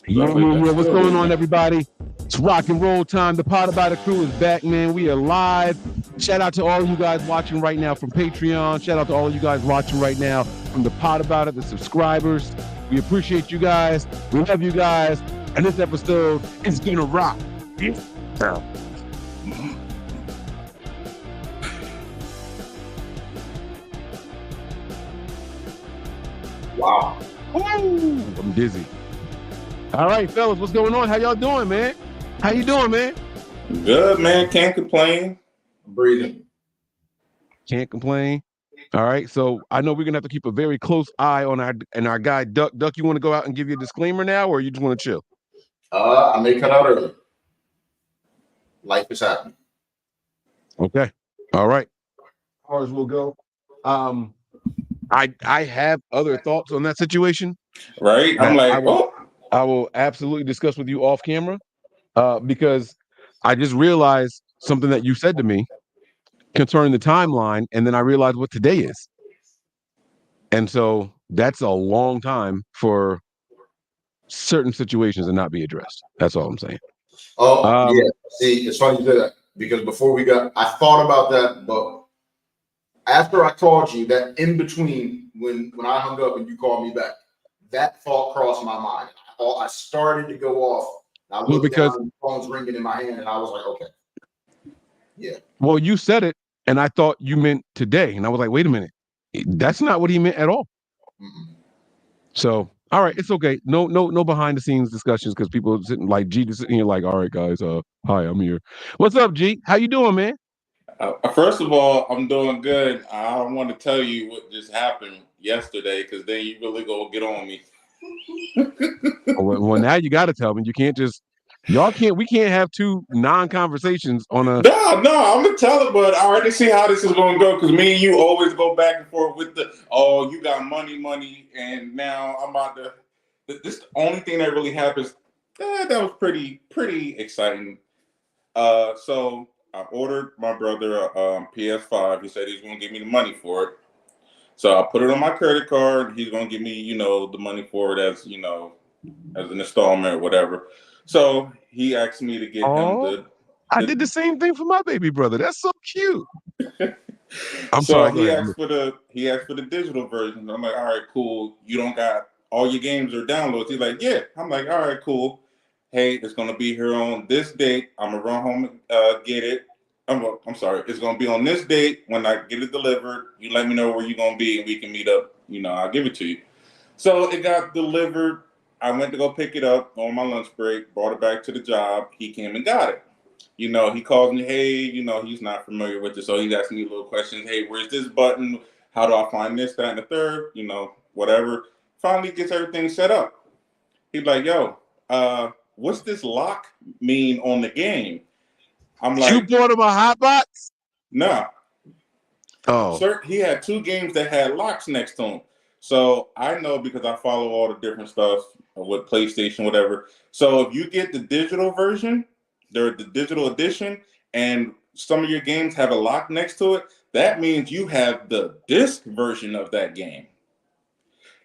Yeah. What's going on, everybody? It's rock and roll time. The Pot About It crew is back, man. We are live. Shout out to all of you guys watching right now from Patreon. Shout out to all of you guys watching right now from the Pot About It, the subscribers. We appreciate you guys. We love you guys. And this episode is gonna rock. Wow. Woo! I'm dizzy. All right, fellas, what's going on? How y'all doing, man? How you doing, man? Good, man. Can't complain. Breathing. Can't complain. All right, so I know we're gonna have to keep a very close eye on our guy Duck. Duck, you want to go out and give your disclaimer now, or you just want to chill? I may cut out early. Life is happening. Okay. All right. Ours will go. I have other thoughts on that situation. Right? I'm like, I will absolutely discuss with you off camera, because I just realized something that you said to me concerning the timeline, and then I realized what today is. And so that's a long time for certain situations to not be addressed. That's all I'm saying. Oh, yeah. See, it's funny you say that because before I thought about that, but after I called you, that in between when I hung up and you called me back, that thought crossed my mind. I started to go off. I looked down, the phone's ringing in my hand, and I was like, okay. Yeah. Well, you said it, and I thought you meant today. And I was like, wait a minute. That's not what he meant at all. Mm-mm. So, all right, it's okay. No behind the scenes discussions because people sitting like G just sitting here like, all right, guys, hi, I'm here. What's up, G? How you doing, man? First of all, I'm doing good. I don't want to tell you what just happened yesterday because then you really gonna get on me. Well, now you got to tell me. You can't just we can't have two non-conversations on a. No, I'm gonna tell it, but I already see how this is gonna go because me and you always go back and forth with you got money, and now I'm about to. This the only thing that really happens. That was pretty exciting. So I ordered my brother a PS5. He said he's gonna give me the money for it. So I put it on my credit card. He's gonna give me, the money for it as as an installment or whatever. So he asked me to get him I did the same thing for my baby brother. That's so cute. He asked for the digital version. I'm like, all right, cool. You don't got all your games or downloads. He's like, yeah. I'm like, all right, cool. Hey, it's gonna be here on this date. I'm gonna run home and get it. I'm sorry. It's gonna be on this date when I get it delivered. You let me know where you're gonna be and we can meet up. I'll give it to you. So it got delivered. I went to go pick it up on my lunch break, brought it back to the job. He came and got it. He calls me, hey, he's not familiar with it. So he's asking me little questions. Hey, where's this button? How do I find this, that, and the third? Whatever. Finally gets everything set up. He's like, yo, what's this lock mean on the game? I'm like, you bought him a hot box? No. Oh. Sir, he had two games that had locks next to him. So I know because I follow all the different stuff with PlayStation, whatever. So if you get the digital version, the digital edition, and some of your games have a lock next to it, that means you have the disc version of that game.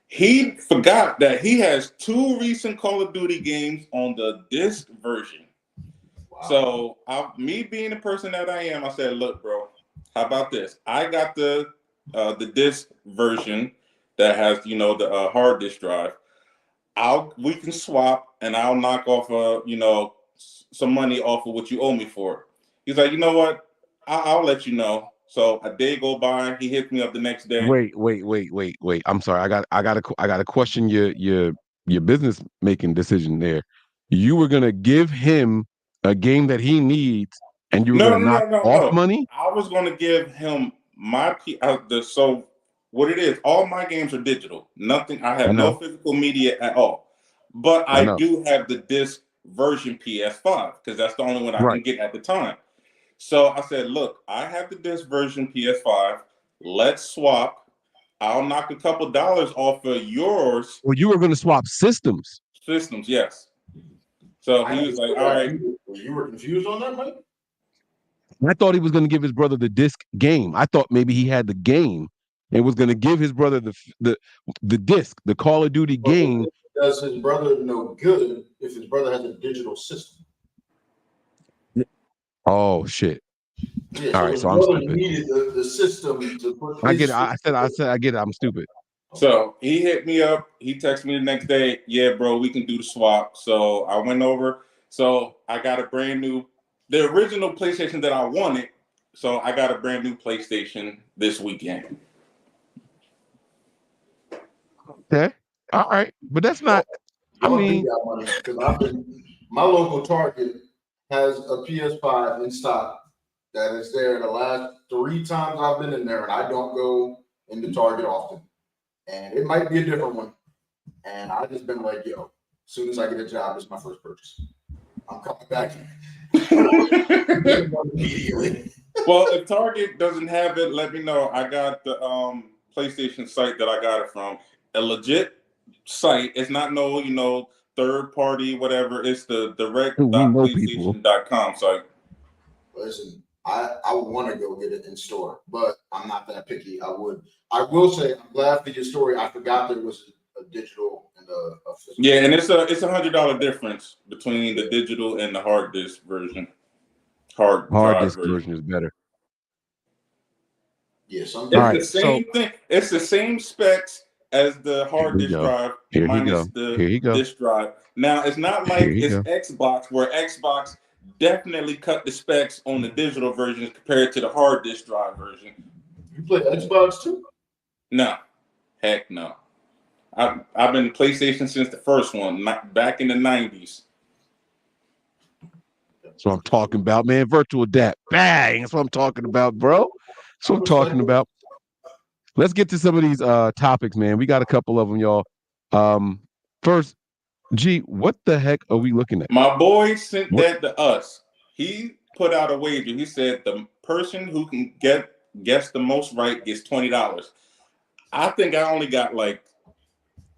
He forgot that he has two recent Call of Duty games on the disc version. Wow. So me being the person that I am, I said, look, bro, how about this? I got the disc version that has, the hard disk drive. We can swap, and I'll knock off, some money off of what you owe me for it. He's like, you know what? I'll let you know. So a day go by. He hits me up the next day. Wait. I'm sorry. I got to question your business making decision there. You were gonna give him a game that he needs, and you were gonna knock off money. I was gonna give him my so what it is. All my games are digital. Nothing. I have no physical media at all. But I do have the disc version PS5 because that's the only one I can get at the time. So I said, look, I have the disc version PS5. Let's swap. I'll knock a couple dollars off of yours. Well, you were going to swap systems. Systems, yes. So he was like, all right. You were confused on that, Mike? I thought he was going to give his brother the disc game. I thought maybe he had the game and was going to give his brother the disc, the Call of Duty game does his brother no good if his brother has a digital system? Oh shit! Yeah, All so right, his so I'm brother stupid. needed the system to put I his get it. I said I get it. I'm stupid. So he hit me up. He texted me the next day. Yeah, bro, we can do the swap. So I went over. So I got a brand new, the original PlayStation that I wanted. So I got a brand new PlayStation this weekend. Okay. All right, but that's not. I Y'all do mean, got money because my local Target has a PS5 in stock that is there. The last 3 times I've been in there, and I don't go into Target often, and it might be a different one. And I just been like, yo, as soon as I get a job, it's my first purchase. I'm coming back immediately. Well, if Target doesn't have it, let me know. I got the PlayStation site that I got it from. A legit site. It's not no, third party, whatever. It's the we know people. direct.playstation.com site. Listen, I want to go get it in store, but I'm not that picky. I will say I'm glad for your story. I forgot there was a digital and a physical. Yeah, and it's $100 difference between the digital and the hard disk version. Hard drive Disk version. version is better. Yeah, It's right, the same thing. It's the same specs as the hard disk drive minus the disk drive. Now, it's not like it's Xbox, where Xbox definitely cut the specs on the digital version compared to the hard disk drive version. You play Xbox too? No, heck no. I've been PlayStation since the first one, back in the 90s. That's what I'm talking about, man. Virtual adapt. Bang. That's what I'm talking about, bro. That's what I'm talking about. Let's get to some of these topics, man. We got a couple of them, y'all. First, G, what the heck are we looking at? My boy sent that to us. He put out a wager. He said the person who can guess the most right gets $20. I think I only got like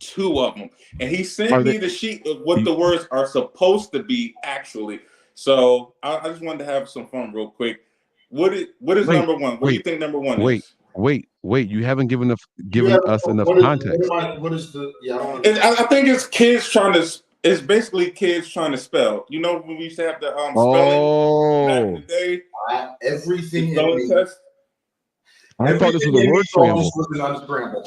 2 of them, and he sent me the sheet of what the words are supposed to be actually. So I just wanted to have some fun real quick. What is number one? What do you think number one is? Wait! You haven't given us enough context. What is the? Yeah, I think it's kids trying to. It's basically kids trying to spell. You know when we used to have the spelling back in the day. Everything spelling test. I thought this was a word scramble.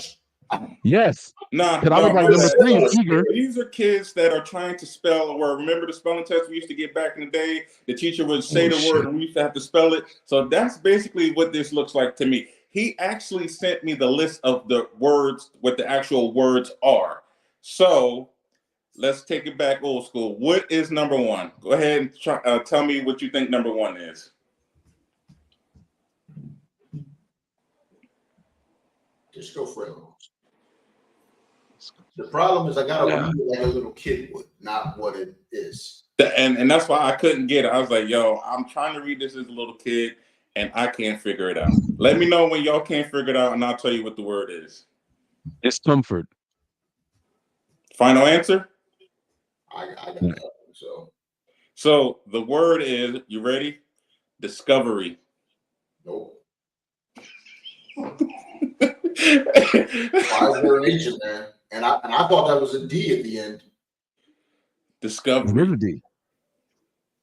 Yes. Nah, I was like number 3 is eager. These are kids that are trying to spell a word. Remember the spelling test we used to get back in the day? The teacher would say the word and we used to have to spell it. So that's basically what this looks like to me. He actually sent me the list of the words, what the actual words are. So let's take it back old school. What is number one? Go ahead and tell me what you think number one is. Disco Friends. The problem is I gotta read it like a little kid would, not what it is. And that's why I couldn't get it. I was like, yo, I'm trying to read this as a little kid and I can't figure it out. Let me know when y'all can't figure it out and I'll tell you what the word is. It's comfort. Final answer? I got that. So the word is, you ready? Discovery. Nope. Why is there an H in there? And I thought that was a D at the end. Discovery. It is a D.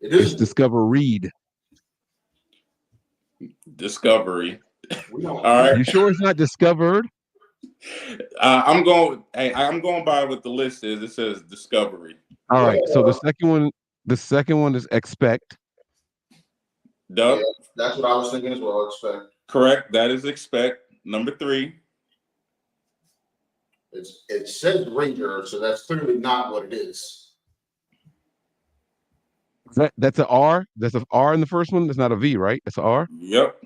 It's discovered. Discovery. All right. You sure it's not discovered? I'm going by what the list is. It says discovery. All right. So the second one is expect. Duh. Yeah, that's what I was thinking as well. Expect. Correct. That is expect. Number 3. It says Ranger, so that's clearly not what it is. That's an R. That's an R in the first one. That's not a V, right? It's an R. Yep.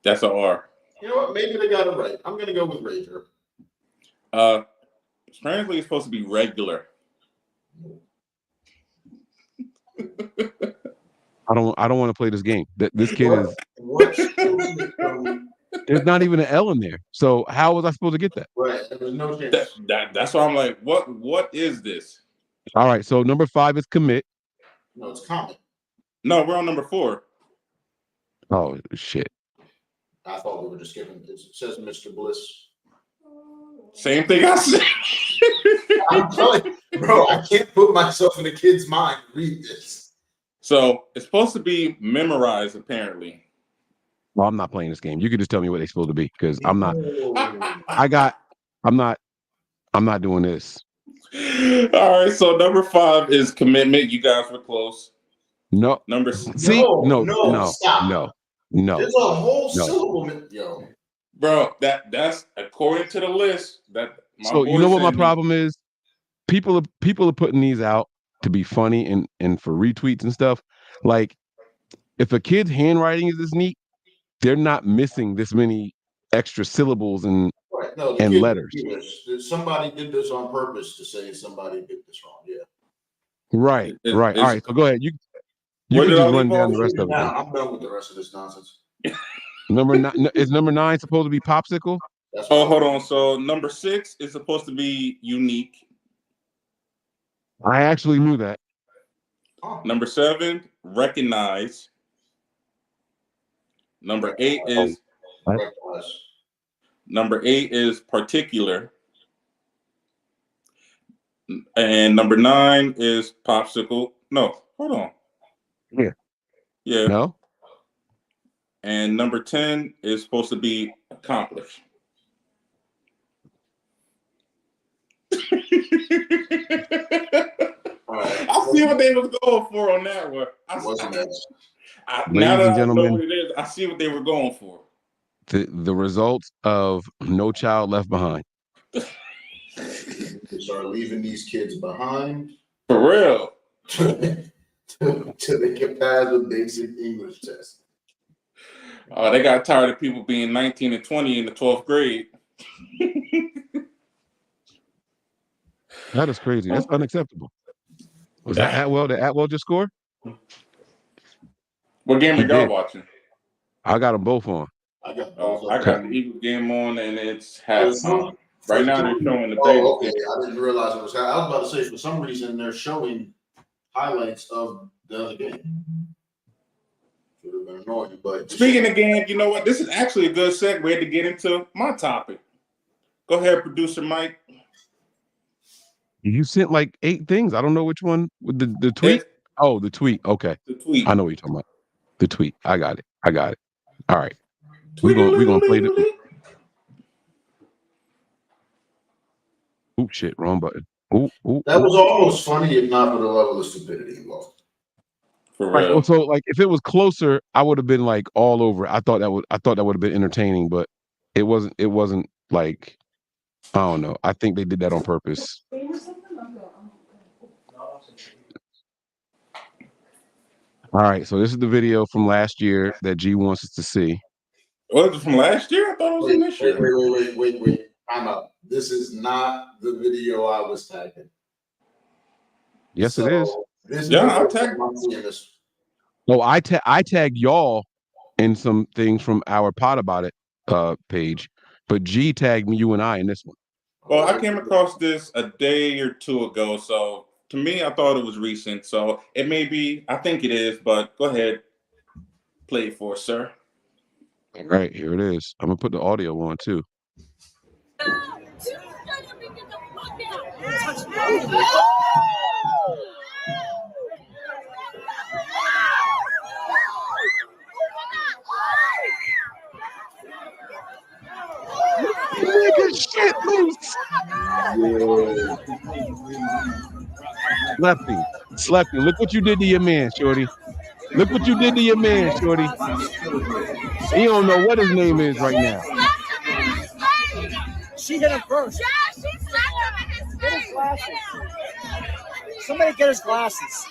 That's an R. You know what? Maybe they got it right. I'm gonna go with Ranger. Apparently it's supposed to be regular. I don't want to play this game. This kid is. There's not even an L in there. So how was I supposed to get that? Right. There's no chance. That's why I'm like, what is this? All right. So number 5 is commit. No, it's common. No, we're on number 4. Oh shit. I thought we were just giving. It says Mr. Bliss. Same thing I said. I'm telling you, bro, I can't put myself in a kid's mind to read this. So it's supposed to be memorized, apparently. Well, I'm not playing this game. You could just tell me what they're supposed to be because I'm not. Oh. I'm not doing this. All right. So number 5 is commitment. You guys were close. No. Number See? No. Stop. No. There's a whole No. syllable, yo. Bro, that's according to the list that my So boy you know what my sent me. problem is? People are putting these out to be funny and for retweets and stuff. Like if a kid's handwriting is this neat, they're not missing this many extra syllables and Right. No, the kid letters. Somebody did this on purpose to say somebody did this wrong. Yeah. Right. All right. So go ahead. You Where can did I just leave run down off? the rest of it. Now I'm done with the rest of this nonsense. Number 9 is number 9 supposed to be popsicle? That's Oh, hold on. So number 6 is supposed to be unique. I actually knew that. Number 7, recognize. Number 8 is recognize. Number 8 is particular. And number 9 is popsicle. No, hold on. Yeah. Yeah. No. And number 10 is supposed to be accomplished. I see what they was going for on that one. Now that I know what it is, I see what they were going for. The results of No Child Left Behind. They start leaving these kids behind. For real. Till they can pass a basic English test. They got tired of people being 19 and 20 in the 12th grade. That is crazy. That's unacceptable. Was that Atwell? Did Atwell just score? What game are y'all watching? I got them both on. I got the Eagles game on, and it's halftime. Right now, they're showing the Bengals game. I didn't realize it was. I was about to say, for some reason, they're showing highlights of the other game. Should have been annoying, but speaking of game, you know what? This is actually a good segue to get into my topic. Go ahead, producer Mike. You sent like 8 things. I don't know which one. With the tweet. The tweet. Okay. The tweet. I know what you're talking about. The tweet. I got it. All right. We're gonna play the. Oop, shit, wrong button. That was almost funny, if not for the level of stupidity involved. For real. Right. So, like, if it was closer, I would have been like all over. I thought that would have been entertaining, but it wasn't. It wasn't like, I don't know. I think they did that on purpose. All right, so this is the video from last year that G wants us to see. Was it from last year? I thought it was from this year. Wait. I'm up. This is not the video I was tagging. Yes, it is. I'll tag. Oh, I tagged y'all in some things from our Pod About It page, but G tagged me, you and I in this one. Well, I came across this a day or two ago, so to me, I thought it was recent. So it may be. I think it is, but go ahead, play it for us, sir. All right, here it is. I'm gonna put the audio on too. Nigga, shit loose. Lefty. Look what you did to your man, shorty. Look what you did to your man, shorty. He don't know what his name is right now. She hit him first. Get his glasses. Somebody get his glasses.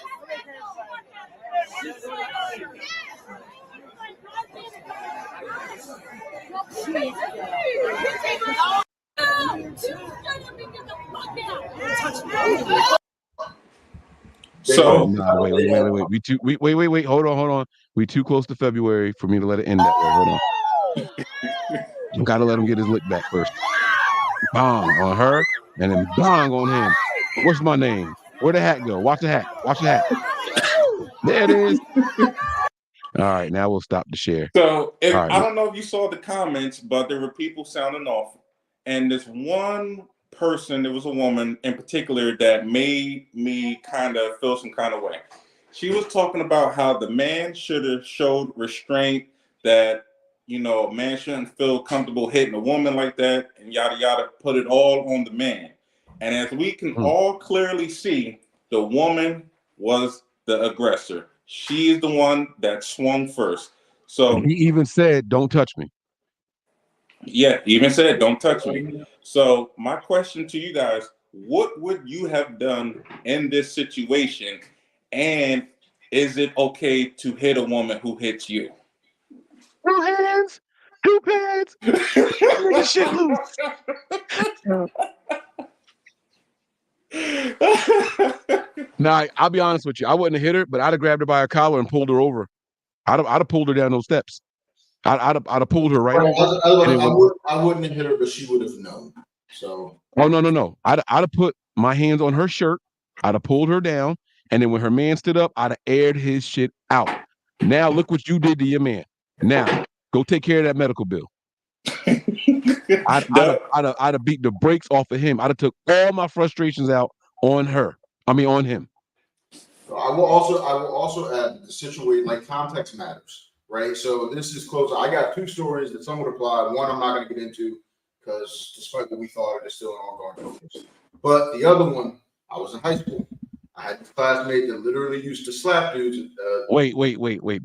So no, wait. Hold on. We too close to February for me to let it end that way. Hold on. Gotta let him get his lick back first. Bong on her, and then bong on him. What's my name? Where'd the hat go? Watch the hat. There it is. All right, now we'll stop the share. So I don't know if you saw the comments, but there were people sounding off And this one person, there was a woman in particular that made me kind of feel some kind of way. She was talking about how the man should have showed restraint, that, you know, a man shouldn't feel comfortable hitting a woman like that, and yada yada, put it all on the man. And as we can all clearly see, the woman was the aggressor. She is the one that swung first. So And he even said, "Don't touch me." yeah, even said, "Don't touch me." So my question to you guys: what would you have done in this situation? And is it okay to hit a woman who hits you? Two hands, two pads, nigga shit loose. Now, I'll be honest with you. I wouldn't have hit her, but I'd have grabbed her by her collar and pulled her over. I'd have pulled her down those steps. I'd have pulled her right over. I wouldn't have hit her, but she would have known. So. Oh no. I'd have put my hands on her shirt. I'd have pulled her down, and then when her man stood up, I'd have aired his shit out. Now look what you did to your man. Now go take care of that medical bill. I'd have beat the brakes off of him. I'd have took all my frustrations out on her. I mean on him. I will also add the situation, like, context matters, right? So this is close. I got two stories that some would apply. One I'm not going to get into because despite what we thought, it is still an ongoing focus. But the other one, I was in high school. I had a classmate that literally used to slap dudes. Wait.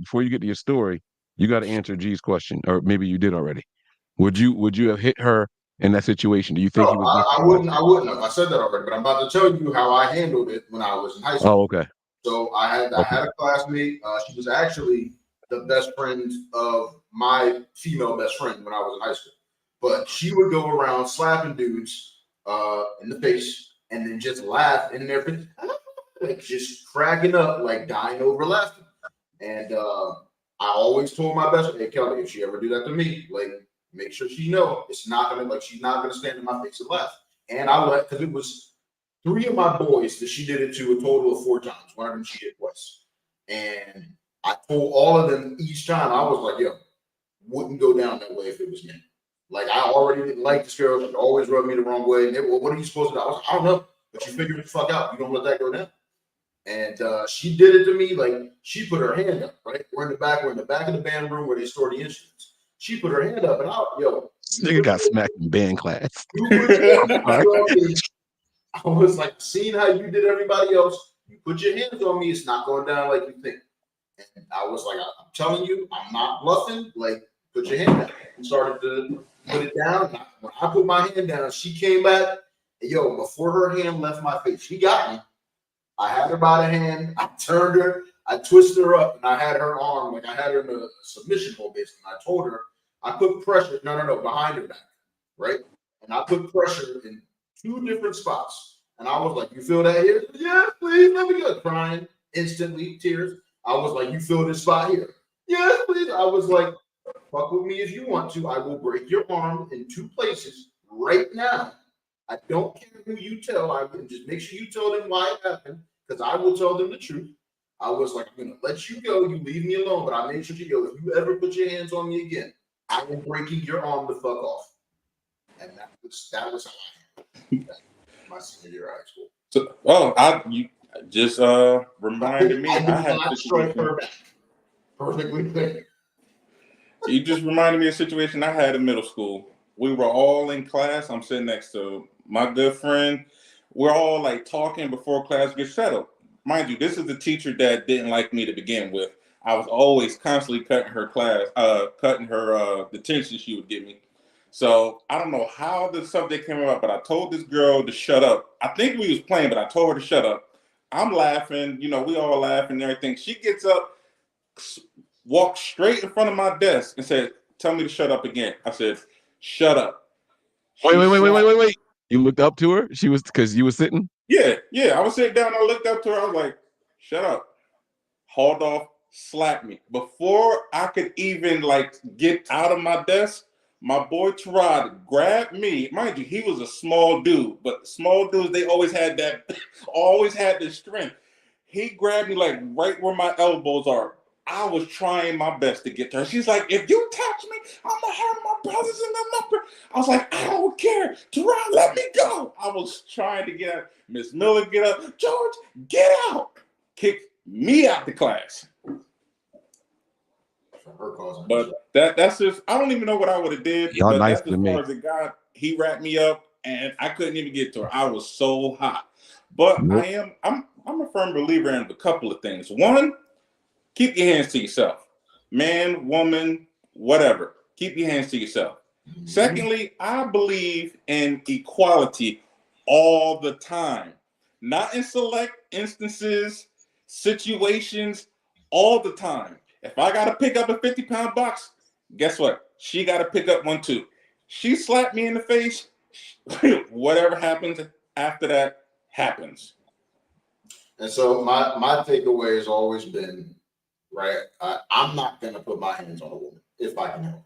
Before you get to your story, you got to answer G's question, or maybe you did already. Would you have hit her in that situation? Do you think No, he was? I wouldn't have. I said that already, but I'm about to tell you how I handled it when I was in high school. Oh, okay. So I had a classmate. She was actually the best friend of my female best friend when I was in high school. But she would go around slapping dudes in the face and then just laugh in their face, like just cracking up, like dying over laughing. And I always told my best friend, "Hey Kelly, if she ever do that to me, like, make sure she know it's not gonna, like, she's not gonna stand in my face and laugh." And I let, because it was 3 of my boys that she did it to a total of 4 times. One of them she did twice. And I told all of them each time, I was like, yo, wouldn't go down that way if it was me. Like, I already didn't like this girl. She always rubbed me the wrong way. And they were, well, what are you supposed to do? I was like, I don't know. But you figure it the fuck out. You don't let that go down. And she did it to me. Like, she put her hand up, right? We're in the back of the band room where they store the instruments. She put her hand up, and this nigga got smacked in band class. I was like, seeing how you did everybody else, you put your hands on me, it's not going down like you think. And I was like, I'm telling you, I'm not bluffing. Like, put your hand down. And started to put it down. When I put my hand down, she came back. And before her hand left my face, she got me. I had her by the hand. I turned her. I twisted her up, and I had her arm, like I had her in a submission hold, basically. I told her, I put pressure, no, behind her back, right? And I put pressure in 2 different spots. And I was like, you feel that here? Yeah, please, let me go. Crying, instantly, tears. I was like, you feel this spot here? Yes, please. I was like, fuck with me if you want to. I will break your arm in 2 places right now. I don't care who you tell. I can just make sure you tell them why it happened, because I will tell them the truth. I was like, I'm going to let you go. You leave me alone. But I made sure you go. If you ever put your hands on me again, I am breaking your arm the fuck off. And that was how I handled my senior year of high school. So, you just reminded me. I did not strike her back. Perfectly clear. You just reminded me of a situation I had in middle school. We were all in class. I'm sitting next to my good friend. We're all like talking before class gets settled. Mind you, this is the teacher that didn't like me to begin with. I was always constantly cutting her detention she would give me. So I don't know how the subject came up, but I told this girl to shut up. I think we was playing, but I told her to shut up. I'm laughing, we all laughing and everything. She gets up, walks straight in front of my desk and said, "Tell me to shut up again." I said, "Shut up." Wait. You looked up to her? She was, because you were sitting? Yeah. I was sitting down. I looked up to her. I was like, "Shut up." Hauled off, slapped me. Before I could even get out of my desk, my boy Terod grabbed me. Mind you, he was a small dude, but small dudes, they always had the strength. He grabbed me right where my elbows are. I was trying my best to get to her. She's like, if you touch me, I'm gonna have my brothers in the number. I was like, I don't care. Teron, let me go. I was trying to get out. Miss Miller, get up. George, get out. Kick me out the class. But that's just, I don't even know what I would have did, Y'all but nice that's to as far me. as it got. He wrapped me up and I couldn't even get to her. I was so hot. But Yep. I'm a firm believer in a couple of things. One, keep your hands to yourself. Man, woman, whatever. Keep your hands to yourself. Secondly, I believe in equality all the time. Not in select instances, situations, all the time. If I got to pick up a 50-pound box, guess what? She got to pick up one too. She slapped me in the face. Whatever happens after that happens. And so my takeaway has always been, right, I'm not going to put my hands on a woman if I can help it.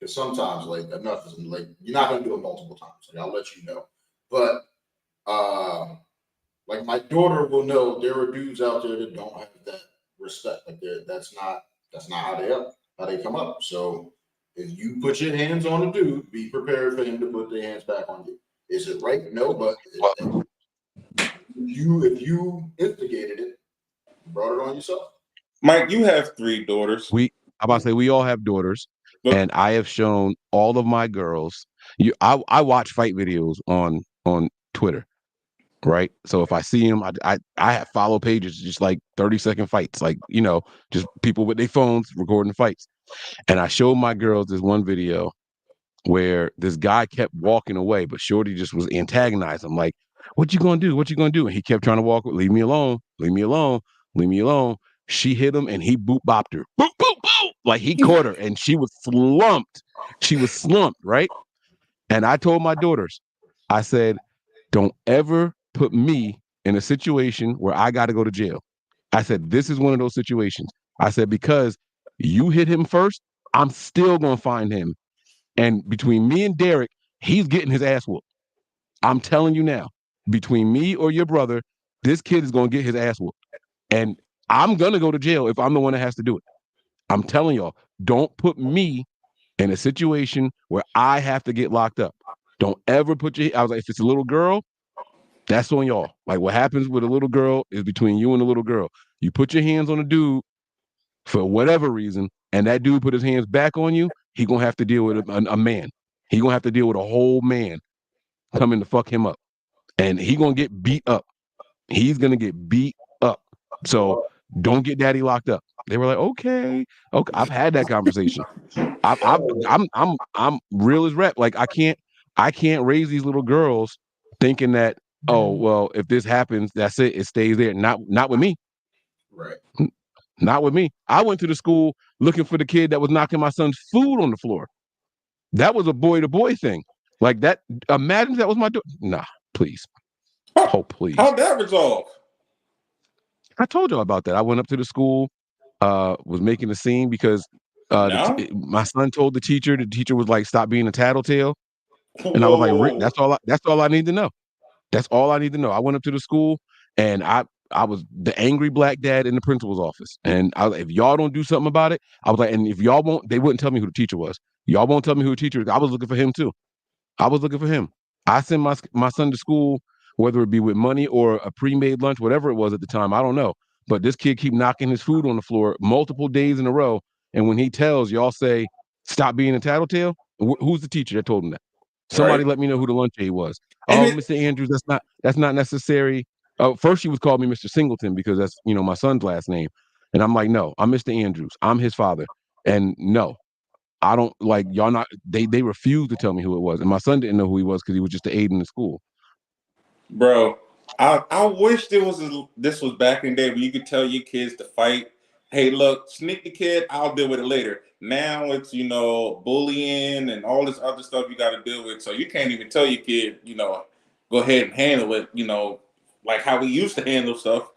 Because sometimes, like, enough is like, you're not going to do it multiple times. Like, I'll let you know. But, like, my daughter will know there are dudes out there that don't have that respect. Like, that's not how they come up. So if you put your hands on a dude, be prepared for him to put their hands back on you. Is it right? No, but if you instigated it, you brought it on yourself. Mike, you have 3 daughters. I'm about to say we all have daughters, But and I have shown all of my girls. I watch fight videos on Twitter, right? So if I see them, I have follow pages, just like 30-second fights, like just people with their phones recording fights. And I showed my girls this one video where this guy kept walking away, but Shorty just was antagonizing him, like, "What you gonna do? What you gonna do?" And he kept trying to walk. Leave me alone. Leave me alone. Leave me alone. She hit him, and he boop bopped her. Boop boop boop. Like he caught her, and she was slumped. She was slumped, right? And I told my daughters, I said, "Don't ever put me in a situation where I got to go to jail." I said, "This is one of those situations." I said, "Because you hit him first, I'm still gonna find him, and between me and Derek, he's getting his ass whooped. I'm telling you now, between me or your brother, this kid is going to get his ass whooped. And I'm going to go to jail if I'm the one that has to do it. I'm telling y'all, don't put me in a situation where I have to get locked up. Don't ever put your, I was like, if it's a little girl, that's on y'all. Like what happens with a little girl is between you and the little girl. You put your hands on a dude for whatever reason, and that dude put his hands back on you, he going to have to deal with a man. He going to have to deal with a whole man coming to fuck him up. And he going to get beat up. He's going to get beat up. So don't get daddy locked up. They were like, okay. I've had that conversation. I'm real as rep. Like I can't raise these little girls thinking that, oh, well, if this happens, that's it. It stays there. Not with me. Right. Not with me. I went to the school looking for the kid that was knocking my son's food on the floor. That was a boy to boy thing. Like that. Imagine that was my daughter. Nah, please. Oh, please. how'd that resolve? I told y'all about that. I went up to the school, was making a scene because No? my son told the teacher was like, "Stop being a tattletale," and I was like, "Rick, Whoa. that's all I need to know. That's all I need to know." I went up to the school and I was the angry black dad in the principal's office, and I was like, if y'all don't do something about it, I was like, and if y'all won't, they wouldn't tell me who the teacher was. Y'all won't tell me who the teacher is. I was looking for him too. I was looking for him. I send my son to school, whether it be with money or a pre-made lunch, whatever it was at the time. I don't know. But this kid keep knocking his food on the floor multiple days in a row. And when he tells, y'all say, "Stop being a tattletale." Who's the teacher that told him that? Somebody Right? let me know who the lunch aide was. And Oh, it, Mr. Andrews, that's not necessary. Oh, first she was calling me Mr. Singleton because that's my son's last name. And I'm like, no, I'm Mr. Andrews. I'm his father. And no, I don't like y'all not they refused to tell me who it was. And my son didn't know who he was because he was just the aide in the school. bro, I wish this was back in the day where you could tell your kids to fight. Hey, look, sneak the kid, I'll deal with it later. Now it's, bullying and all this other stuff you got to deal with. So you can't even tell your kid, go ahead and handle it, like how we used to handle stuff.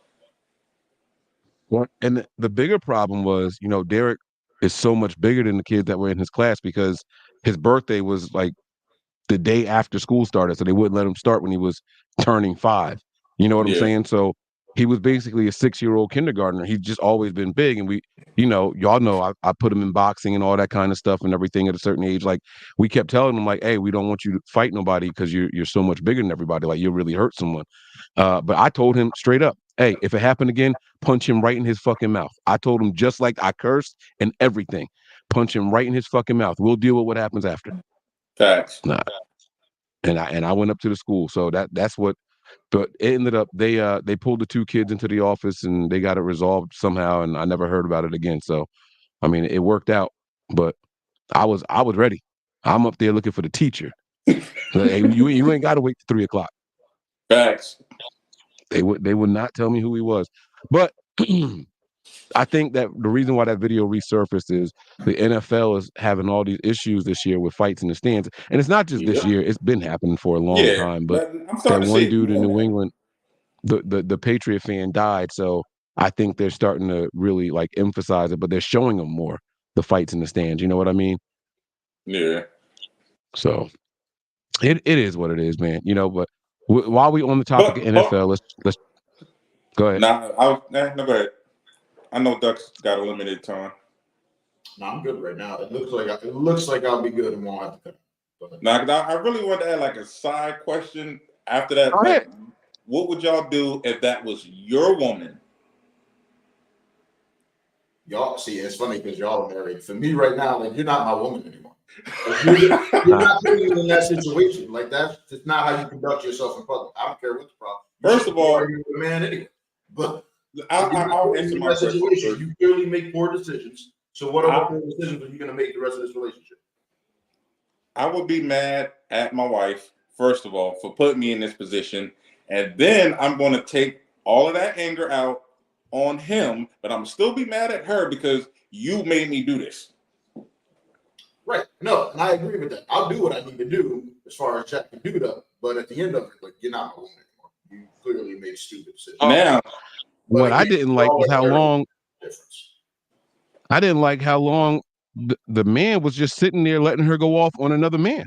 Well, and the bigger problem was, Derek is so much bigger than the kids that were in his class because his birthday was like the day after school started, so they wouldn't let him start when he was turning 5. You know what I'm Yeah. saying? So he was basically a 6-year-old kindergartner. He's just always been big, and y'all know I put him in boxing and all that kind of stuff and everything at a certain age. Like we kept telling him, like, hey, we don't want you to fight nobody because you're so much bigger than everybody. Like you'll really hurt someone. But I told him straight up, hey, if it happened again, punch him right in his fucking mouth. I told him just like I cursed and everything. Punch him right in his fucking mouth. We'll deal with what happens after. Facts. Nah. And I went up to the school. So that's what. But it ended up they pulled the 2 kids into the office and they got it resolved somehow, and I never heard about it again. So I mean, it worked out, but I was ready. I'm up there looking for the teacher. Hey, you ain't got to wait till 3 o'clock. Facts. They would not tell me who he was, but I think that the reason why that video resurfaced is the NFL is having all these issues this year with fights in the stands, and it's not just this Yeah. year; it's been happening for a long Yeah. time. But I'm that starting to one see dude in more New now. England, the Patriot fan died, so I think they're starting to really like emphasize it, but they're showing them more the fights in the stands. You know what I mean? Yeah. So it is what it is, man. You know, but while we on the topic of But NFL, let's go ahead. no, go ahead. I know Duck's got a limited time. No, I'm good right now. It looks like I'll be good and won't have to come. Now, 'cause I really want to add like a side question after that. Go Like, ahead. what would y'all do if that was your woman? Y'all see, it's funny because y'all are married. For me right now, like you're not my woman anymore. Like, you're not putting me in that situation. Like that's just not how you conduct yourself in public. I don't care what the problem. First of all, you're a man anyway. But I'll answer my question first. You clearly make poor decisions. So what other poor decisions are you going to make the rest of this relationship? I would be mad at my wife, first of all, for putting me in this position. And then I'm going to take all of that anger out on him, but I'm still be mad at her because you made me do this. Right. No, and I agree with that. I'll do what I need to do as far as checking dude up. But at the end of it, like you're not my woman anymore. You clearly made stupid decisions. Now, what I didn't like was how long. Difference. I didn't like how long the man was just sitting there letting her go off on another man.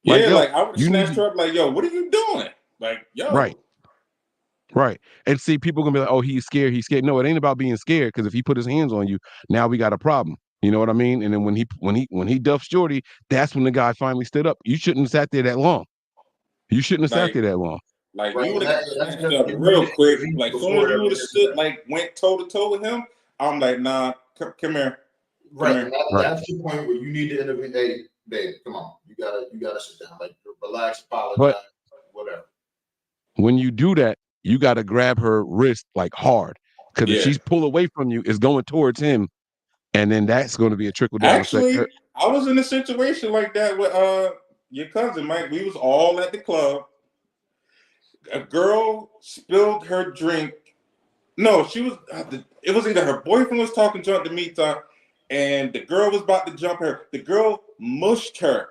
Like, yo, like I would have snatched her up like, yo, what are you doing? Like, yo. Right. And see, people gonna be like, oh, he's scared. No, it ain't about being scared, because if he put his hands on you, now we got a problem. You know what I mean? And then when he duffed Shorty, that's when the guy finally stood up. You shouldn't have sat there that long. You shouldn't have sat there that long. Like Right, you would have got snatched up real quick. Like soon as you would have stood, like went toe to toe with him, I'm like, nah, come here. Right. That's the point where you need to intervene. Hey, babe, come on. You gotta sit down. Like relax, apologize, whatever. When you do that, you gotta grab her wrist like hard. Because if she's pulled away from you, it's going towards him. And then that's going to be a trickle down effect. Actually, I was in a situation like that with your cousin, Mike. We was all at the club. A girl spilled her drink. No, she was. It was either her boyfriend was talking to Demetra, and the girl was about to jump her. The girl mushed her.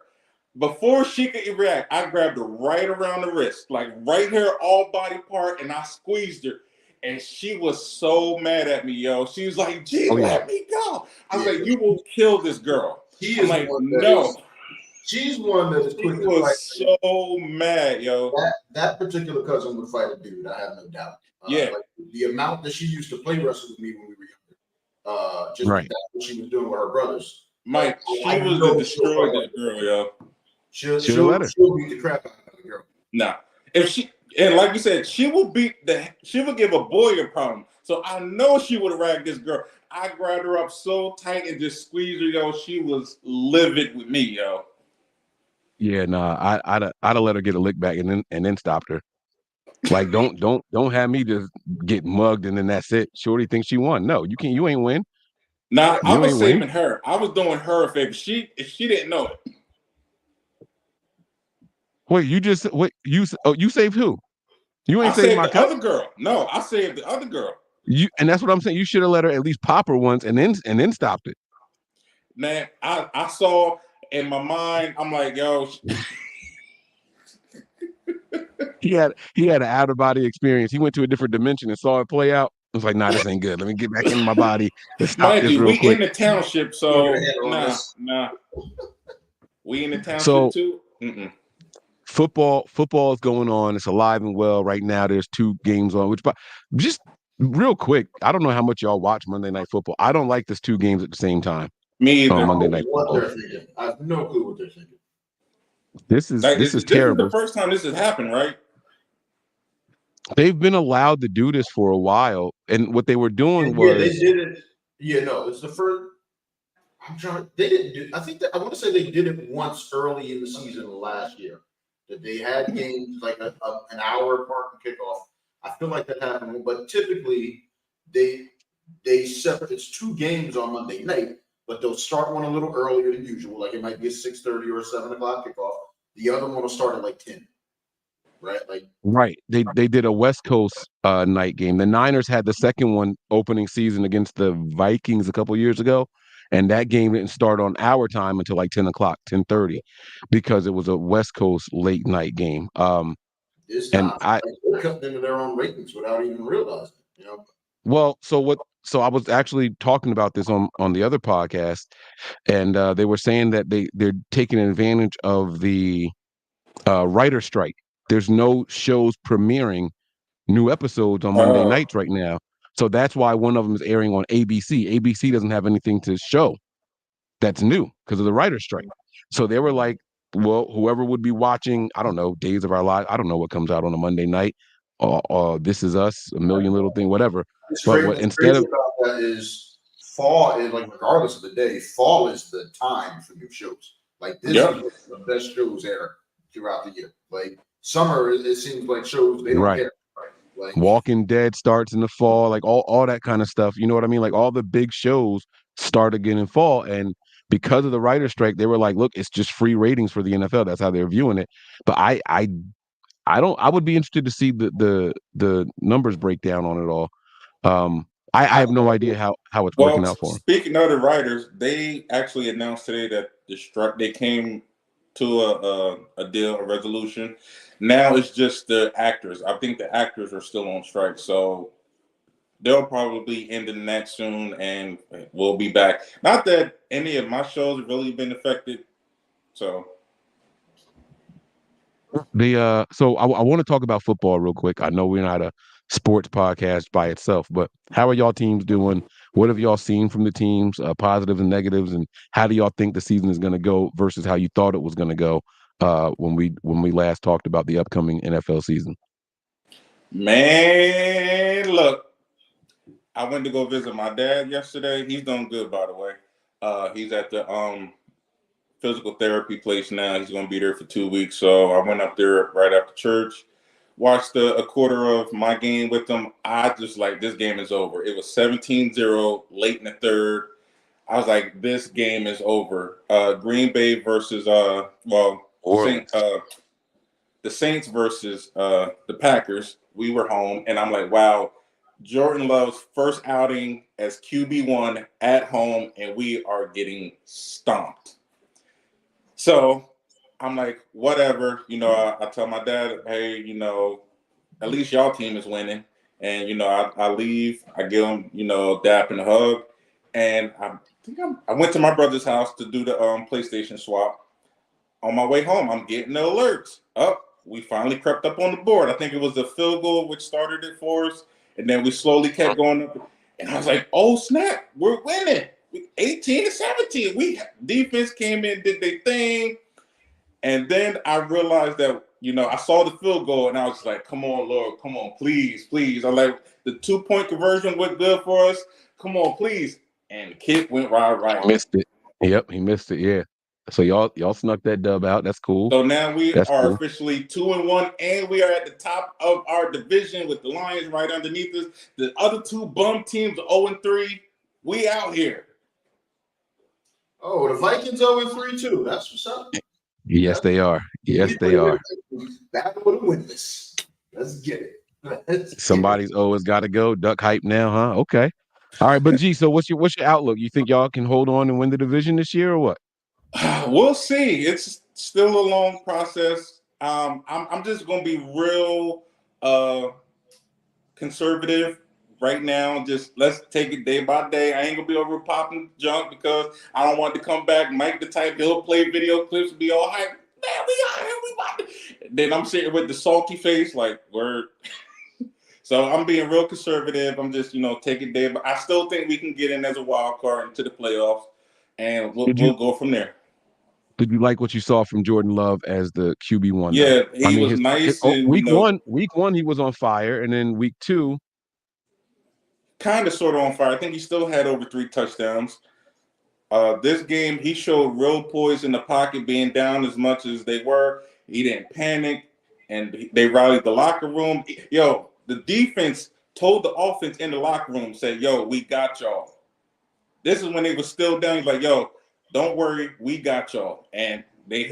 Before she could react, I grabbed her right around the wrist, like right here, all body part, and I squeezed her. And she was so mad at me, yo. She was like, "Gee, let me go." I was like, "You will kill this girl." I'm like, "No." She's one that is quick She to was fight. so mad, yo. That particular cousin would fight a dude. I have no doubt. Yeah. Like the amount that she used to play wrestle with me when we were younger. Just right. That's what she was doing with her brothers. Mike, she was to destroy that girl, yo. She'll beat the crap out of the girl. Nah. If she, and like you said, she will give a boy a problem. So I know she would have ragged this girl. I grabbed her up so tight and just squeezed her, yo. She was livid with me, yo. Yeah, nah, I'd have let her get a lick back and then stopped her. Like, don't have me just get mugged and then that's it. Shorty thinks she won. No, you ain't win. Nah, I was saving her. I was doing her a favor. She didn't know it. Wait, you saved who? You ain't saved my the other girl. No, I saved the other girl. And that's what I'm saying. You should have let her at least pop her once and then stopped it. Man, I saw in my mind, I'm like, yo. He had an out of body experience. He went to a different dimension and saw it play out. It was like, nah, this ain't good. Let me get back in my body. Let's stop this real quick. We in the township, so nah. We in the township too. Football is going on. It's alive and well right now. There's 2 games on, which just Real quick, I don't know how much y'all watch Monday Night Football. I don't like this 2 games at the same time Me on either. Monday Night What Football. they're thinking. I have no clue what they're thinking. This is This is terrible. the first time this has happened, right? They've been allowed to do this for a while, and what they were doing Yeah, they was did it. Yeah, no, it's the first. I'm trying. They didn't do. I think that I want to say they did it once early in the season last year. That they had games like an hour apart from kickoff. I feel like that happened, but typically they separate. It's 2 games on Monday night, but they'll start one a little earlier than usual. Like it might be a 6:30 or a 7 o'clock kickoff. The other one will start at like 10. Right, like right. They did a West Coast night game. The Niners had the second one opening season against the Vikings a couple years ago, and that game didn't start on our time until like 10 o'clock, 10:30, because it was a West Coast late night game. this And time, like, they're cutting into their own ratings without even realizing. You know, well, so I was actually talking about this on the other podcast, and they were saying that they're taking advantage of the writer strike. There's no shows premiering new episodes on Monday nights right now. So that's why one of them is airing on ABC. ABC doesn't have anything to show that's new because of the writer's strike. So they were like, well, whoever would be watching, I don't know, Days of Our Lives, I don't know what comes out on a Monday night, or This Is Us, A Million Little Thing, whatever. But what what's instead crazy of about that is fall is like regardless of the day, fall is the time for new shows. Like this Yep. is the best shows air throughout the year. Like summer, it seems like shows they don't right. care. Like Walking Dead starts in the fall, like all that kind of stuff. You know what I mean? Like all the big shows start again in fall. And because of the writer's strike, they were like, look, it's just free ratings for the NFL. That's how they're viewing it. But I would be interested to see the numbers breakdown on it all. I have no idea how it's Well, working out for them. speaking of the writers, they actually announced today that the strike they came to a deal, a resolution. Now it's just the actors. I think the actors are still on strike, so they'll probably end the that soon, and we'll be back. Not that any of my shows have really been affected, so. So I want to talk about football real quick. I know we're not a sports podcast by itself, but how are y'all teams doing? What have y'all seen from the teams, positives and negatives, and how do y'all think the season is going to go versus how you thought it was going to go when we last talked about the upcoming NFL season? Man, look, I went to go visit my dad yesterday. He's doing good, by the way. He's at the physical therapy place now. He's going to be there for 2 weeks. So I went up there right after church, watched a quarter of my game with them. I just like, this game is over. It was 17-0 late in the third. I was like, this game is over. Green Bay versus Orleans. the Saints versus the Packers. We were home, and I'm like, wow, Jordan Love's first outing as QB1 at home, and we are getting stomped. So I'm like, whatever. I tell my dad, hey, at least y'all team is winning. And, I leave, I give him, dap and a hug. And I went to my brother's house to do the PlayStation swap. On my way home, I'm getting the alerts. We finally crept up on the board. I think it was the field goal which started it for us. And then we slowly kept going up. And I was like, oh, snap, we're winning. 18-17. Defense came in, did their thing. And then I realized that, I saw the field goal and I was like, come on, Lord, come on, please, please. I'm like, the 2-point conversion went good for us. Come on, please. And the kick went right. Missed it. Yep, he missed it. Yeah. So y'all snuck that dub out. That's cool. So now we That's are cool. officially 2-1, and we are at the top of our division with the Lions right underneath us. The other 2 bum teams, 0-3. We out here. oh, the Vikings 0-3 too. That's what's up. Yes, they are. Yes, they are. Battle with the witness. Let's get it. Somebody's always got to go. Duck hype now, huh? Okay. All right, but G, so what's your outlook? You think y'all can hold on and win the division this year or what? We'll see. It's still a long process. I'm just gonna be real conservative right now. Just let's take it day by day. I ain't gonna be over popping junk because I don't want it to come back. Mike the type, he'll play video clips and be all hype. Man, we are here. We about to. Then I'm sitting with the salty face, like, word. So I'm being real conservative. I'm just, taking day, but I still think we can get in as a wild card into the playoffs, and we'll go from there. Did you like what you saw from Jordan Love as the QB1 though? Yeah, I he mean, was nice, and week one he was on fire, and then week two, kind of sort of on fire. I think he still had over 3 touchdowns. This game, he showed real poise in the pocket, being down as much as they were. He didn't panic, and they rallied the locker room. Yo, the defense told the offense in the locker room, said, "Yo, we got y'all." This is when they was still down. He's like, "Yo, don't worry, we got y'all." And they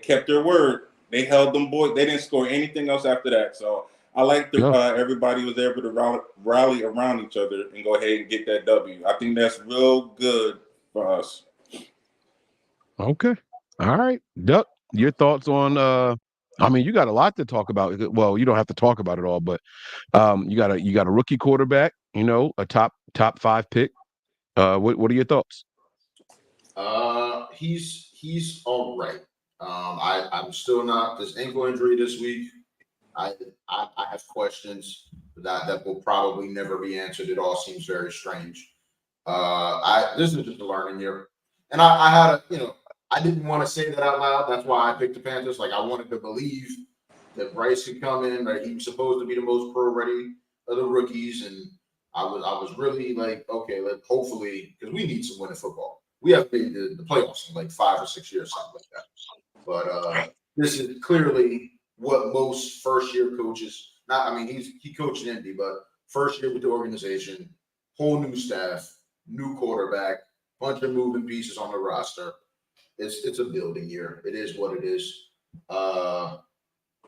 kept their word. They held them boys. They didn't score anything else after that. So I like yeah. everybody was able to rally around each other and go ahead and get that W. I think that's real good for us. Okay. All right. Duck, your thoughts on I mean, you got a lot to talk about. Well, you don't have to talk about it all, but you got a rookie quarterback, a top 5 pick. What are your thoughts? He's all right. I'm still not this ankle injury this week. I I have questions that will probably never be answered. It all seems very strange. I This is just a learning year, and I had I didn't want to say that out loud. That's why I picked the Panthers. Like I wanted to believe that Bryce could come in. Right, he was supposed to be the most pro ready of the rookies, and I was really like, okay, hopefully because we need some winning football. We have made the playoffs in like 5 or 6 years, something like that. But this is clearly what most first year coaches. Not, I mean, he coached in Indy, but first year with the organization, whole new staff, new quarterback, bunch of moving pieces on the roster. It's a building year. It is what it is.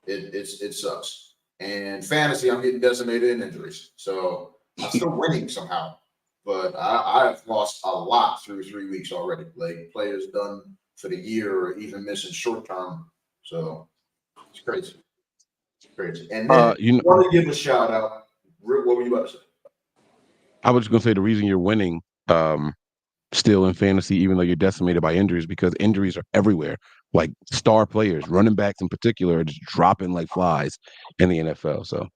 It sucks. And fantasy, I'm getting decimated in injuries, so I'm still winning somehow. But I've lost a lot through 3 weeks already. Like players done for the year or even missing short term. So it's crazy. It's crazy. And then I You know, want to give a shout out. What were you about to say? I was just gonna say the reason you're winning still in fantasy, even though you're decimated by injuries, because injuries are everywhere. Like star players, running backs in particular, are just dropping like flies in the NFL. So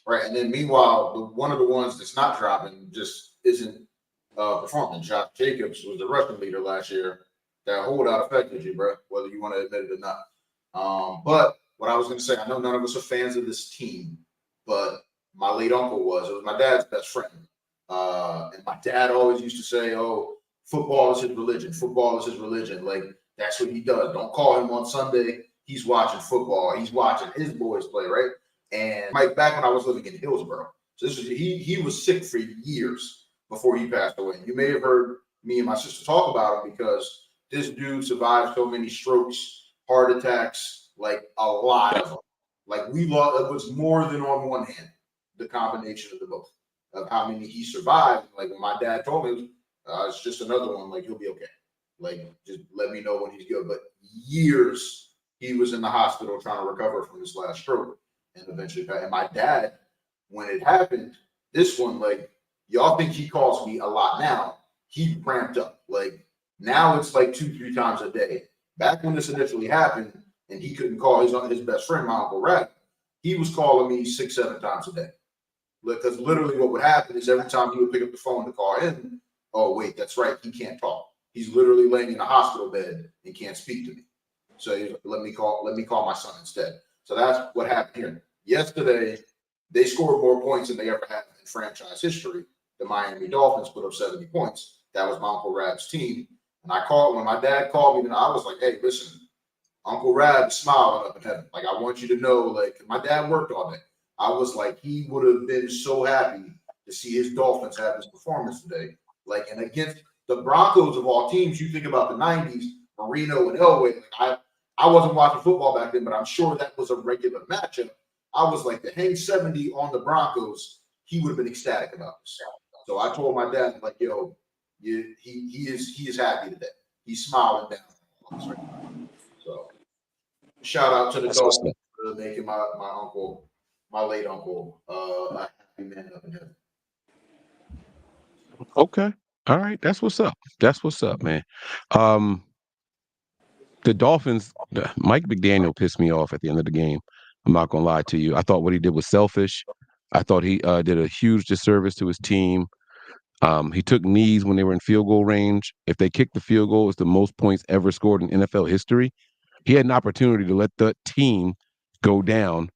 Right. And then meanwhile, one of the ones that's not dropping just isn't performing. Josh Jacobs was the rushing leader last year. That holdout affected you, bro, whether you want to admit it or not. But what I was going to say, I know none of us are fans of this team, but my late uncle was. It was my dad's best friend. And my dad always used to say, oh, football is his religion. Football is his religion. Like, that's what he does. Don't call him on Sunday. He's watching football. He's watching his boys play, right? And Mike, back when I was living in Hillsborough, so this was he was sick for years before he passed away. You may have heard me and my sister talk about him because this dude survived so many strokes, heart attacks, like a lot of them. Like we lost, it was more than on one hand, the combination of the both of how many he survived. Like when my dad told me, it's just another one. Like he'll be okay. Like just let me know when he's good. But years he was in the hospital trying to recover from his last stroke, and eventually passed. And my dad, when it happened, this one, like y'all think he calls me a lot now. He ramped up. Like now it's like 2-3 times a day. Back when this initially happened, and he couldn't call his best friend, my uncle Rat, he was calling me 6-7 times a day. Because literally what would happen is every time he would pick up the phone to call him, oh wait, that's right, he can't talk. He's literally laying in a hospital bed and can't speak to me. So let me call my son instead. So that's what happened here. Yesterday, they scored more points than they ever have in franchise history. The Miami Dolphins put up 70 points. That was my Uncle Rab's team. And when my dad called me, then I was like, hey, listen, Uncle Rab is smiling up in heaven. Like, I want you to know, like, my dad worked all day. I was like, he would have been so happy to see his Dolphins have this performance today. Like, and against the Broncos of all teams, you think about the 90s, Marino and Elway. Like, I wasn't watching football back then, but I'm sure that was a regular matchup. I was like, to hang 70 on the Broncos, he would have been ecstatic about this. So I told my dad, like, yo, he is happy today. He's smiling down. So shout out to the Dolphins for making my late uncle, a happy man up in heaven. okay, all right, that's what's up. That's what's up, man. Um, the Dolphins, Mike McDaniel pissed me off at the end of the game. I'm not gonna lie to you. I thought what he did was selfish. I thought he did a huge disservice to his team. He took knees when they were in field goal range. If they kicked the field goal, it's the most points ever scored in NFL history. He had an opportunity to let the team go down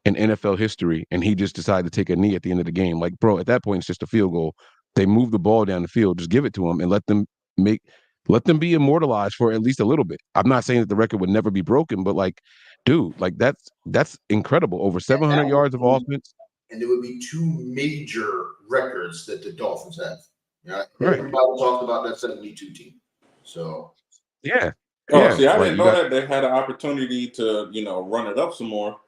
in NFL history, and he just decided to take a knee at the end of the game. Like, bro, at that point, it's just a field goal. They move the ball down the field. Just give it to them and let them be immortalized for at least a little bit. I'm not saying that the record would never be broken, but like, dude, like that's incredible. Over And 700 yards of offense. and there would be two major records that the Dolphins have. You know, Right. everybody talked about that 72 team. So Yeah. Oh, Yeah. see, I Like didn't you know got that they had an opportunity to, run it up some more.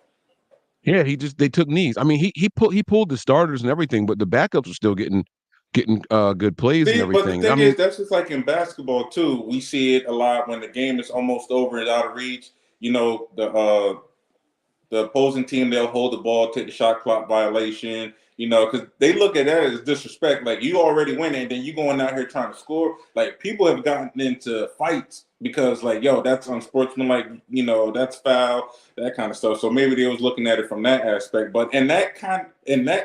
yeah, they took knees. I mean, he pulled the starters and everything, but the backups were still getting good plays and See, but the everything. I thing mean, is, that's just like in basketball too. We see it a lot when the game is almost over and out of reach. The opposing team, they'll hold the ball, take the shot clock violation, because they look at that as disrespect. Like, you already win, and then you going out here trying to score. Like, people have gotten into fights because, like, yo, that's unsportsmanlike, that's foul, that kind of stuff. So maybe they was looking at it from that aspect. But in that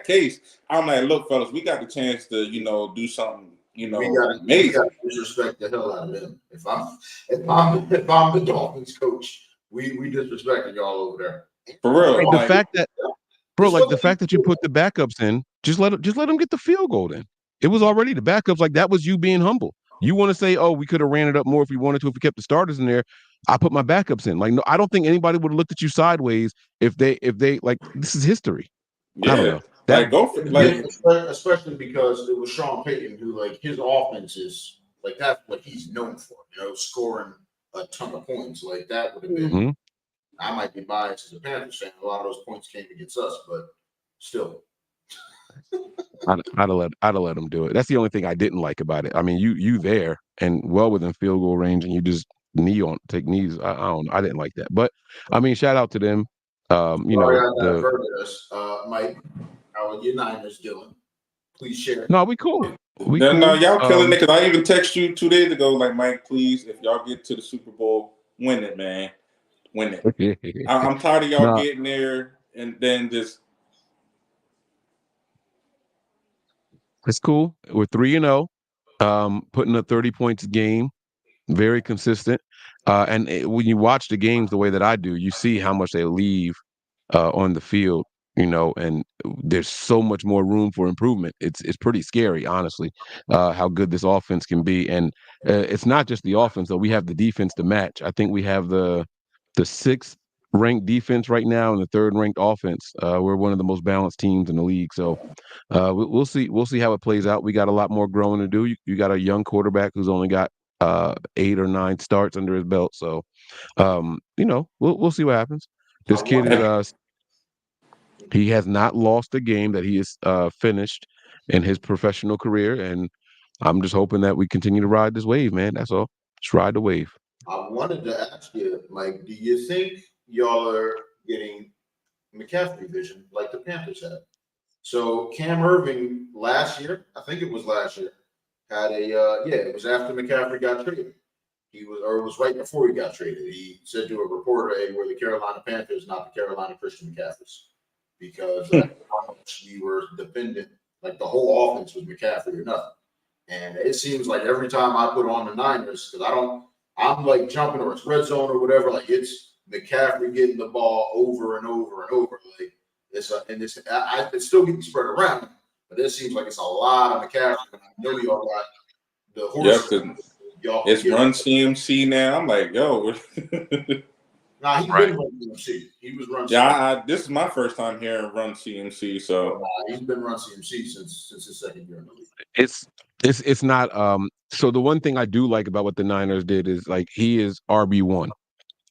case, I'm like, look, fellas, we got the chance to, do something, we got amazing. to disrespect the hell out of them. If I'm the Dolphins coach, we disrespecting y'all over there. For real. like the Like, fact that bro, like the fact that you put the backups in, just let them get the field goal in. It was already the backups. Like that was you being humble. You want to say, oh, we could have ran it up more if we wanted to, if we kept the starters in there. I put my backups in. Like, no, I don't think anybody would have looked at you sideways if they like this is history. I don't yeah. know. That Like, go for yeah, like, especially because it was Sean Payton who, like, his offense is like that's what he's known for, scoring a ton of points. Like that would have been. mhm. I might be biased as a Panthers fan. A lot of those points came against us, but still. I'd have let them do it. That's the only thing I didn't like about it. I mean, you there and well within field goal range, and you just take knees. I don't know. I didn't like that, but I mean, shout out to them. Sorry, I The diverted us. Mike, how are your Niners doing? Please share. no, we cool. We no, no, cool. y'all killing it. Because I even text you 2 days ago, like, Mike, please, if y'all get to the Super Bowl, win it, man, win it. I'm tired of y'all no, getting there and then just it's cool. We're 3-0, putting up 30 points a game, very consistent. When you watch the games the way that I do, you see how much they leave on the field, and there's so much more room for improvement. It's pretty scary, honestly, how good this offense can be. And it's not just the offense, though. We have the defense to match. I think we have the sixth ranked defense right now and the third ranked offense. We're one of the most balanced teams in the league. So we'll see. We'll see how it plays out. We got a lot more growing to do. You got a young quarterback who's only got 8 or 9 starts under his belt. So we'll see what happens. I This kid is wanted, he has not lost a game that he has finished in his professional career, and I'm just hoping that we continue to ride this wave, man. That's all. Just ride the wave. I wanted to ask you, Mike, do you think y'all are getting McCaffrey vision like the Panthers had? So Cam Irving last year, I think it was last year, had it was after McCaffrey got traded. It was right before he got traded. He said to a reporter, "Hey, we're the Carolina Panthers, not the Carolina Christian McCaffreys," because how much we were dependent, like the whole offense was McCaffrey or nothing. And it seems like every time I put on the Niners, because I'm like jumping or it's red zone or whatever, like it's McCaffrey getting the ball over and over and over. Like it's still getting spread around, but it seems like it's a lot of McCaffrey. And I know y'all got the yep. horse. Y'all can It's get. run CMC now. I'm like, yo, Nah, he's been run CMC. He was run CMC. yeah. This is my first time hearing run CMC. So He's been run CMC since his second year in the league. It's not so the one thing I do like about what the Niners did is like he is RB1.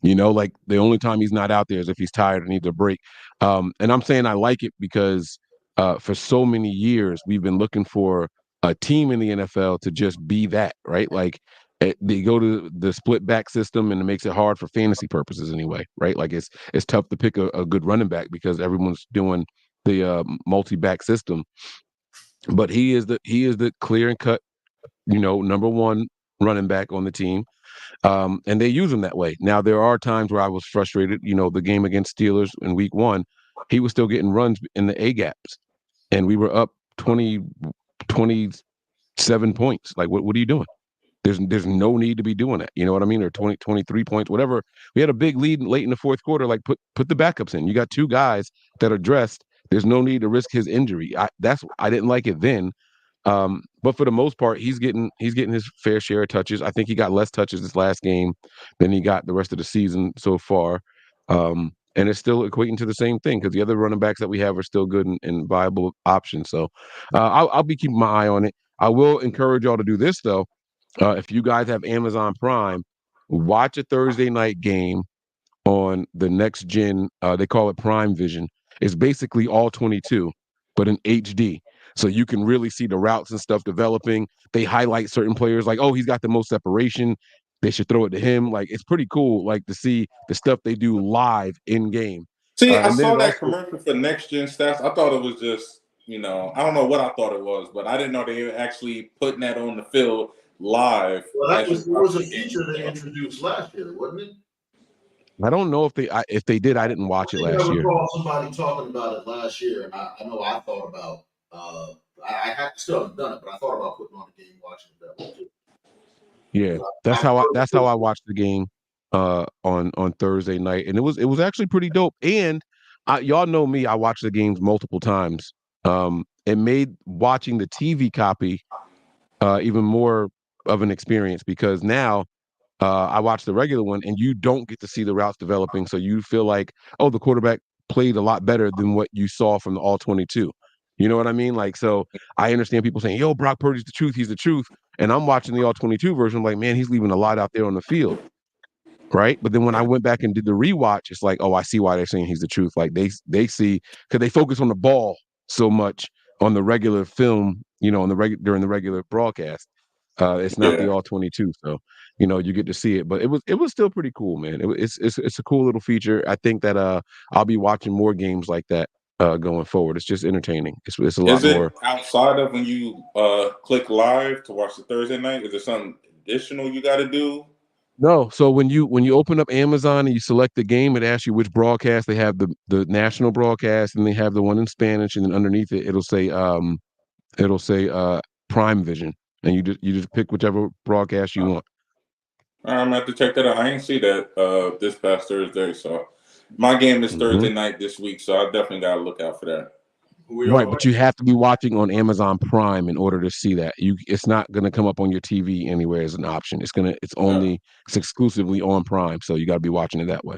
Like the only time he's not out there is if he's tired and needs a break. And I'm saying I like it because for so many years we've been looking for a team in the NFL to just be that, right? Like they go to the split back system and it makes it hard for fantasy purposes anyway, right? Like it's tough to pick a good running back because everyone's doing the multi-back system. But he is the clear and cut, number one running back on the team. And they use him that way. Now there are times where I was frustrated. The game against Steelers in Week 1, he was still getting runs in the A gaps. and we were up 27 points. Like, what are you doing? There's no need to be doing that. You know what I mean? Or 23 points, whatever. We had a big lead late in the fourth quarter. Like, put the backups in. You got two guys that are dressed. There's no need to risk his injury. I didn't like it then. But for the most part, he's getting his fair share of touches. I think he got less touches this last game than he got the rest of the season so far. And it's still equating to the same thing because the other running backs that we have are still good and viable options. So I'll be keeping my eye on it. I will encourage y'all to do this though. If you guys have Amazon Prime, watch a Thursday night game on the next gen. They call it Prime Vision. It's basically all 22, but in HD. So you can really see the routes and stuff developing. They highlight certain players like, oh, he's got the most separation. They should throw it to him. Like it's pretty cool, like to see the stuff they do live in game. See, I And then saw it that also, commercial for next gen stats. I thought it was just, I don't know what I thought it was, but I didn't know they were actually putting that on the field live Well, that as was you're it was watching a the game. feature they So, introduced last year, wasn't it? I don't know if they did. I didn't watch I it think I last year. recall somebody talking about it last year, and I know I thought about. Still haven't done it, but I thought about putting on a game, watching it that way too. Yeah, I've heard that's how I watched the game on Thursday night, and it was actually pretty dope. And y'all know me, I watch the games multiple times. It made watching the TV copy even more of an experience because now I watch the regular one, and you don't get to see the routes developing, so you feel like, oh, the quarterback played a lot better than what you saw from the all 22. You know what I mean? Like, so I understand people saying, "Yo, Brock Purdy's the truth. He's the truth." And I'm watching the all 22 version. I'm like, man, he's leaving a lot out there on the field, right? But then when I went back and did the rewatch, it's like, oh, I see why they're saying he's the truth. Like they see because they focus on the ball so much on the regular film, on during the regular broadcast. It's not the yeah. all 22, so you get to see it. But it was still pretty cool, man. It's a cool little feature. I think that I'll be watching more games like that going forward. It's just entertaining. It's a lot Is it more. outside of when you click live to watch the Thursday night? Is there something additional you got to do? No, so when you open up Amazon and you select the game, it asks you which broadcast. They have the national broadcast and they have the one in Spanish, and then underneath it it'll say Prime Vision, and you just pick whichever broadcast you want. I'm gonna have to check that out. I ain't see that this past Thursday, so my game is Hmm. Thursday night this week, so I definitely gotta look out for that. who we Right, all but you have to be watching on Amazon Prime in order to see that. It's not going to come up on your TV anywhere as an option. Uh, It's exclusively on Prime, so you got to be watching it that way.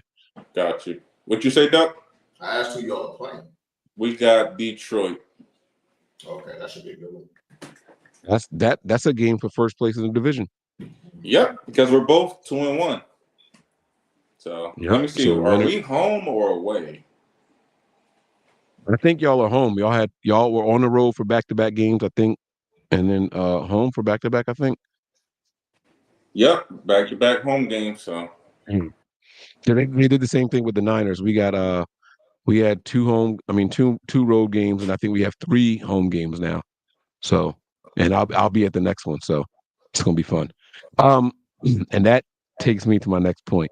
got you. What you say, Duck? I asked who y'all are playing. We got Detroit. Okay, that should be a good one. That's a game for first place in the division. Yep, because we're both 2-1. So let Yep. me see. So Are we home or away? I think y'all are home. Y'all were on the road for back-to-back games, I think, and then home for back-to-back, I think. Yep, back to back home games. So Mm. They did the same thing with the Niners. We had two road games, and I think we have three home games now. So, and I'll be at the next one, so it's gonna be fun. Um, and that takes me to my next point.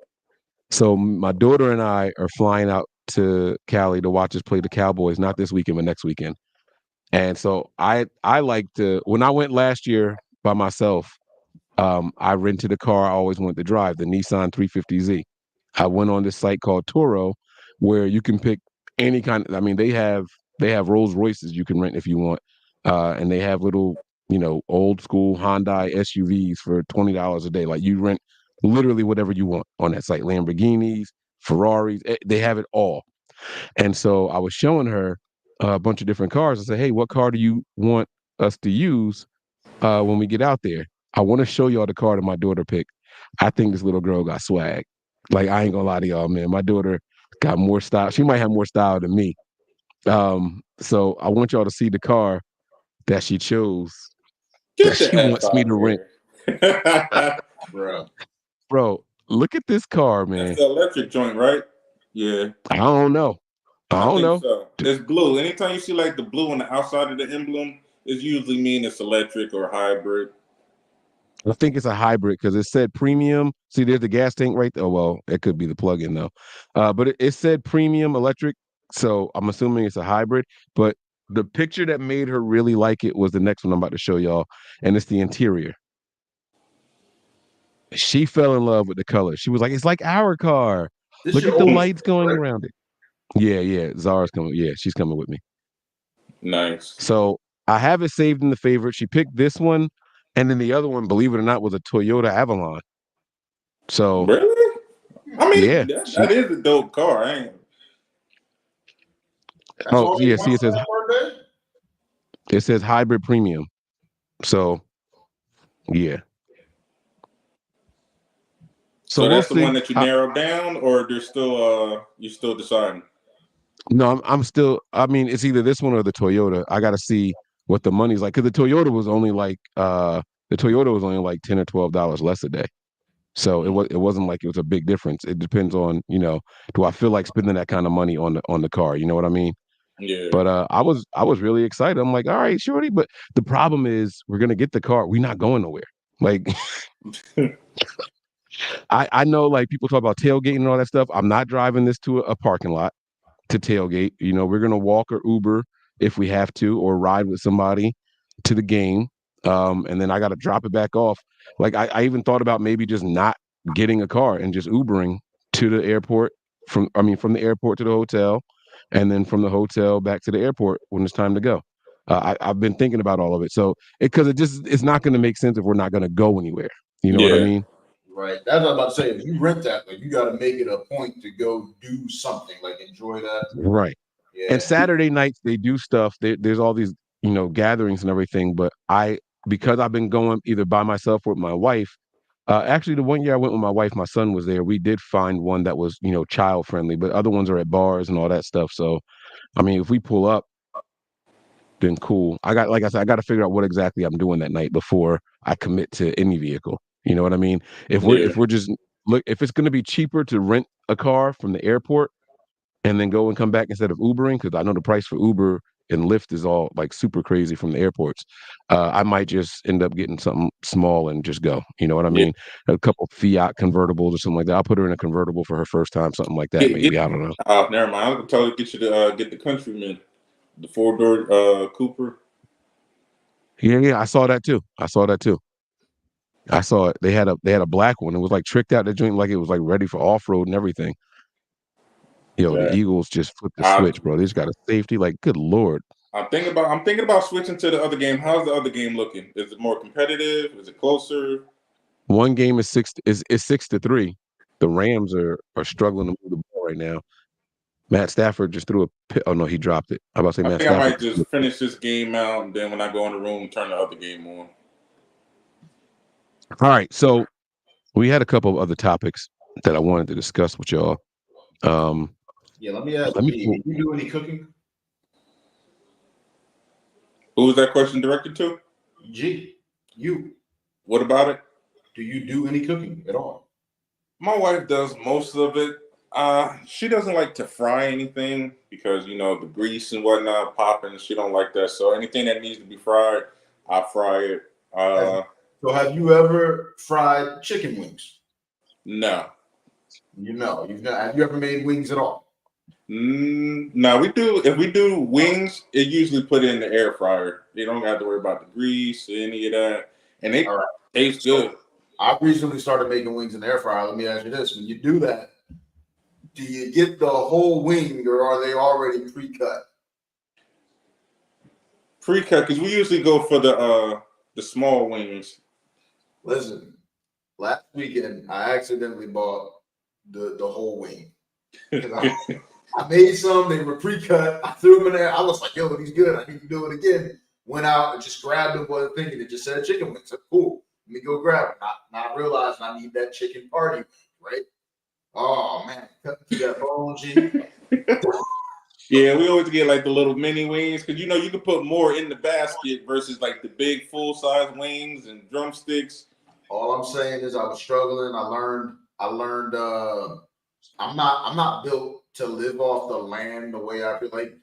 So my daughter and I are flying out to Cali to watch us play the Cowboys, not this weekend, but next weekend. And so I like to when I went last year by myself, I rented a car I always wanted to drive, the Nissan 350Z. I went on this site called Turo, where you can pick any kind. I mean, they have Rolls Royces you can rent if you want, and they have little old school Hyundai SUVs for $20 a day. Like you rent literally whatever you want on that site. Lamborghinis, Ferraris, they have it all. And so I was showing her a bunch of different cars. I said, "Hey, what car do you want us to use when we get out there? I want to show y'all the car that my daughter picked. I think this little girl got swag. Like I ain't gonna lie to y'all, man. My daughter got more style. She might have more style than me. So I want y'all to see the car that she chose that get the she F wants me out to of rent. here. Bro. Bro, look at this car, That's man. the electric joint, right? Yeah, I don't know. I I don't think know. so. It's blue. Anytime you see like the blue on the outside of the emblem, it's usually mean it's electric or hybrid. I think it's a hybrid because it said premium. See, there's the gas tank right there. Oh, well, it could be the plug-in though. But it said premium electric, so I'm assuming it's a hybrid. But the picture that made her really like it was the next one I'm about to show y'all, and it's the interior. She fell in love with the color. She was like, "It's like our car. This Look your at the old lights going right? around it." Yeah. Zara's coming. Yeah, she's coming with me. Nice. So I have it saved in the favorite. She picked this one, and then the other one, believe it or not, was a Toyota Avalon. So Really? I yeah, mean, that is a dope car. I ain't. That's oh all you yeah. See, want for that birthday? it says hybrid premium. So yeah. So So we'll that's the see. one that you narrowed down, or there's still you're still deciding. No, I'm still. I mean, it's either this one or the Toyota. I got to see what the money's like, because the Toyota was only like $10 or $12 less a day. So it wasn't like it was a big difference. It depends on, do I feel like spending that kind of money on the car? You know what I mean? Yeah. But I was really excited. I'm like, all right, shorty. But the problem is we're gonna get the car. We're not going nowhere. Like I know like people talk about tailgating and all that stuff. I'm not driving this to a parking lot to tailgate. We're gonna walk or Uber if we have to, or ride with somebody to the game. And then I got to drop it back off. Like I even thought about maybe just not getting a car and just Ubering to the airport from the airport to the hotel, and then from the hotel back to the airport when it's time to go. I've been thinking about all of it. So it's not going to make sense if we're not going to go anywhere. You know what I Yeah. mean? Right. That's what I'm about to say. If you rent that, like you got to make it a point to go do something, like enjoy that. Right. Yeah. And Saturday nights they do stuff. There's all these gatherings and everything. But because I've been going either by myself or with my wife. Actually, the one year I went with my wife, my son was there. We did find one that was child friendly, but other ones are at bars and all that stuff. So I mean, if we pull up, then cool. Like I said, I got to figure out what exactly I'm doing that night before I commit to any vehicle. You know what I mean? Yeah. If we're just if it's going to be cheaper to rent a car from the airport and then go and come back instead of Ubering, because I know the price for Uber and Lyft is all like super crazy from the airports. I might just end up getting something small and just go. You know what I Yeah. mean? A couple Fiat convertibles or something like that. I'll put her in a convertible for her first time, something like that. Maybe I don't know. Never mind. I was totally get you to get the Countryman, the 4-door Cooper. Yeah. I saw that too. I saw it. They had a black one. It was like tricked out the joint, like it was like ready for off road and everything. Yo, the Yeah. Eagles just flipped the I, switch, bro. They just got a safety. Like, good lord. I'm thinking about switching to the other game. How's the other game looking? Is it more competitive? Is it closer? One game is 6-3. The Rams are struggling to move the ball right now. Matt Stafford just threw oh no, he dropped it. I about to say I Matt think I Stafford. might just finish this game out, and then when I go in the room, turn the other game on. All right, so we had a couple of other topics that I wanted to discuss with y'all. Yeah. Let me ask Let me you, do you do any cooking? Who was that question directed to? G. You. What about it? Do you do any cooking at all? My wife does most of it. She doesn't like to fry anything because the grease and whatnot popping. She don't like that. So anything that needs to be fried, I fry it. So have you ever fried chicken wings? No. You've not. Have you ever made wings at all? No, we do. If we do wings, it usually put it in the air fryer. You don't have to worry about the grease or any of that, and they taste good. I recently started making wings in the air fryer. Let me ask you this: when you do that, do you get the whole wing, or are they already pre-cut? Pre-cut, because we usually go for the small wings. Listen, last weekend I accidentally bought the whole wing. I made some. They were pre-cut. I threw them in there. I was like, "Yo, these good. I need to do it again." Went out and just grabbed them. Wasn't thinking it just said chicken wings. I said, cool. Let me go grab it. Not realizing I need that chicken party, right? Oh man, cut through that bone, G. Yeah, we always get like the little mini wings because you can put more in the basket versus like the big full size wings and drumsticks. All I'm saying is I was struggling. I learned. I'm not built to live off the land the way I feel like.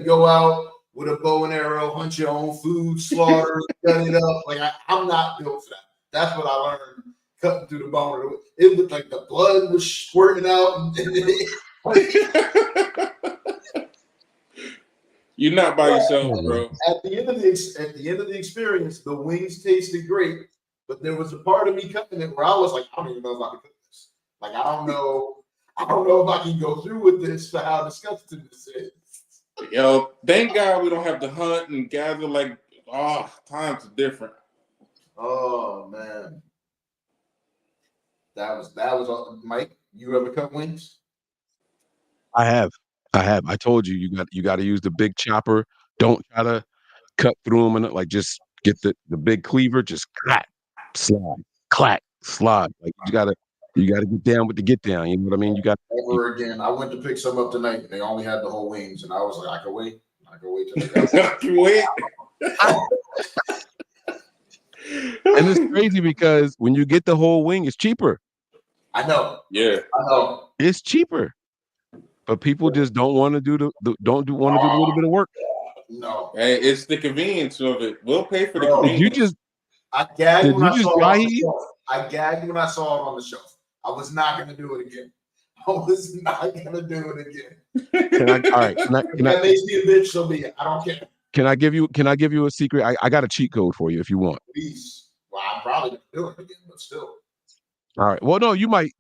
Go out with a bow and arrow, hunt your own food, slaughter, cut it up. Like I'm not built for that. That's what I learned cutting through the bone. It looked like the blood was squirting out. You're not by yourself, bro. At the end of the experience, the wings tasted great, but there was a part of me cutting it where I was like, I don't even know if I can cook this. Like, I don't know if I can go through with this for how disgusting this is. Yo, thank God we don't have to hunt and gather. Like, times are different. Oh man, that was Mike. You ever cut wings? I have. I told you you got to use the big chopper. Don't try to cut through them and like just get the big cleaver. Just clack, slide, clack, slide. Like you gotta get down with the get down. You know what I mean? You got. Never again. I went to pick some up tonight, and they only had the whole wings, and I was like, I can wait. I can wait till they got. I can wait. And it's crazy because when you get the whole wing, it's cheaper. I know. Yeah. I know. It's cheaper, but people just don't want to do want to do the little bit of work. No. Hey, it's the convenience of it. We'll pay for the Bro, convenience. I gagged Did when you I just saw it dry on the heat? shelf. I gagged when I saw it on the shelf. I was not going to do it again. I was not going to do it again. All right. If that makes me a bitch, so be it. I don't care. Can I give you a secret? I got a cheat code for you if you want. Please. Well, I'm probably going to do it again, but still. All right. Well, no, you might.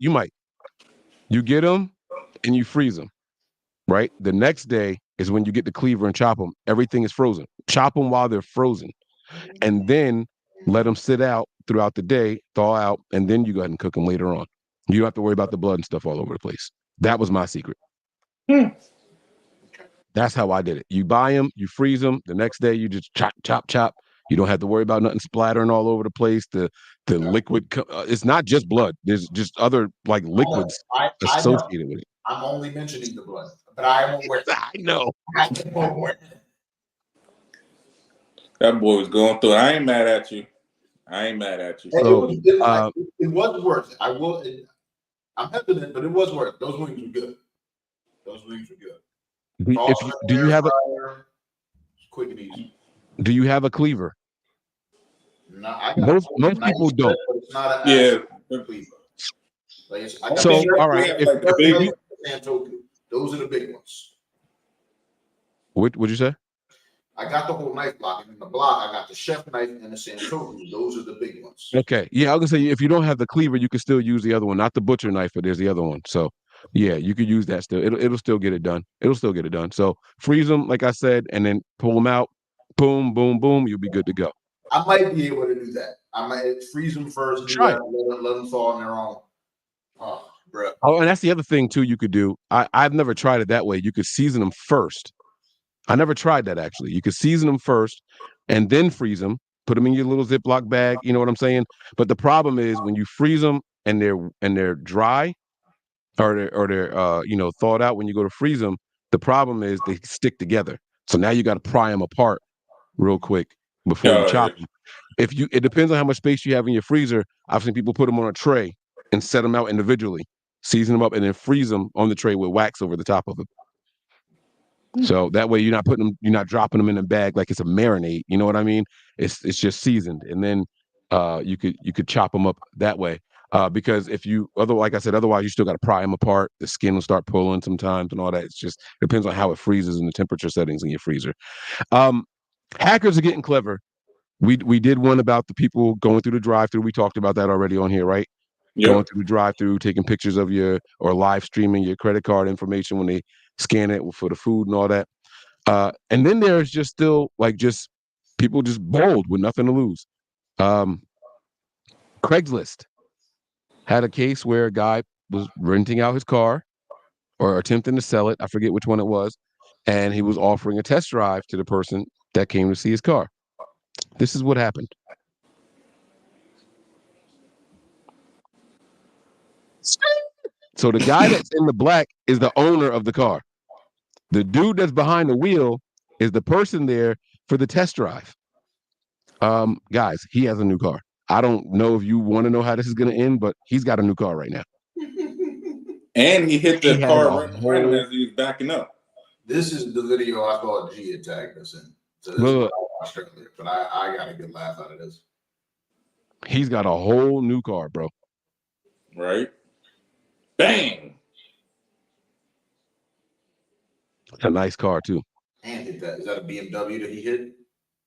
You get them and you freeze them, right? The next day is when you get the cleaver and chop them. Everything is frozen. Chop them while they're frozen, and then let them sit out throughout the day, thaw out, and then you go ahead and cook them later on. You don't have to worry about the blood and stuff all over the place. That was my secret. That's how I did it. You buy them, you freeze them. The next day, you just chop, chop, chop. You don't have to worry about nothing splattering all over the place. The liquid, it's not just blood. There's just other like liquids associated with it. I'm only mentioning the blood, but I am aware. I know. I am aware. That boy was going through it. I ain't mad at you. So, it was worth it. I'm hesitant, but it was worth it. Those wings were good. Do you have a quick and easy? Do you have a cleaver? No, I got most people don't. but it's not an cleaver. All right. Those are the big ones. What'd you say? I got the whole knife block, and in the block, I got the chef knife and the Santoku. Those are the big ones. Okay. Yeah, I was gonna say if you don't have the cleaver, you can still use the other one, not the butcher knife, but there's the other one. So yeah, you could use that still. It'll still get it done. So freeze them, like I said, and then pull them out. Boom, boom, boom. You'll be good to go. I might be able to do that. I might freeze them first. Try it. Let them thaw on their own. Oh, bro. Oh, and that's the other thing too. You could do. I've never tried it that way. You could season them first. I never tried that actually. You could season them first, and then freeze them. Put them in your little Ziploc bag. You know what I'm saying? But the problem is when you freeze them and they're dry, or they're thawed out when you go to freeze them. The problem is they stick together. So now you got to pry them apart real quick before you chop them. It depends on how much space you have in your freezer. I've seen people put them on a tray and set them out individually, season them up, and then freeze them on the tray with wax over the top of it. So that way you're not dropping them in a bag like it's a marinade. You know what I mean? It's just seasoned, and then you could chop them up that way. Because like I said, otherwise you still got to pry them apart. The skin will start pulling sometimes and all that. It's just depends on how it freezes and the temperature settings in your freezer. Hackers are getting clever. We did one about the people going through the drive-through. We talked about that already on here, right? Yep. Going through the drive-through, taking pictures of or live streaming your credit card information when they scan it for the food and all that. And then there's just still just people just bold with nothing to lose. Craigslist had a case where a guy was renting out his car or attempting to sell it. I forget which one it was. And he was offering a test drive to the person that came to see his car. This is what happened. So the guy that's in the black is the owner of the car. The dude that's behind the wheel is the person there for the test drive. Guys, he has a new car. I don't know if you want to know how this is going to end, but he's got a new car right now. And he hit the car right behind him as he was backing up. This is the video I thought G had tagged us in. So this is what I watched earlier, but I got a good laugh out of this. He's got a whole new car, bro. Right? Bang! It's a nice car, too. And hit that. Is that a BMW that he hit?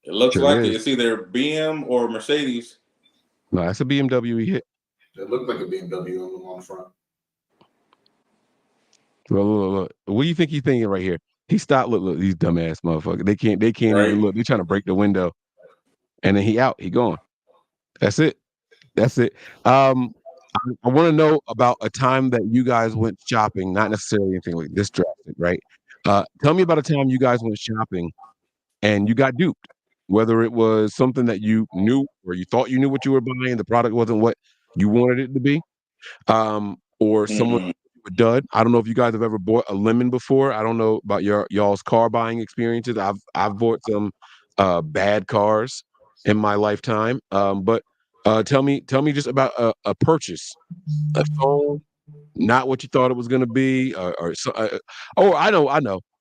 It looks Sure like is. it's either BM or Mercedes. No, that's a BMW he hit. It looked like a BMW on the front. Look. What do you think he's thinking right here? He stopped. Look, these dumbass motherfuckers. They can't Right. even look. They're trying to break the window. And then he out. He gone. That's it. That's it. I want to know about a time that you guys went shopping, not necessarily anything like this drastic, right? Tell me about a time you guys went shopping and you got duped, whether it was something that you knew or you thought you knew what you were buying, the product wasn't what you wanted it to be, or someone Mm-mm. a dud. I don't know if you guys have ever bought a lemon before. I don't know about y'all's car buying experiences. I've bought some bad cars in my lifetime. But tell me just about a purchase, a phone, not what you thought it was going to be, or so, oh, I know.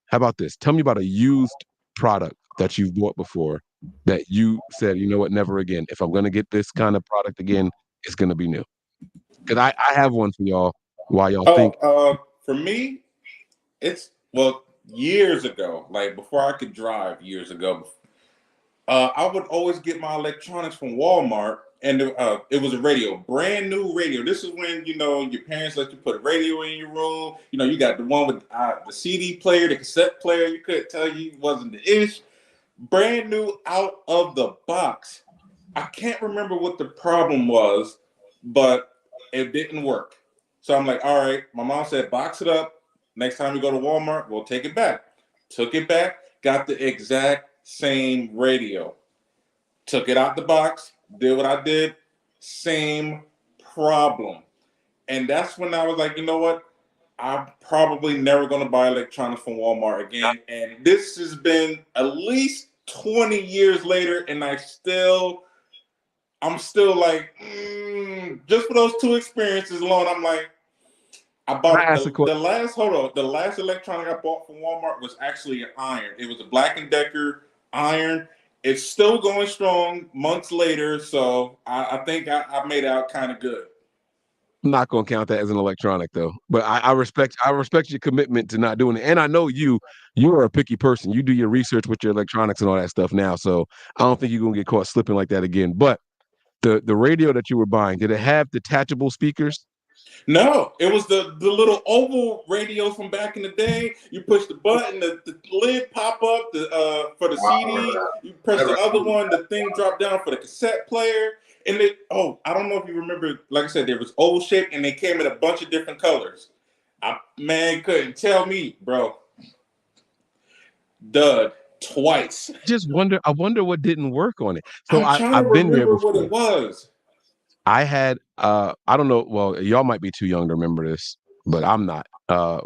How about this? Tell me about a used product that you've bought before that you said, you know what, never again. If I'm going to get this kind of product again, it's going to be new. Because I have one for y'all. While y'all think, For me, it's years ago, like before I could drive years ago. I would always get my electronics from Walmart, and it was a radio, brand new radio. This is when your parents let you put a radio in your room. You got the one with the CD player, the cassette player. You couldn't tell you it wasn't the ish. Brand new out of the box. I can't remember what the problem was, but it didn't work. So I'm like, all right. My mom said, box it up. Next time we go to Walmart, we'll take it back. Took it back, got the exact same radio. Took it out the box, did what I did, same problem. And that's when I was like, you know what? I'm probably never going to buy electronics from Walmart again. And this has been at least 20 years later, and I'm still like, just for those two experiences alone, I'm like, I I bought asked a question. the last electronic I bought from Walmart was actually an iron. It was a Black and Decker iron. It's still going strong months later, so I think I made out kind of good. I'm not gonna count that as an electronic though. But I respect your commitment to not doing it. And I know you are a picky person. You do your research with your electronics and all that stuff now. So I don't think you're gonna get caught slipping like that again. But the radio that you were buying, did it have detachable speakers? No, it was the little oval radios from back in the day. You push the button, the lid pop up for the Wow, I remember CD. that. You press Never the other one, the thing dropped down for the cassette player. And I don't know if you remember, like I said, there was oval shape and they came in a bunch of different colors. Man couldn't tell me, bro. Dud twice. I wonder what didn't work on it. So I'm trying to I've been there remember what before. it was. I had I don't know, well, y'all might be too young to remember this, but I'm not.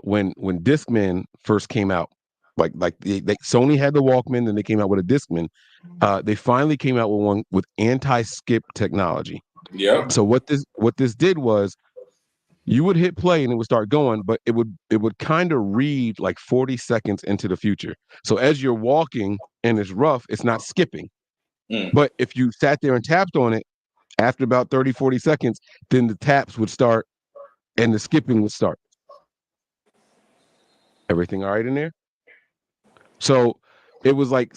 When Discman first came out, like Sony had the Walkman, then they came out with a Discman. They finally came out with one with anti-skip technology. Yep. So what this did was you would hit play and it would start going, but it would kind of read like 40 seconds into the future. So as you're walking and it's rough, it's not skipping. Mm. But if you sat there and tapped on it after about 30, 40 seconds, then the taps would start and the skipping would start. Everything all right in there? So it was like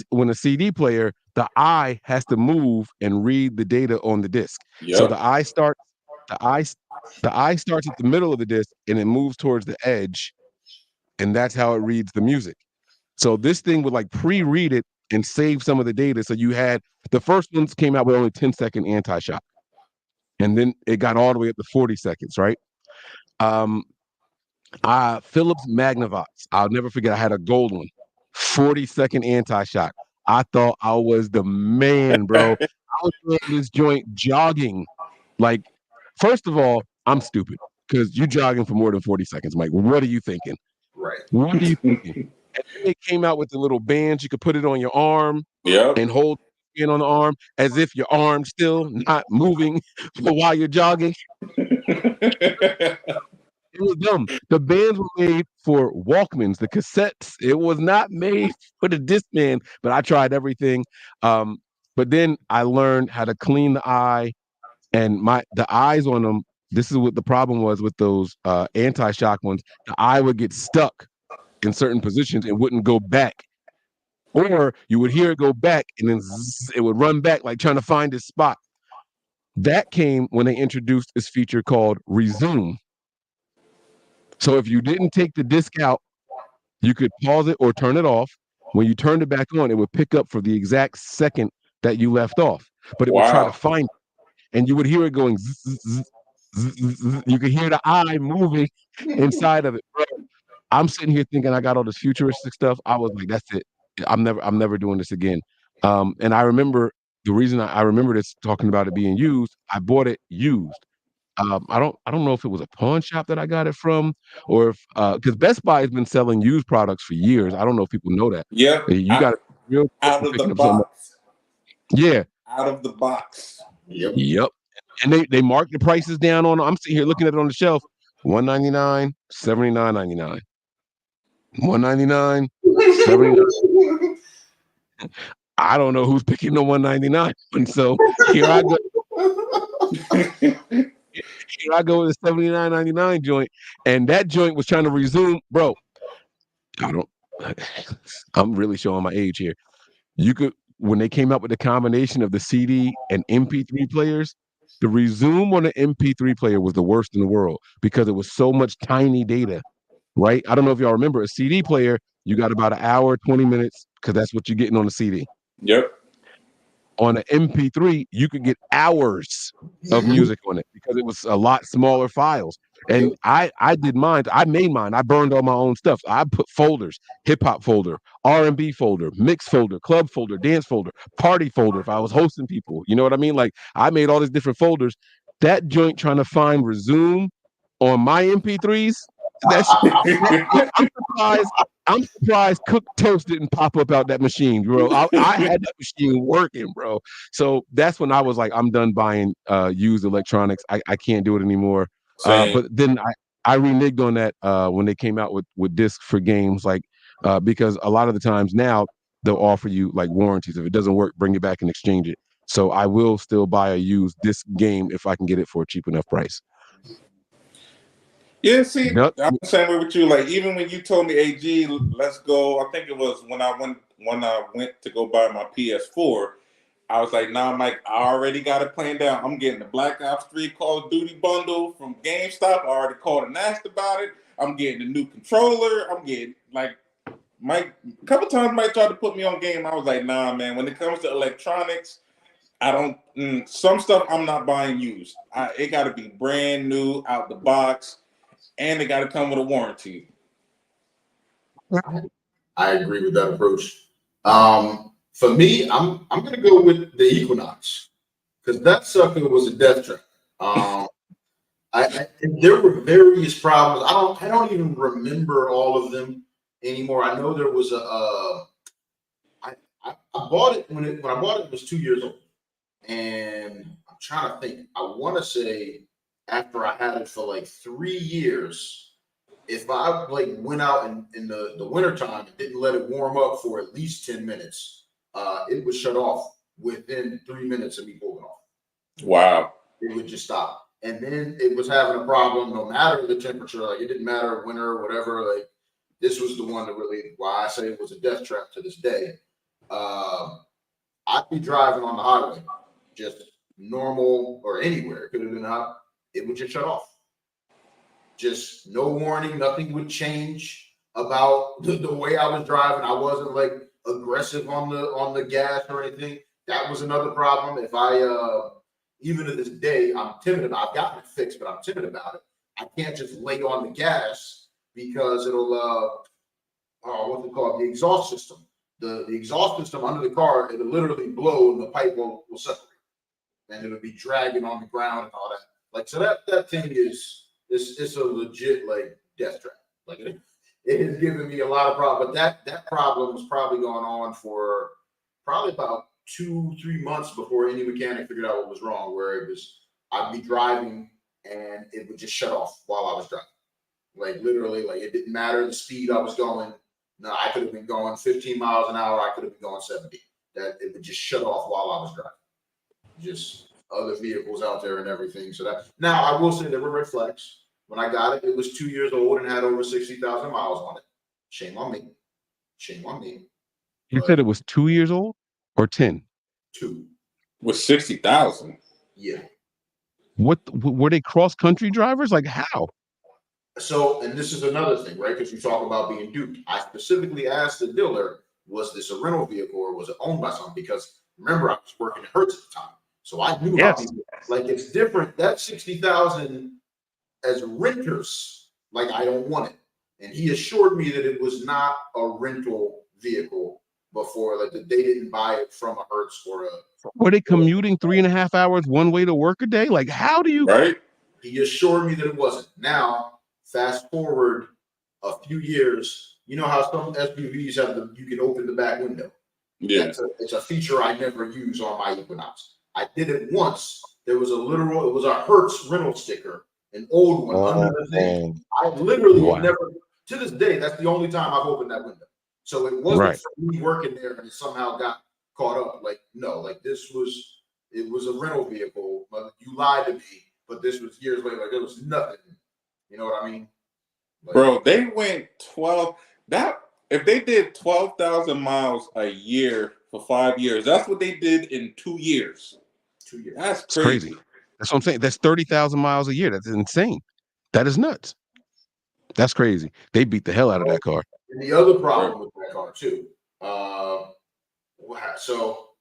when a CD player, the eye has to move and read the data on the disc. So Yep. the eye the eye starts at the middle of the disc and it moves towards the edge, and that's how it reads the music. So this thing would like pre-read it and save some of the data. So you had the first ones came out with only 10-second anti-shock, and then it got all the way up to 40 seconds, right? Um, Philips Magnavox. I'll never forget. I had a gold one, 40-second anti-shock. I thought I was the man, bro. I was doing this joint jogging. Like, first of all, I'm stupid because you jogging for more than 40 seconds, Mike. What are you thinking? Right. What are you thinking? And then they came out with the little bands. You could put it on your arm Yep. and hold it on the arm as if your arm's still not moving while you're jogging. It was dumb. The bands were made for Walkmans, the cassettes. It was not made for the Discman, but I tried everything. But then I learned how to clean the eye and the eyes on them. This is what the problem was with those anti-shock ones. The eye would get stuck in certain positions, it wouldn't go back. Or you would hear it go back and then zzz, it would run back like trying to find its spot. That came when they introduced this feature called resume. So if you didn't take the disc out, you could pause it or turn it off. When you turned it back on, it would pick up for the exact second that you left off, but it would try to Wow. find it. And you would hear it going zzz, zzz, zzz, zzz, zzz. You could hear the eye moving inside of it. Bro, I'm sitting here thinking I got all this futuristic stuff. I was like, that's it. I'm never doing this again. And I remember the reason I remember this talking about it being used, I bought it used. I don't know if it was a pawn shop that I got it from, or if because Best Buy has been selling used products for years. I don't know if people know that. Yep. You got it real Out careful of the picking up something. box. Yeah. Out of the box. Yep. Yep. And they mark the prices down on. I'm sitting here looking at it on the shelf. $199, $79.99. $199, $79. I don't know who's picking the $199. And so here I go. Here I go with the $79.99 joint, and that joint was trying to resume, bro. I don't. I'm really showing my age here. You could when they came out with the combination of the CD and MP3 players, the resume on the MP3 player was the worst in the world because it was so much tiny data, right? I don't know if y'all remember a CD player. You got about an hour, 20 minutes, because that's what you're getting on the CD. Yep. On an MP3, you could get hours of music on it because it was a lot smaller files. And I did mine. I made mine. I burned all my own stuff. I put folders: hip hop folder, R&B folder, mix folder, club folder, dance folder, party folder. If I was hosting people, you know what I mean? Like I made all these different folders. That joint trying to find resume on my MP3s. That's I'm surprised. I'm surprised cooked toast didn't pop up out that machine, bro. I had that machine working, bro. So that's when I was like, I'm done buying used electronics. I can't do it anymore. Same. But then I reneged on that when they came out with discs for games, like because a lot of the times now they'll offer you like warranties. If it doesn't work, bring it back and exchange it. So I will still buy a used disc game if I can get it for a cheap enough price. Yeah, see, Yep. I'm the same way with you. Like even when you told me, "AG, let's go," I think it was when I went to go buy my PS4. I was like, "Nah, Mike, I already got it planned out. I'm getting the Black Ops 3 Call of Duty bundle from GameStop. I already called and asked about it. I'm getting a new controller. I'm getting like Mike. A couple times Mike tried to put me on game. I was like, nah, man. When it comes to electronics, I don't. Some stuff I'm not buying used. It got to be brand new out the box, and it got to come with a warranty." I agree with that approach. For me, I'm gonna go with the Equinox because that sucker was a death trap. There were various problems. I don't even remember all of them anymore. I know there was I bought it when I bought it was 2 years old, and I'm trying to think. I want to say after I had it for like 3 years, if I like went out in the wintertime and didn't let it warm up for at least 10 minutes, it would shut off within 3 minutes of me pulling off. Wow. It would just stop. And then it was having a problem no matter the temperature. Like it didn't matter winter or whatever. Like this was the one that really why I say it was a death trap to this day. I'd be driving on the highway, just normal or anywhere. It could have been out. It would just shut off. Just no warning. Nothing would change about the way I was driving. I wasn't like aggressive on the gas or anything. That was another problem. If I even to this day, I'm timid about. I've gotten it fixed, but I'm timid about it. I can't just lay on the gas because it'll what's it called? The exhaust system. The exhaust system under the car, it'll literally blow and the pipe will separate. And it'll be dragging on the ground and all that. Like so that thing is it's a legit like death trap. Like it has given me a lot of problems. But that problem was probably going on for probably about 2-3 months before any mechanic figured out what was wrong, where it was I'd be driving and it would just shut off while I was driving. Like literally, like it didn't matter the speed I was going. No, I could have been going 15 miles an hour. I could have been going 70. That it would just shut off while I was driving. Just other vehicles out there and everything. So that now I will say there were red flags. When I got it, it was 2 years old and had over 60,000 miles on it. Shame on me. Shame on me. You said it was 2 years old or 10? 2. With 60,000. Yeah. What were they cross country drivers? Like how? So, and this is another thing, right? Because you talk about being duped. I specifically asked the dealer, was this a rental vehicle or was it owned by someone? Because remember, I was working at Hertz at the time. So I knew how Yes. people, like, it's different. That 60,000 as renters, like, I don't want it. And he assured me that it was not a rental vehicle before, like, that they didn't buy it from a Hertz or a. Were they commuting 3.5 hours one way to work a day? Like, how do you? Right. He assured me that it wasn't. Now, fast forward a few years, you know how some SUVs have you can open the back window. Yeah. It's a feature I never use on my Equinox. I did it once. There was it was a Hertz rental sticker, an old one under the thing. I literally have never, to this day, that's the only time I've opened that window. So it wasn't for me working there and it somehow got caught up. Like, no, like it was a rental vehicle. But you lied to me, but this was years later. Like, it was nothing. You know what I mean? Like, bro, they went 12. If they did 12,000 miles a year for 5 years, that's what they did in 2 years. 2 years. That's crazy. That's what I'm saying. That's 30,000 miles a year. That's insane. That is nuts. That's crazy. They beat the hell out of that car. And the other problem with that car too. So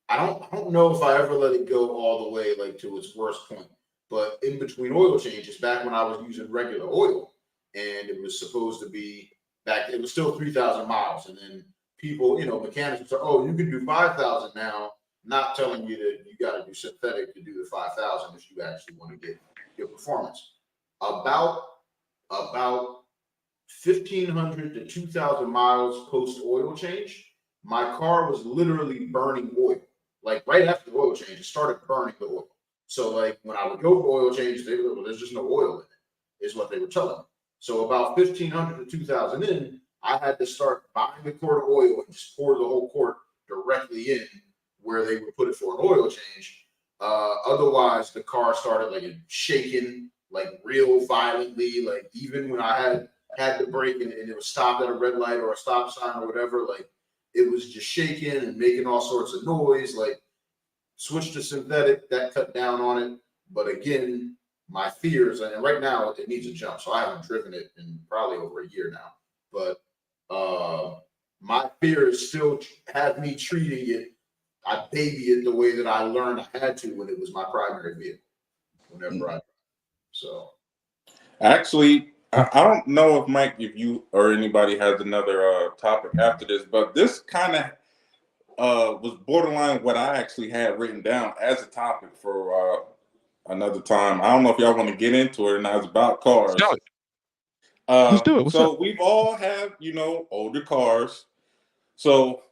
I don't know if I ever let it go all the way like to its worst point. But in between oil changes, back when I was using regular oil, and it was supposed to be it was still 3,000 miles, and then people, mechanics would say, "Oh, you can do 5,000 now," not telling you that you got to do synthetic to do the 5,000 if you actually want to get your performance. About 1,500 to 2,000 miles post oil change, my car was literally burning oil. Like right after the oil change, it started burning the oil. So like when I would go for oil change, they were, well, there's just no oil in it, is what they were telling me. So about 1,500 to 2,000 in, I had to start buying a quart of oil and just pour the whole quart directly in where they would put it for an oil change. Otherwise, the car started like shaking, like real violently. Like even when I had to brake and it was stopped at a red light or a stop sign or whatever, like it was just shaking and making all sorts of noise. Like switched to synthetic, that cut down on it. But again, my fears, and right now it needs a jump, so I haven't driven it in probably over a year now. But my fears still have me treating it. I baby it the way that I learned I had to when it was my primary vehicle. Whenever I so actually, I don't know if Mike, if you or anybody has another topic after this, but this kind of was borderline what I actually had written down as a topic for another time. I don't know if y'all want to get into it, and it's about cars. Let's do it. What's so up? we've all have older cars. So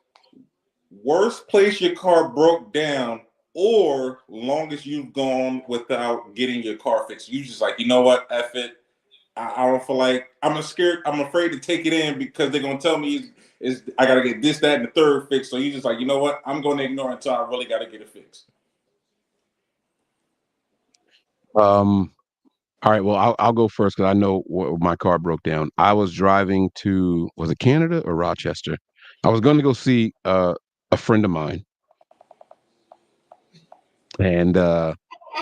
worst place your car broke down, or longest you've gone without getting your car fixed. You just like, you know what, F it. I don't feel like I'm afraid to take it in because they're gonna tell me is I gotta get this, that, and the third fixed. So you just like, you know what, I'm gonna ignore it until I really gotta get it fixed. All right. Well, I'll go first because I know my car broke down. I was driving to, was it Canada or Rochester? I was going to go see a friend of mine, and I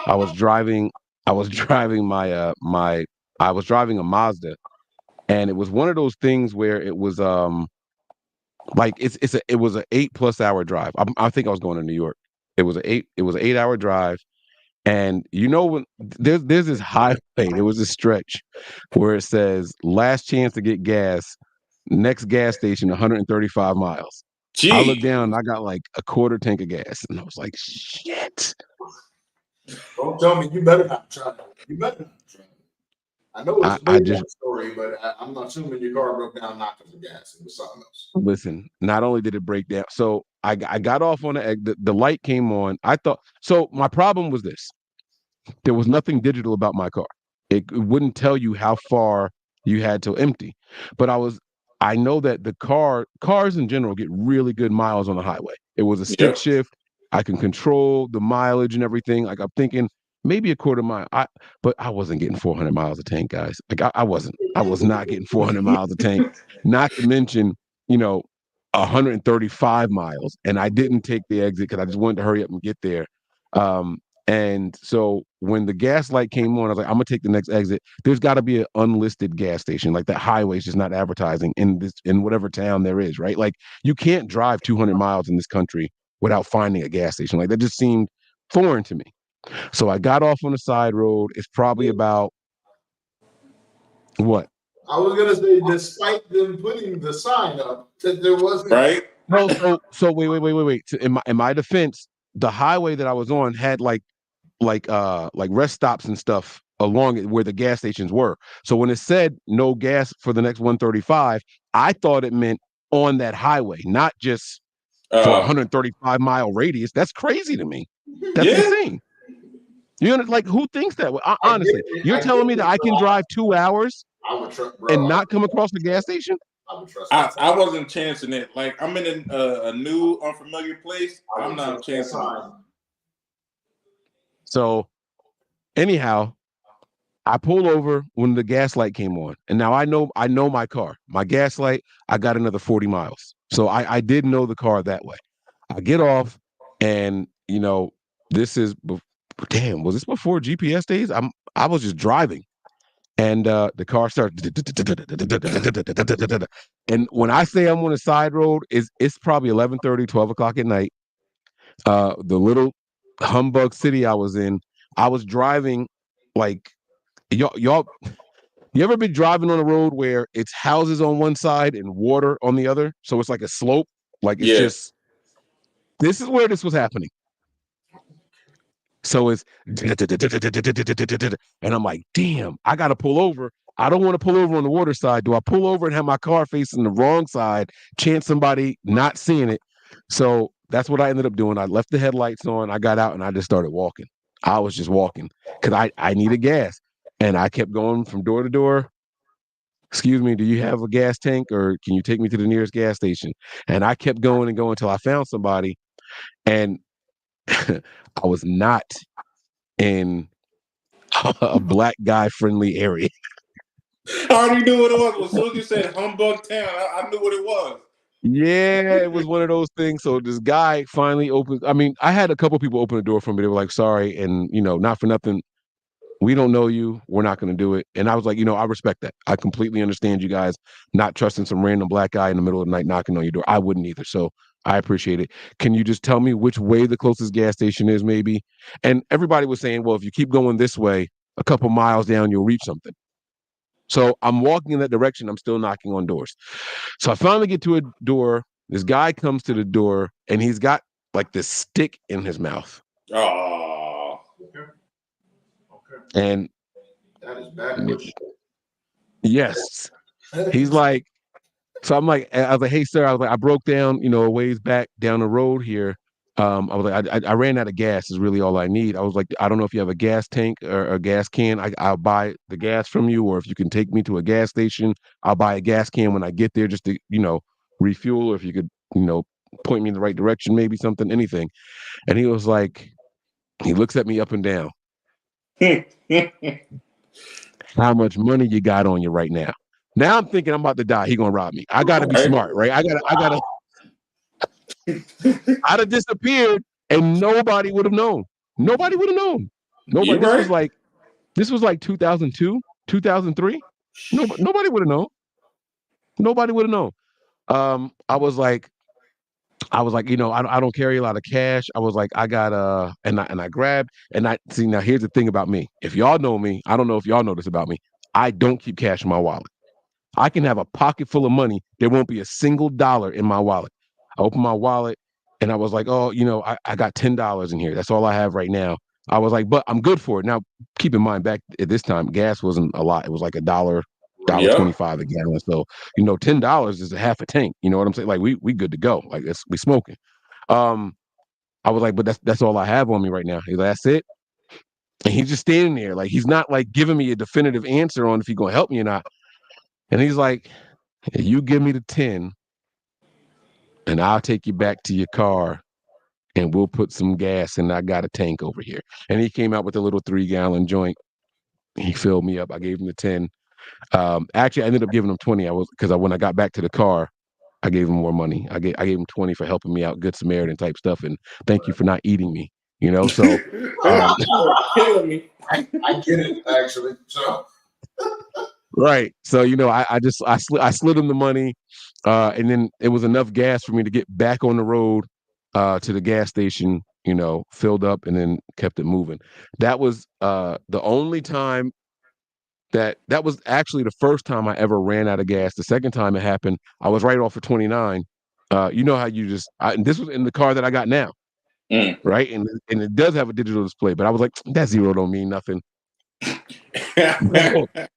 was driving. I was driving I was driving a Mazda, and it was one of those things where it was like it was an 8+ hour drive. I think I was going to New York. It was an 8 hour drive. And when there's this highway, there was a stretch where it says last chance to get gas, next gas station 135 miles. I looked down and I got like a quarter tank of gas, and I was like, shit. don't tell me you better not try. You better not try. I know it's a long story, but I'm not assuming your car broke down not because of gas. It was something else. Listen, not only did it break down, so I got off on the light came on. I thought so. My problem was this: there was nothing digital about my car. It wouldn't tell you how far you had to empty. But I know that cars in general get really good miles on the highway. It was a stick shift. I can control the mileage and everything. Like I'm thinking, maybe a quarter mile. But I wasn't getting 400 miles a tank, guys. Like I wasn't. I was not getting 400 miles a tank. Not to mention, you know, 135 miles, and I didn't take the exit because I just wanted to hurry up and get there. Um, and so when the gas light came on, I was like, I'm gonna take the next exit. There's got to be an unlisted gas station, like that highway's just not advertising in whatever town there is, right? Like you can't drive 200 miles in this country without finding a gas station. Like that just seemed foreign to me. So I got off on the side road. It's probably about what? I was gonna say, despite them putting the sign up, that there wasn't Right? No, so wait. In my defense, the highway that I was on had like rest stops and stuff along it where the gas stations were. So when it said no gas for the next 135, I thought it meant on that highway, not just for a Uh, 135-mile radius. That's crazy to me. That's yeah. insane. You know, like who thinks that way? I get Honestly, it. you're I get telling me that it, I bro. can drive 2 hours I would trust, and bro. not come across the gas station? I would trust I, that. I wasn't chancing it. Like I'm in a new, unfamiliar place. I I'm would not trust that chancing it. sign. So anyhow, I pull over when the gas light came on. And now I know my car. My gas light, I got another 40 miles. So I did know the car that way. I get off and this is damn, was this before GPS days? I was just driving and the car starts and when I say I'm on a side road, it's probably 11:30, 12 o'clock at night. The little humbug city I was in, I was driving like y'all you ever been driving on a road where it's houses on one side and water on the other? So it's like a slope. Like it's Yeah. just this is where this was happening. So it's and I'm like, damn, I gotta pull over. I don't want to pull over on the water side. Do I pull over and have my car facing the wrong side, chance somebody not seeing it? So that's what I ended up doing. I left the headlights on, I got out and I just started walking. I was just walking because I needed gas. And I kept going from door to door. Excuse me, do you have a gas tank or can you take me to the nearest gas station? And I kept going and going until I found somebody. And I was not in a black guy friendly area. I already knew what it was. As soon as you said Humbug Town, I knew what it was. Yeah, it was one of those things. So this guy finally opened. I mean, I had a couple people open the door for me. They were like, sorry. And, not for nothing. We don't know you. We're not going to do it. And I was like, I respect that. I completely understand you guys not trusting some random black guy in the middle of the night knocking on your door. I wouldn't either. So I appreciate it. Can you just tell me which way the closest gas station is, maybe? And everybody was saying, well, if you keep going this way, a couple miles down, you'll reach something. So I'm walking in that direction. I'm still knocking on doors. So I finally get to a door. This guy comes to the door and he's got like this stick in his mouth. Oh. Okay. And That is backwoods. yes, he's like, so I'm like, I was like, hey, sir, I was like, I broke down, a ways back down the road here. I was like, I ran out of gas is really all I need. I was like, I don't know if you have a gas tank or a gas can. I'll buy the gas from you, or if you can take me to a gas station, I'll buy a gas can when I get there just to, refuel, or if you could, point me in the right direction, maybe something, anything. And he was like, he looks at me up and down. How much money you got on you right now? Now I'm thinking I'm about to die. He gonna rob me. I gotta be Right. smart, right? I'd have disappeared and nobody would have known. Nobody would have known. Nobody. You right. This was like 2002, 2003. Nobody would have known. Nobody would have known. I was like, I don't carry a lot of cash. I was like, I got and I grabbed and I see now. Here's the thing about me. If y'all know me, I don't know if y'all know this about me. I don't keep cash in my wallet. I can have a pocket full of money. There won't be a single dollar in my wallet. I opened my wallet and I was like, oh, I got $10 in here. That's all I have right now. I was like, but I'm good for it. Now, keep in mind, back at this time, gas wasn't a lot. It was like dollar Yep. 25 a gallon. So, $10 is a half a tank. You know what I'm saying? Like we good to go. Like we smoking. I was like, but that's all I have on me right now. He's like, that's it. And he's just standing there. Like he's not like giving me a definitive answer on if he's gonna help me or not. And he's like, you give me the 10 and I'll take you back to your car and we'll put some gas in. I got a tank over here. And he came out with a little 3-gallon joint. He filled me up. I gave him the 10. Actually, I ended up giving him 20. When I got back to the car, I gave him more money. I gave him 20 for helping me out, Good Samaritan type stuff, and thank you for not eating me. So Killing me. I get it actually. So right. So I slid him the money, and then it was enough gas for me to get back on the road to the gas station. Filled up and then kept it moving. That was the only time that was actually the first time I ever ran out of gas. The second time it happened, I was right off of 29. You know how and this was in the car that I got now, right? And it does have a digital display, but I was like, that zero don't mean nothing.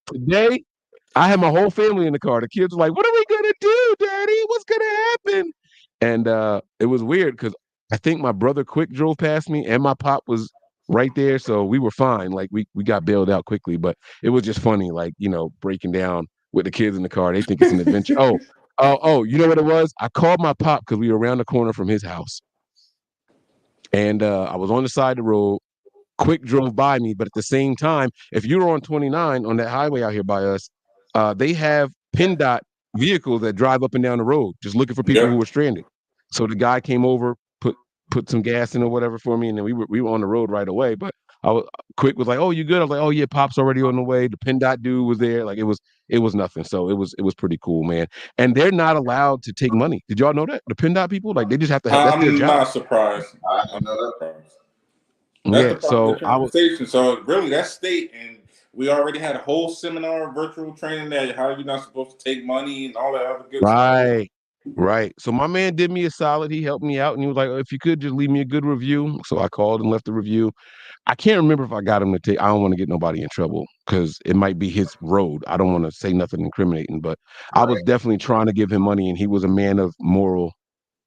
Today, I had my whole family in the car. The kids were like, "What are we gonna do, Daddy? What's gonna happen?" And it was weird because I think my brother Quick drove past me, and my pop was right there, so we were fine. Like we got bailed out quickly, but it was just funny, like breaking down with the kids in the car. They think it's an adventure. Oh! You know what it was? I called my pop because we were around the corner from his house, and I was on the side of the road. Quick drove by me, but at the same time, if you're on 29 on that highway out here by us, they have PennDOT vehicles that drive up and down the road, just looking for people who Yep. were stranded. So the guy came over, put some gas in or whatever for me, and then we were on the road right away. But Quick was like, "Oh, you good?" I was like, "Oh yeah, Pop's already on the way." The PennDOT dude was there. Like it was nothing. So it was pretty cool, man. And they're not allowed to take money. Did y'all know that? The PennDOT people, like they just have to have that's their I'm job. not surprised. I I'm didn't know not that. surprised. That's the Yeah. part of the So I was transportation. So really, that's state, and we already had a whole seminar, virtual training that how you're not supposed to take money and all that other good stuff. right. Right. So my man did me a solid. He helped me out and he was like, "Oh, if you could just leave me a good review." So I called and left a review. I can't remember if I got him to take, I don't want to get nobody in trouble because it might be his road. I don't want to say nothing incriminating, but I was Right. definitely trying to give him money and he was a man of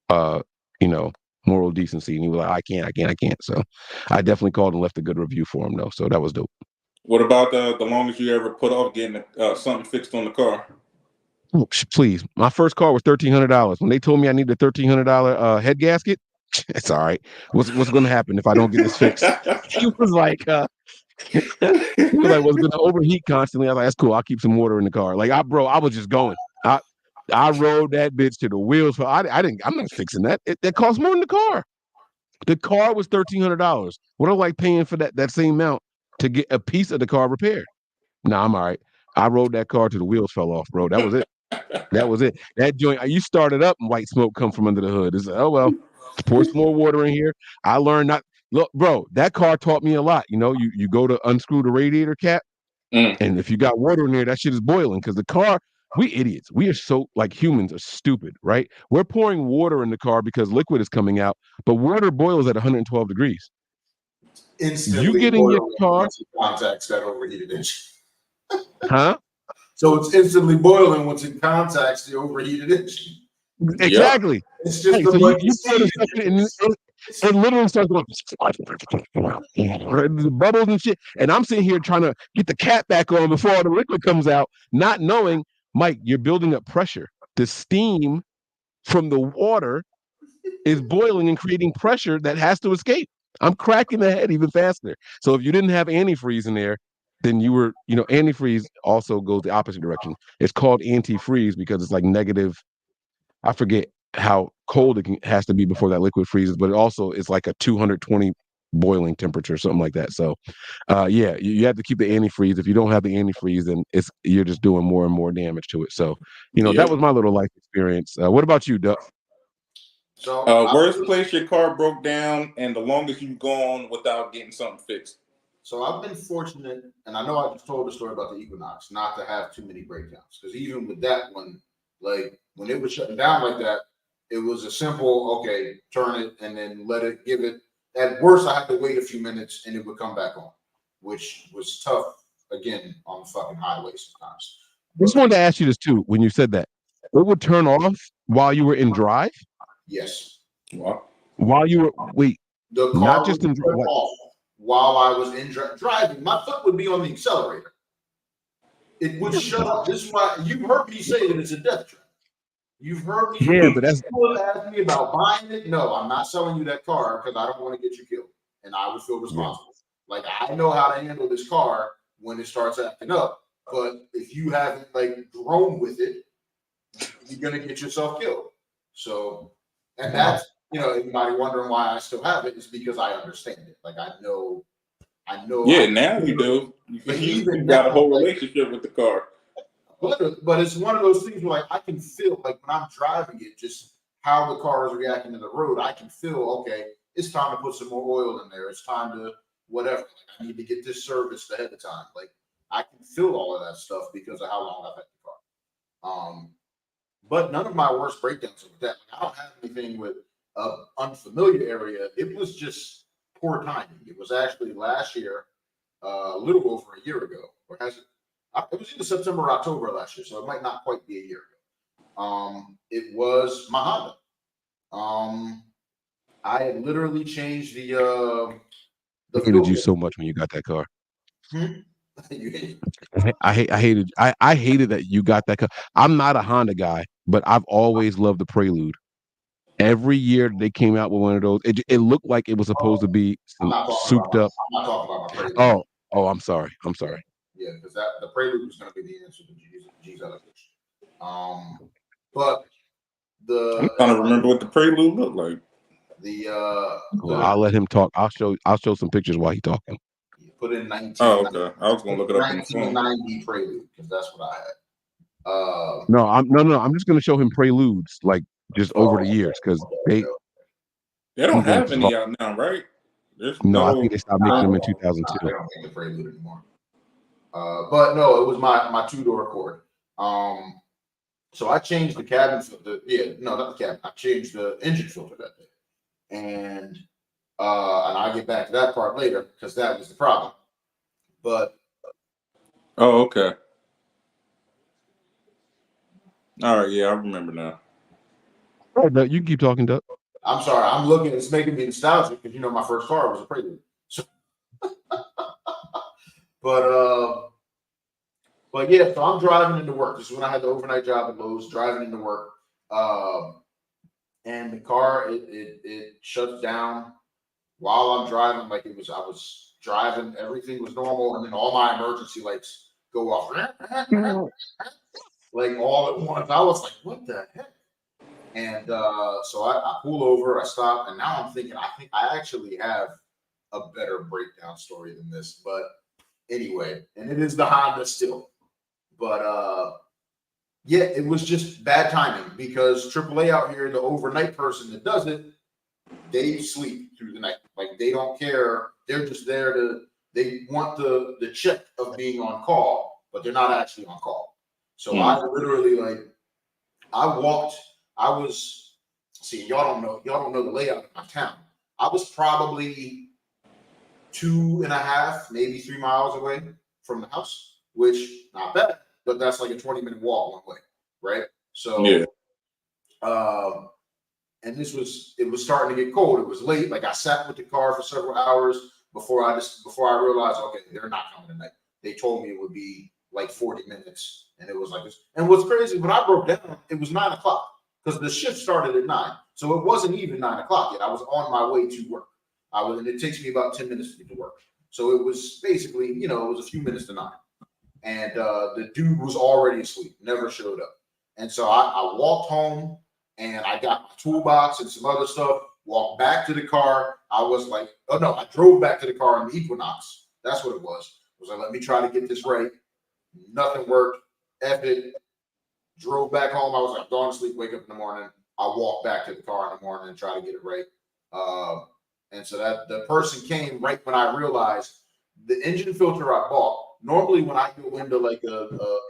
uh, you know, moral decency. And he was like, I can't. So I definitely called and left a good review for him though. So that was dope. What about the longest you ever put off getting something fixed on the car? Oh, please. My first car was $1,300. When they told me I needed a $1,300 head gasket, it's all right. What's going to happen if I don't get this fixed? He was like, he was like, "Was going to overheat constantly." I was like, "That's cool. I'll keep some water in the car." Like, I was just going. I rode that bitch to the wheels. I didn't. I'm not fixing that. That cost more than the car. The car was $1,300. What I like paying for that same amount to get a piece of the car repaired. Nah, I'm all right. I rode that car till the wheels fell off, bro. That was it. That was it. That joint, you started up and white smoke come from under the hood. It's like, oh well, pour some more water in here. I learned not look, bro. That car taught me a lot. You go to unscrew the radiator cap, Mm. and if you got water in there, that shit is boiling. Because the car, we idiots. We are so like humans are stupid, right? We're pouring water in the car because liquid is coming out, but water boils at 112 degrees. You Instantly get in your boiling car, once it contacts that overheated engine. huh? So it's instantly boiling once it contacts the overheated engine. Yep. Exactly. It's just Right. a So bunch you of pour the seeds. stuff in, and it literally starts going the bubbles and shit. And I'm sitting here trying to get the cap back on before all the liquid comes out, not knowing, Mike, you're building up pressure. The steam from the water is boiling and creating pressure that has to escape. I'm cracking the head even faster. So if you didn't have antifreeze in there, then antifreeze also goes the opposite direction. It's called antifreeze because it's like negative. I forget how cold has to be before that liquid freezes, but it also is like a 220 boiling temperature, something like that. So, yeah, you have to keep the antifreeze. If you don't have the antifreeze, then you're just doing more and more damage to it. So, that was Yep. my little life experience. What about you, Duck? So Worst place your car broke down and the longest you've gone without getting something fixed. So I've been fortunate, and I know I just told the story about the Equinox, not to have too many breakdowns. Because even with that one, like when it was shutting down like that, it was a simple, okay, turn it and then let it give it. At worst, I had to wait a few minutes and it would come back on, which was tough again on the fucking highway sometimes. I just wanted to ask you this too. When you said that, it would turn off while you were in drive. Yes, Wow. While you were wait, the not car just would in shut like, off while I was in driving. My foot would be on the accelerator. It would shut off. This is why you heard me say that it's a death trap. You've heard me. Yeah, but that's People have asked me about buying it. No, I'm not selling you that car because I don't want to get you killed, and I would feel yeah. responsible. Like I know how to handle this car when it starts acting up, but if you haven't like grown with it, you're gonna get yourself killed. So, and that's anybody wondering why I still have it is because I understand it. Like I know. Yeah, now you do. But You even got a now, whole like, relationship with the car. but it's one of those things where like I can feel like when I'm driving it, just how the car is reacting to the road. I can feel okay. It's time to put some more oil in there. It's time to whatever. Like, I need to get this serviced ahead of time. Like I can feel all of that stuff because of how long I've had the car. But none of my worst breakdowns are with that. Like, I don't have anything with unfamiliar area. It was just poor timing. It was actually last year, a little over a year ago, or has it? It was either September or October last year, so it might not quite be a year ago. It was my Honda. I had literally changed I the hated you filter. so much when you got that car. You- I hated that you got that car. I'm not a Honda guy, but I've always loved the Prelude. Every year they came out with one of those, it looked like it was supposed to be I'm some not talking about souped up. I'm not talking about my Prelude. Oh, I'm sorry. I'm Yeah, sorry. yeah, because that the Prelude was going to be the answer to G's allocation. But I'm the trying to remember what the Prelude looked like. Well, the I'll let him talk. I'll show some pictures while he's talking. you put in Oh, 1990, okay. I was gonna look it up on the phone. 1990 Prelude because that's what I had. No. I'm just gonna show him Preludes like just over the years because Okay. They don't them have joints is hard. any out now, right? There's No, I think no. they stopped Nah, making they them in don't, they 2002. don't make the Prelude anymore. But no, it was my two-door Accord. So I changed the cabin filter. Yeah, no, not the cabin. I changed the engine filter that day, and I'll get back to that part later because that was the problem. But Oh, okay. All right. Yeah, I remember now. Oh, no, you can keep talking, Doug. I'm sorry, I'm looking. It's making me nostalgic because my first car was a Prelude. So, but But yeah, so I'm driving into work. This is when I had the overnight job at Lowe's, driving into work. And the car it shuts down while I'm driving. Like I was driving, everything was normal, and then all my emergency lights go off. Like all at once. I was like, what the heck? And so I pull over, I stop, and now I'm thinking, I think I actually have a better breakdown story than this. But anyway, and it is the Honda still. But yeah, it was just bad timing because AAA out here, the overnight person that does it, they sleep through the night. Like they don't care. They're just there they want the check of being on call, but they're not actually on call. So I literally I was see, y'all don't know the layout of my town. I was probably 2.5, maybe 3 miles away from the house, which not bad, but that's like a 20-minute walk one way, right? So, Yeah. And it was starting to get cold. It was late. Like I sat with the car for several hours before I realized, okay, they're not coming tonight. They told me it would be like 40 minutes, and it was like this. And what's crazy, when I broke down, it was 9 o'clock because the shift started at 9, so it wasn't even 9 o'clock yet. I was on my way to work. And it takes me about 10 minutes to get to work. So it was basically, it was a few minutes to 9. And the dude was already asleep, never showed up. And so I walked home and I got my toolbox and some other stuff, walked back to the car. I was like, oh no, I drove back to the car in the Equinox. That's what it was. I was like, let me try to get this right. Nothing worked. F it. Drove back home. I was like, going to sleep, wake up in the morning. I walked back to the car in the morning and try to get it right. And so that the person came right when I realized the engine filter I bought. Normally, when I go into like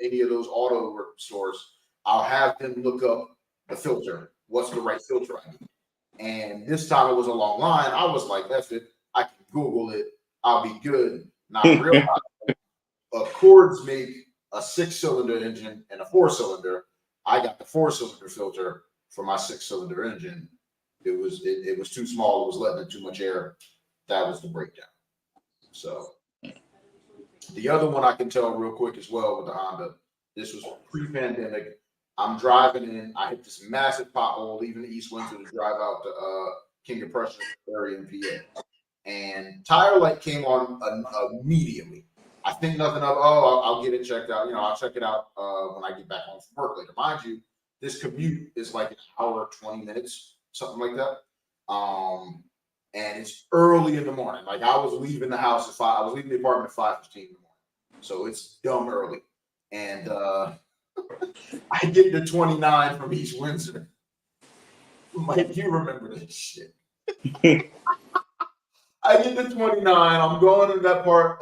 any of those auto stores, I'll have them look up the filter. What's the right filter I need? And this time it was a long line. I was like, "That's it. I can Google it. I'll be good." Not real. Accords make a 6-cylinder engine and a 4-cylinder. I got the 4-cylinder filter for my 6-cylinder engine. It was too small. It was letting in too much air. That was the breakdown. So the other one I can tell real quick as well with the Honda. This was pre-pandemic. I'm driving in. I hit this massive pothole leaving the East Windsor to drive out to King of Prussia area in PA. And tire light came on immediately. I think nothing of, I'll get it checked out. I'll check it out when I get back home from work later. Mind you, this commute is like an hour, 20 minutes, something like that. And it's early in the morning. Like I was leaving the house at 5. I was leaving the apartment at 5:15 in the morning. So it's dumb early. And I get to 29 from East Windsor. Mike, you remember this shit. I get to 29. I'm going in that part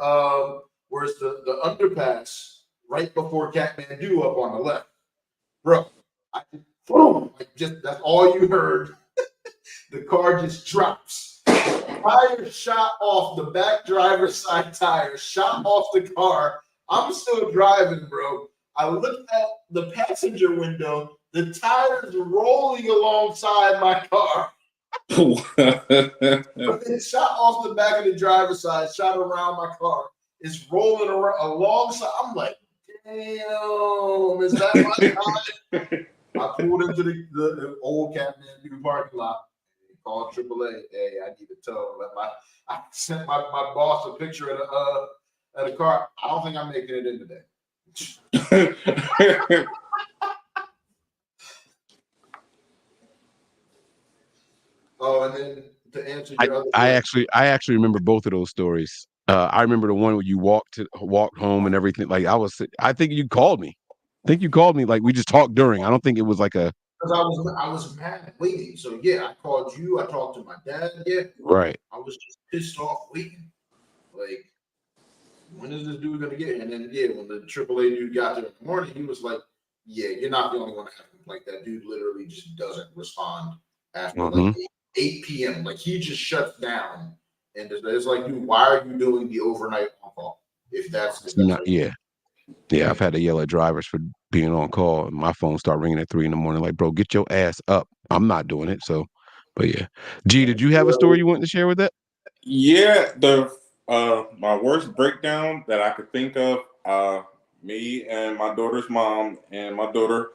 where it's the underpass right before Kathmandu up on the left. Bro, that's all you heard. The car just drops. Tire shot off, the back driver's side tire shot off the car. I'm still driving, bro. I look at the passenger window. The tire's rolling alongside my car. But it shot off the back of the driver's side, shot around my car. It's rolling around alongside. I'm like, damn, is that my time? I pulled into the old Kathmandu parking lot. Called AAA. Hey, I need a tow. I sent my boss a picture of the car. I don't think I'm making it in today. Oh, and then to answer your other question, I actually remember both of those stories. I remember the one where you walked home and everything. Like I think you called me. Like we just talked during. I don't think it was like a. Because I was mad waiting. So yeah, I called you. I talked to my dad. Yeah, right. I was just pissed off waiting. Like, when is this dude gonna get? And then when the AAA dude got there in the morning, he was like, "Yeah, you're not the only one to have a complaint. That dude literally just doesn't respond after like 8 p.m. Like he just shuts down, and it's like, dude, why are you doing the overnight on call? If that's not, yeah. I've had to yell at drivers for being on call, and my phone start ringing at 3 a.m. Like, bro, get your ass up. I'm not doing it. So, but yeah. G, did you have a story you wanted to share with that? Yeah, my worst breakdown that I could think of. Me and my daughter's mom and my daughter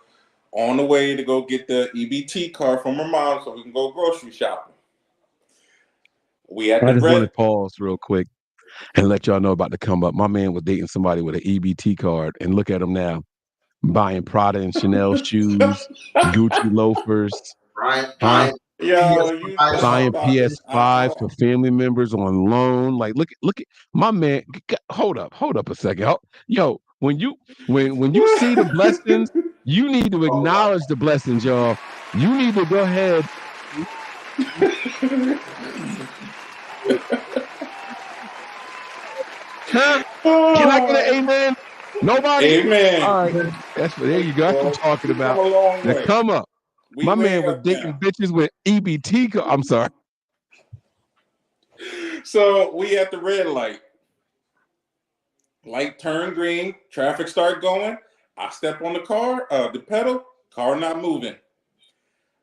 on the way to go get the EBT card from her mom so we can go grocery shopping. I just want to pause real quick and let y'all know about the come up. My man was dating somebody with an EBT card, and look at him now, buying Prada and Chanel shoes, Gucci loafers, buying PS5 for family members on loan. Like, look at my man. Hold up a second. Yo, when you see the blessings, you need to acknowledge the blessings, y'all. You need to go ahead. Huh? Can I get an amen? Nobody? Amen. All right. There you go. That's what I'm talking about. Now come up. My man was dating bitches with EBT. I'm sorry. So we at the red light. Light turned green. Traffic start going. I step on the pedal. Car not moving.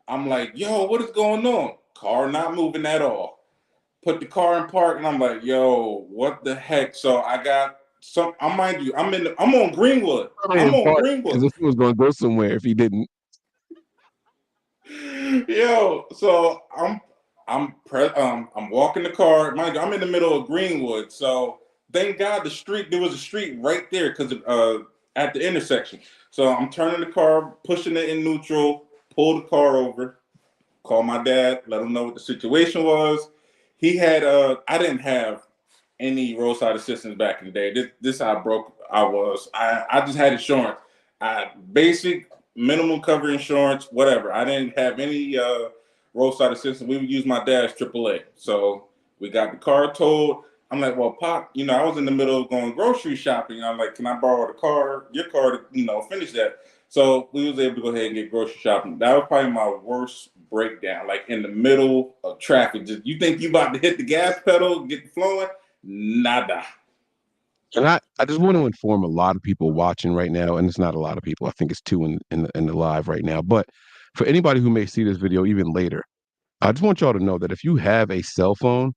I'm like, yo, what is going on? Car not moving at all. Put the car in park, and I'm like, yo, what the heck? So I got mind you, I'm on Greenwood. I'm on Greenwood. Because if he was going to go somewhere, if he didn't. Yo, so I'm walking the car. Mind you, I'm in the middle of Greenwood. So thank God there was a street right there because at the intersection. So I'm turning the car, pushing it in neutral, pull the car over, call my dad, let him know what the situation was. He had I didn't have any roadside assistance back in the day. This how broke I was. I just had insurance. Basic minimum cover insurance, whatever. I didn't have any roadside assistance. We would use my dad's AAA. So we got the car towed. I'm like, well, Pop, I was in the middle of going grocery shopping. I'm like, can I borrow your car to, finish that? So we was able to go ahead and get grocery shopping. That was probably my worst breakdown, like in the middle of traffic. Just you think you about to hit the gas pedal, get flowing? Nada. And I just want to inform a lot of people watching right now, and it's not a lot of people. I think it's 2 in the live right now. But for anybody who may see this video even later, I just want y'all to know that if you have a cell phone,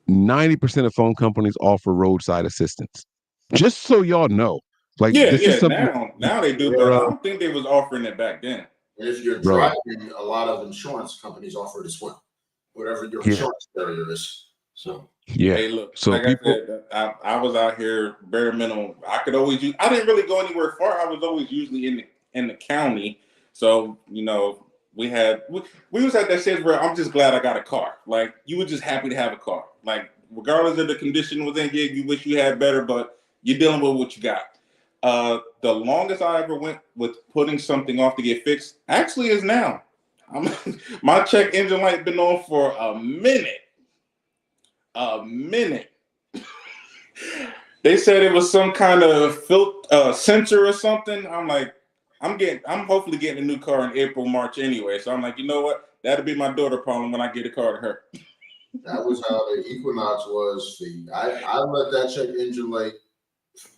90% of phone companies offer roadside assistance. Just so y'all know, Like Yeah, this is yeah. something, Now they do, but I Yeah. don't think they was offering it back then. And if you're bro. driving, a lot of insurance companies offer it as well, whatever your Yeah, insurance carrier is. So yeah. Hey, look, So like I people, said, I was out here bare minimum. I could always use. I didn't really go anywhere far. I was always usually in the county. So we was at that stage where I'm just glad I got a car. Like you were just happy to have a car. Like regardless of the condition within it, you wish you had better, but you're dealing with what you got. The longest I ever went with putting something off to get fixed actually is now. I'm, my check engine light been on for a minute. A minute. They said it was some kind of sensor or something. I'm like, I'm hopefully getting a new car in April, March anyway. So I'm like, you know what? That'll be my daughter problem when I get a car to her. that was how the Equinox was. I let that check engine light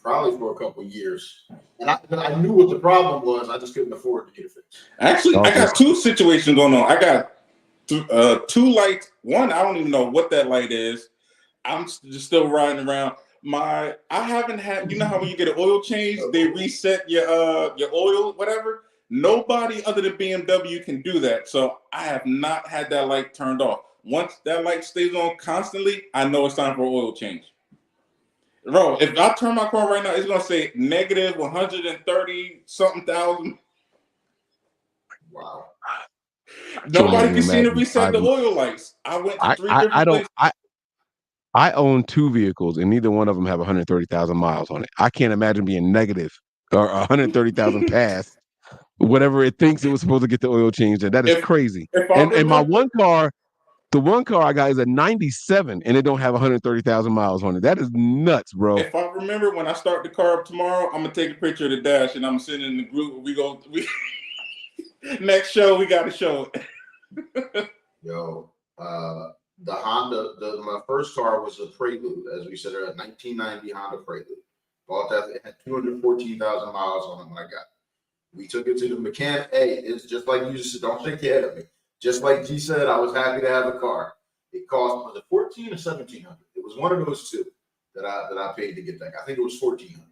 probably for a couple of years, and I knew what the problem was. I just couldn't afford to get it fixed. Actually, I okay, got two situations going on. I got two lights. One, I don't even know what that light is. I'm just still riding around. I haven't had. You know how when you get an oil change, they reset your oil, whatever. Nobody other than BMW can do that. So I have not had that light turned off. Once that light stays on constantly, I know it's time for oil change. Bro, if I turn my car right now, it's gonna say negative 130 something thousand. Wow. can't Nobody even can seem to imagine. reset the oil lights. I went to three I different don't. places. I own two vehicles, and neither one of them have 130,000 miles on it. I can't imagine being negative or 130,000 past whatever it thinks it was supposed to get the oil changed. And that is if crazy. if I And my remember, one car, the one car I got is a 97, and it don't have 130,000 miles on it. That is nuts, bro. if I remember when I start the car up tomorrow, I'm gonna take a picture of the dash and I'm sending in the group. We next show we got to show it. Yo, the Honda, my first car was a Prelude, as we said, a 1990 Honda Prelude. Bought that, it had 214,000 miles on it when I got it. We took it to the mechanic. Hey, it's just like you just said, don't shake your head at me. Just like G said, I was happy to have a car. It cost, was it 14 or 1700? It was one of those two that I paid to get that. I think it was 1400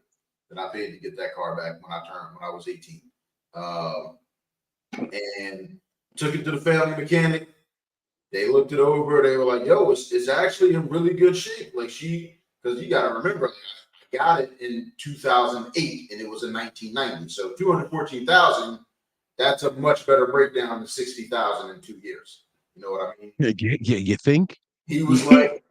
that I paid to get that car back when I was 18. And took it to the family mechanic. They looked it over. They were like, "Yo, it's actually in really good shape." Like because you got to remember, I got it in 2008, and it was in 1990. So 214,000. That's a much better breakdown than 60,000 in 2 years. You know what I mean? You think? He was like,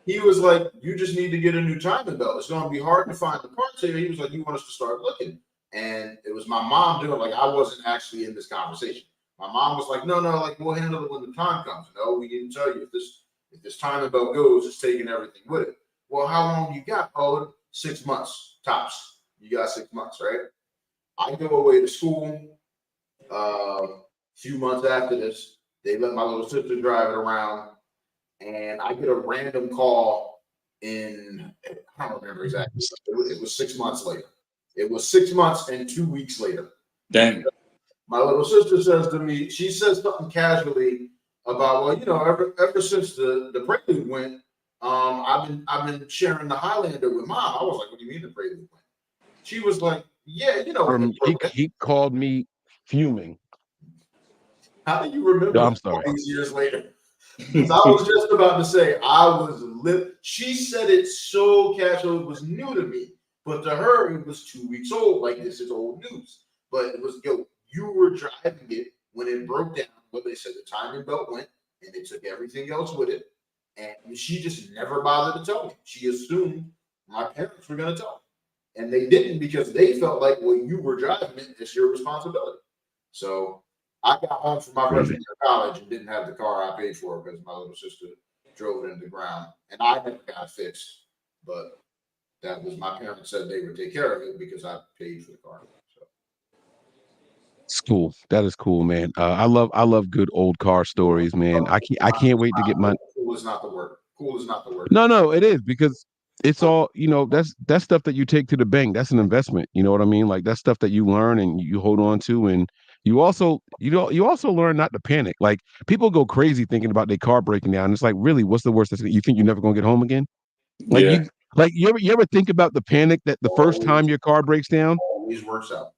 you just need to get a new timing belt. It's going to be hard to find the parts here. He was like, you want us to start looking, and it was my mom doing. Like I wasn't actually in this conversation. My mom was like, no, like we'll handle it when the time comes. No, we didn't tell you if this timing belt goes, it's taking everything with it. Well, how long you got? Oh, 6 months tops. You got 6 months, right? I go away to school. A few months after this, they let my little sister drive it around, and I get a random call I don't remember exactly. It was 6 months later. It was 6 months and 2 weeks later. Dang. My little sister says to me, she says something casually about, well, ever since the Prelude went, I've been sharing the Highlander with mom. I was like, what do you mean the Prelude went? She was like, yeah, when it broke down. He called me fuming. How do you remember I'm all sorry. these years later? Because I was just about to say, I was She said it so casual, it was new to me. But to her, it was 2 weeks old. Like, this is old news. But it was, you were driving it when it broke down. What they said, the timing belt went, and they took everything else with it. And she just never bothered to tell me. She assumed my parents were going to tell me. And they didn't, because they felt like, well, you were driving it. It's your responsibility. So I got home from my freshman year of college and didn't have the car I paid for because my little sister drove it into the ground. And I never got it fixed. But that was, my parents said they would take care of it because I paid for the car. So It's cool. That is cool, man. I love good old car stories, man. I can't wait to get my. Cool is not the word. Cool is not the word. No, it is, because it's all, that's stuff that you take to the bank. That's an investment. You know what I mean? Like that's stuff that you learn and you hold on to, and you also learn not to panic. Like people go crazy thinking about their car breaking down. It's like, really, what's the worst? You think you're never gonna get home again? Like Yeah. Like you ever think about the panic that the first time your car breaks down? Always works out.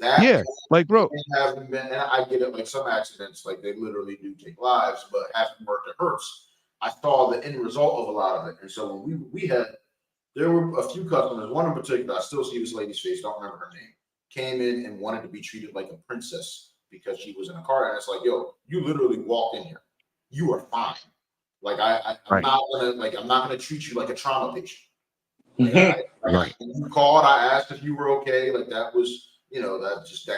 That Yeah, like bro, hasn't been, and I get it. Like some accidents, like they literally do take lives, but having worked, it hurts. I saw the end result of a lot of it, and so when we had, there were a few customers. One in particular, I still see this lady's face. Don't remember her name. Came in and wanted to be treated like a princess because she was in a car, and it's like, yo, you literally walked in here. You are fine. Like I'm right, not gonna treat you like a trauma patient. Like, Mhm. right. you called, I asked if you were okay. Like that was, that just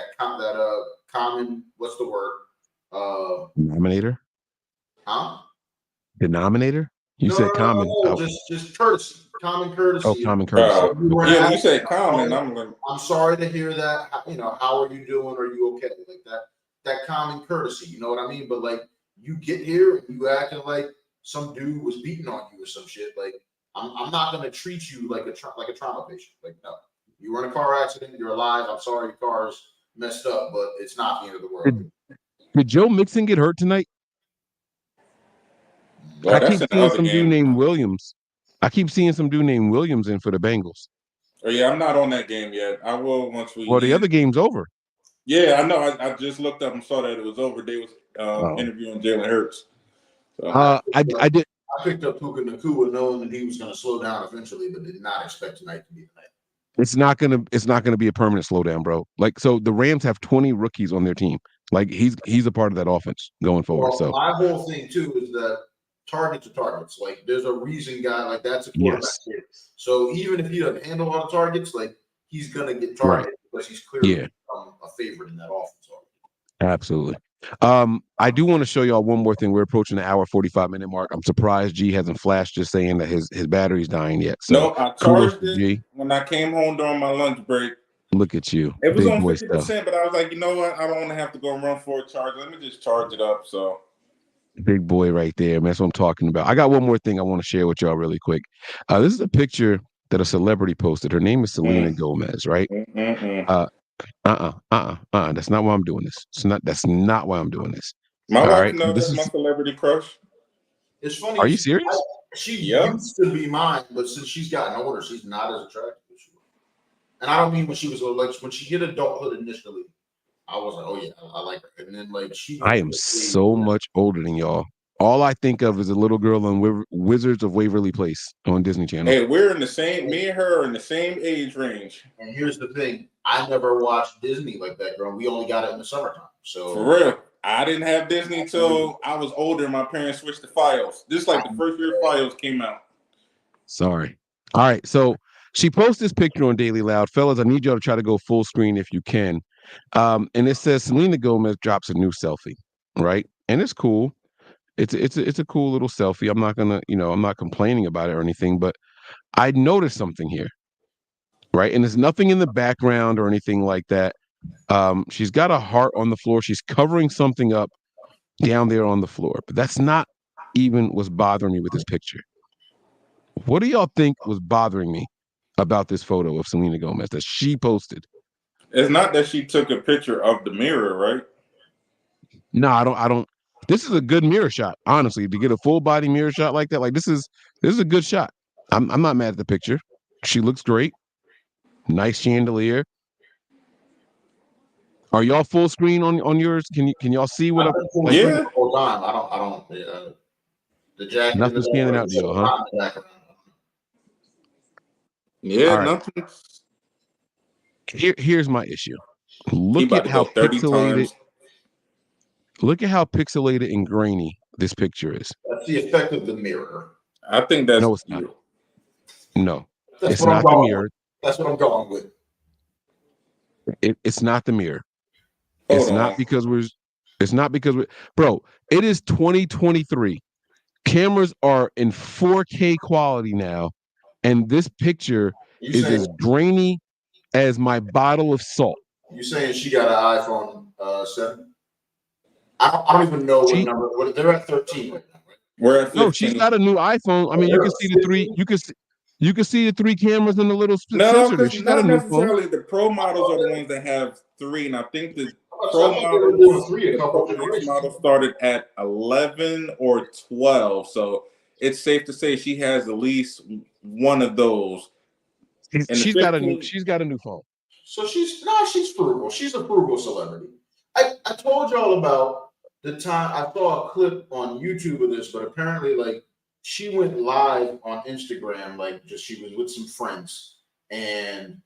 common. What's the word? Denominator, Huh? denominator. You No, said no, no, no, common. no. Oh, Just courtesy, common oh, courtesy. common courtesy. You were Yeah, when you asking, say common, I'm like, I'm sorry to hear that. How are you doing? Are you okay? Like that common courtesy. You know what I mean? But like, you get here and you acting like some dude was beating on you or some shit. Like, I'm not gonna treat you like a trauma patient. Like, no, you were in a car accident. You're alive. I'm sorry your car's messed up, but it's not the end of the world. Did Joe Mixon get hurt tonight? well, I that's keep in the seeing other some dude game. named Williams. I keep seeing some dude named Williams in for the Bengals. Oh yeah, I'm not on that game yet. I will once Well, the we other end. game's over. Yeah, I know. I just looked up and saw that it was over. They was Oh, interviewing Jalen Hurts. So I did. I picked up Puka Nakua knowing that he was going to slow down eventually, but did not expect tonight to be the night. It's not gonna be a permanent slowdown, bro. Like so, the Rams have 20 rookies on their team. Like he's a part of that offense going forward. Well, So my whole thing too is that targets are targets. Like there's a reason guy like that's a quarterback yes, kid. So even if he doesn't handle a lot of targets, like he's gonna get right, targeted because he's clearly yeah, become a favorite in that offense already. absolutely. I do want to show y'all one more thing. We're approaching the hour 45-minute mark. I'm surprised G hasn't flashed just saying that his battery's dying yet. So no, I kudos charged to it G. when I came home during my lunch break. Look at you, It was big on boy stuff. 50%, but I was like, you know what? I don't want to have to go run for a charge. Let me just charge it up. So Big boy right there, man. That's what I'm talking about. I got one more thing I want to share with y'all really quick. This is a picture that a celebrity posted. Her name is Selena mm, Gomez, right? mm. Uh, That's not why I'm doing this. That's not why I'm doing this. My All wife right. knows This that's my is. celebrity crush. It's funny. Are you serious? She Yep. used to be mine, but since she's gotten older, she's not as attractive as she was. And I don't mean when she was like when she hit adulthood initially. I was like, oh yeah, I like her. And then like she I went am through a phase so where, much older than y'all. All I think of is a little girl on Wizards of Waverly Place on Disney Channel. Hey, we're in the same. Me and her are in the same age range. and here's the thing, I never watched Disney like that, girl. We only got it in the summertime. So For real. I didn't have Disney until I was older. My parents switched to Fios. This is like the first year Fios came out. Sorry. All right. So she posts this picture on Daily Loud. Fellas, I need y'all to try to go full screen if you can. And it says Selena Gomez drops a new selfie, right? And it's cool. It's a cool little selfie. I'm not gonna, I'm not complaining about it or anything, but I noticed something here, right? And there's nothing in the background or anything like that. She's got a heart on the floor. She's covering something up down there on the floor, but that's not even what's bothering me with this picture. What do y'all think was bothering me about this photo of Selena Gomez that she posted? It's not that she took a picture of the mirror, right? No, I don't. This is a good mirror shot, honestly. To get a full body mirror shot like that, like this is a good shot. I'm not mad at the picture. She looks great. Nice chandelier. Are y'all full screen on yours? Can y'all see what I've I'm been full like? screen Yeah. the whole time. I don't the jacket in the Nothing standing back, out to y'all, huh? not in the background. Yeah, All right. nothing. Here's my issue. He Look about at to how go 30 pixelated. times. Look at how pixelated and grainy this picture is. That's the effect of the mirror. I think that's No, it's not. you. No, That's it's what I'm not the going with. mirror. That's what I'm going with. It's not the mirror. Hold It's not on. because we're. It's not because we. Bro, it is 2023. Cameras are in 4K quality now, and this picture You is saying as grainy as my bottle of salt. she got an iPhone 7? I don't even know what She number. They're at 13 right now, right? We're at no, she's 15. got a new iPhone. I mean, you They're can at see the three. 15. You can see the three cameras and the little No, sensor there. because She's got a not new phone. necessarily the pro models are the ones that have 3, and I think the I pro thought they were doing models, 3 a the couple Pro Max generations model ago. started at 11 or 12. So it's safe to say she has at least one of those. In the She's got a new 15, phone. So she's frugal. She's a frugal celebrity. I told y'all about the time I saw a clip on YouTube of this, but apparently like she went live on Instagram, like just she was with some friends, and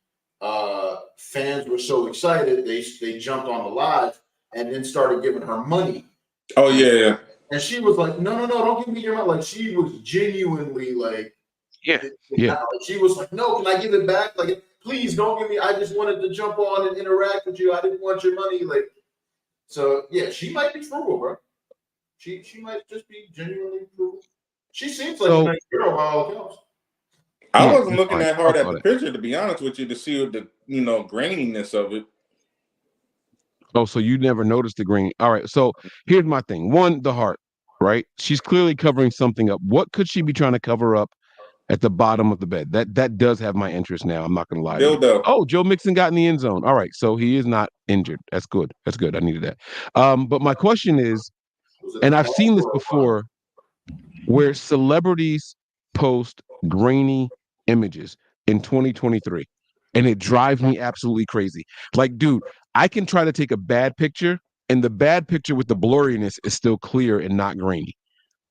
fans were so excited they jumped on the live and then started giving her money. oh And, yeah, and she was like, no, don't give me your money. Like she was genuinely like Yeah, yeah. she was like, no, can I give it back? Like, please don't give me. I just wanted to jump on and interact with you. I didn't want your money. Like, so yeah, she might be frugal, bro. She might just be genuinely frugal. She seems like a So nice girl by all accounts. I yeah, wasn't that's looking fine. that I hard at saw the that. picture, to be honest with you, to see the graininess of it. Oh, so you never noticed the green. All right. So here's my thing. One, the heart, right? She's clearly covering something up. What could she be trying to cover up at the bottom of the bed? That does have my interest now. I'm not gonna lie to you. Dildo. Oh, Joe Mixon got in the end zone. All right. So he is not injured. That's good. That's good. I needed that. But my question is, Was it a and I've past seen this or a run? before, where celebrities post grainy images in 2023, and it drives me absolutely crazy. Like, dude, I can try to take a bad picture, and the bad picture with the blurriness is still clear and not grainy.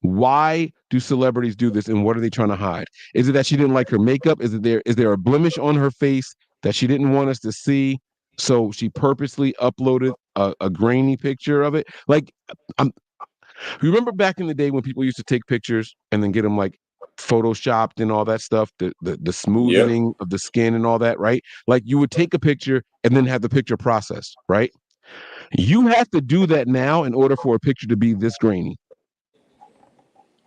Why do celebrities do this, and what are they trying to hide? Is it that she didn't like her makeup? Is there a blemish on her face that she didn't want us to see, so she purposely uploaded a grainy picture of it? Like, I'm remember back in the day when people used to take pictures and then get them like photoshopped and all that stuff, the Yep. smoothing of the skin and all that, right? Like you would take a picture and then have the picture processed, right? You have to do that now in order for a picture to be this grainy.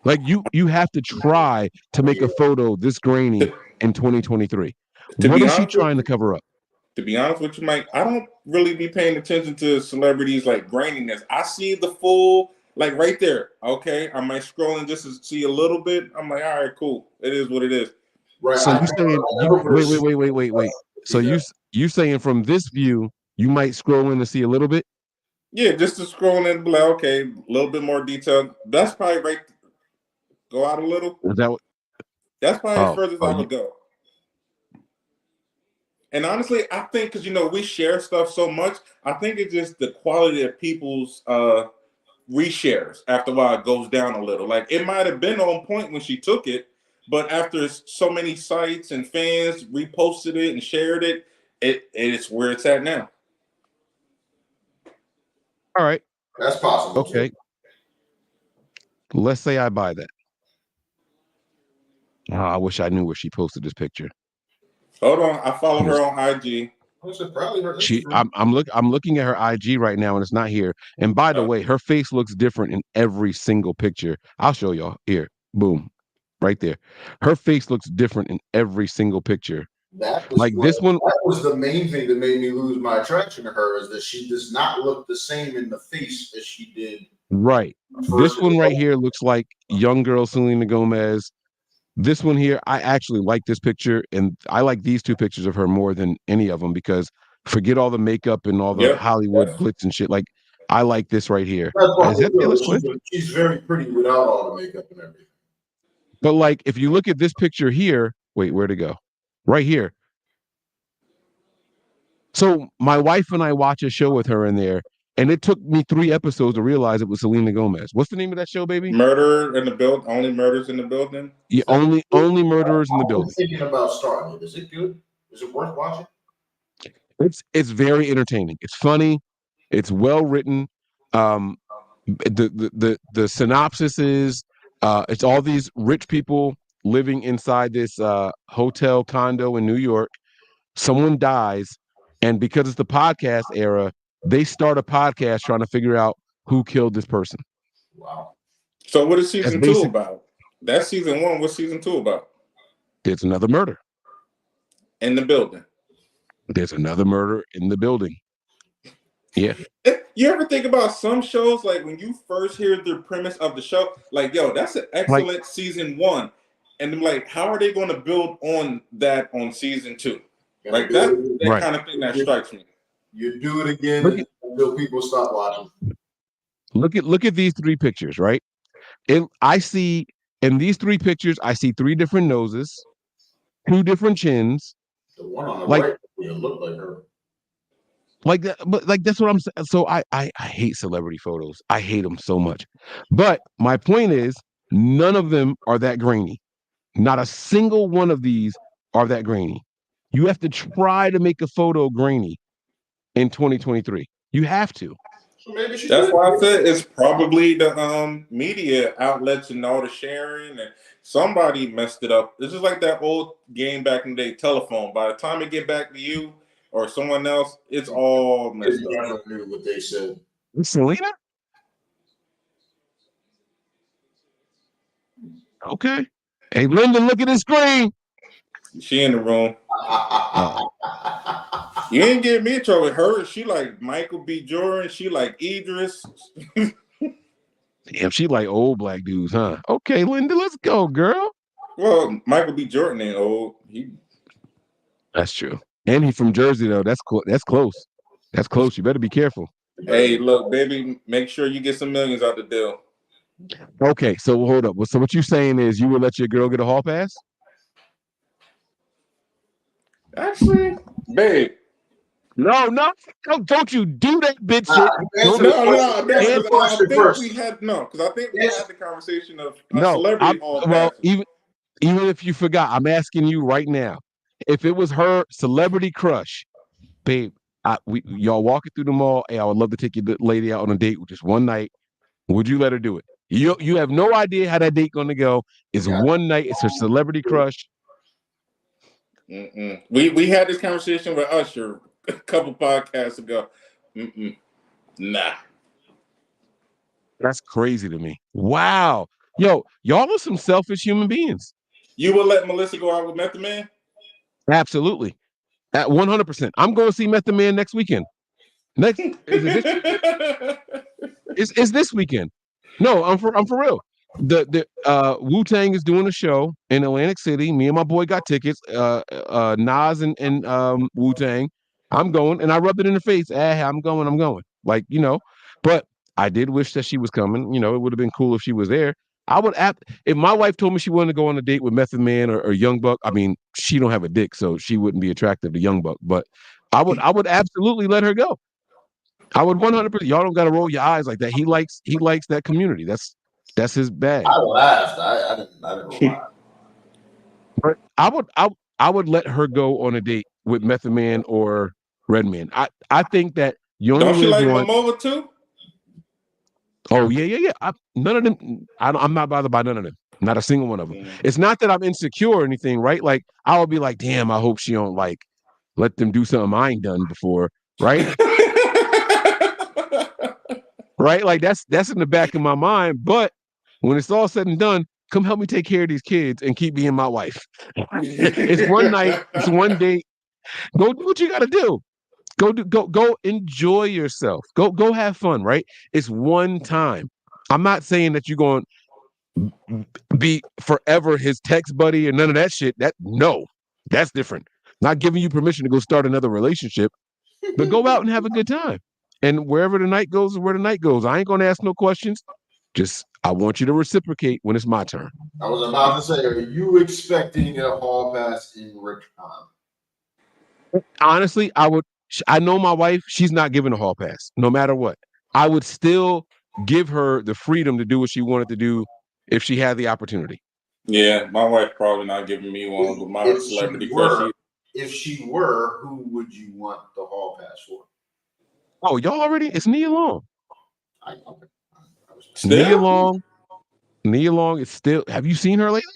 Like you have to try to make a Yeah, photo this grainy To, in 2023. to What be is she honest with trying to you, cover up? Mike, I don't really be paying attention to celebrities like graininess. I see the full, like right there. Okay, I might scroll and just to see a little bit. I'm like, all right, cool. It is what it is. right. So you saying I you never would have seen wait. So that. you saying from this view you might scroll in to see a little bit? Yeah, just to scroll in and be like, okay, a little bit more detail. That's probably right. Go out a little. Is that what? That's probably as Oh, further as oh, I you, would go. And honestly, I think because we share stuff so much, I think it's just the quality of people's reshares. After a while, it goes down a little. Like it might have been on point when she took it, but after so many sites and fans reposted it and shared it, it's where it's at now. all right. That's possible too. Okay. Let's say I buy that. Oh, I wish I knew where she posted this picture. Hold on, I follow Because her on IG. I said probably her Instagram. I'm looking at her IG right now and it's not here. And by the Uh, way, her face looks different in every single picture. I'll show y'all here. Boom. Right there. Her face looks different in every single picture. That was Like this one, that was the main thing that made me lose my attraction to her is that she does not look the same in the face as she did right. first. This one right here looks like young girl Selena Gomez. This one here, I actually like this picture, and I like these two pictures of her more than any of them because forget all the makeup and all the yep. Hollywood glitz and shit. Like, I like this right here. That's why Is that Taylor Swift? she's very pretty without all the makeup and everything. But like, if you look at this picture here, wait, where'd it go? Right here. So my wife and I watch a show with her in there, and it took me 3 episodes to realize it was Selena Gomez. What's the name of that show, baby? Murder in the build. Only murders in the building. Yeah, Is that only murderers in the I've been building. thinking about starting it. Is it good? Is it worth watching? It's very entertaining. It's funny. It's well written. Um, the synopsis is it's all these rich people living inside this hotel condo in New York. Someone dies, and because it's the podcast era, they start a podcast trying to figure out who killed this person. Wow. So what is That's season two basic. about? That's season one. What's season two about? There's another murder. In the building. There's another murder in the building. Yeah. You ever think about some shows like when you first hear the premise of the show, like, yo, that's an Like, excellent season one. And then like, how are they going to build on that on season two? Gonna Like do that it, that right. kind of thing that strikes me. you do it again Look at until people stop watching. look at these three pictures, right? I see In these 3 pictures, I see 3 different noses, 2 different chins. The one on the Like, right, it looked like her. like that, but like that's what I'm saying. So I hate celebrity photos. I hate them so much. But my point is, none of them are that grainy. Not a single one of these are that grainy. You have to try to make a photo grainy in 2023. You have to. So maybe she's That's good. why I said it's probably the media outlets and all the sharing, and somebody messed it up. This is like that old game back in the day, telephone. By the time it get back to you or someone else, it's all messed up. Never knew what they said. Selena? Okay. Hey, Linda, look at the screen. She in the room. You ain't getting me in trouble with her. She like Michael B. Jordan. She like Idris. Damn, she like old black dudes, huh? Okay, Linda, let's go, girl. Well, Michael B. Jordan ain't old. That's true. And he's from Jersey, though. That's that's close. That's close. You better be careful. Hey, look, baby, make sure you get some millions out the deal. Okay, so hold up. So what you saying is you would let your girl get a hall pass? Actually, babe. No, don't you do that bitch shit. Answer Don't- the question. Answer the question I think first. we had because I think we Yes. had the conversation of No, celebrity all well, passes. even if you forgot, I'm asking you right now. If it was her celebrity crush, babe, y'all walking through the mall. Hey, I would love to take your lady out on a date with just one night. Would you let her do it? You have no idea how that date going to go. It's one night. It's her celebrity crush. We had this conversation with Usher a couple podcasts ago. Nah. That's crazy to me. Wow. Yo, y'all are some selfish human beings. You would let Melissa go out with Method Man? Absolutely. At 100%. I'm going to see Method Man next weekend. Is it this? It's this weekend. No, I'm for real. The Wu-Tang is doing a show in Atlantic City. Me and my boy got tickets. Nas and Wu-Tang. I'm going, and I rubbed it in the face. I'm going. Like, but I did wish that she was coming. It would have been cool if she was there. I would if my wife told me she wanted to go on a date with Method Man or Young Buck. I mean, she don't have a dick, so she wouldn't be attractive to Young Buck. But I would absolutely let her go. I would 100%. Y'all don't got to roll your eyes like that. He likes that community. That's his bag. I laughed. I didn't lie. But I would let her go on a date with Method Man or Redman. I think that you only Don't you live like once. Momoa too? Oh yeah. None of them. I'm not bothered by none of them. Not a single one of them. It's not that I'm insecure or anything, right? Like I would be like, damn, I hope she don't like let them do something I ain't done before, right? Right? Like that's in the back of my mind. But when it's all said and done, come help me take care of these kids and keep being my wife. It's one night, it's one date. Go do what you gotta do. Go enjoy yourself. Go have fun, right? It's one time. I'm not saying that you're going to be forever his text buddy and none of that shit. That's different. Not giving you permission to go start another relationship, but go out and have a good time. And wherever the night goes is where the night goes. I ain't gonna ask no questions. Just I want you to reciprocate when it's my turn. I was about to say, are you expecting a hall pass in return? Honestly, I know my wife, she's not giving a hall pass, no matter what. I would still give her the freedom to do what she wanted to do if she had the opportunity. Yeah, my wife probably not giving me one with my celebrity crush. If she were, who would you want the hall pass for? Oh, y'all already? It's Nia Long. Still? Nia Long is still. Have you seen her lately?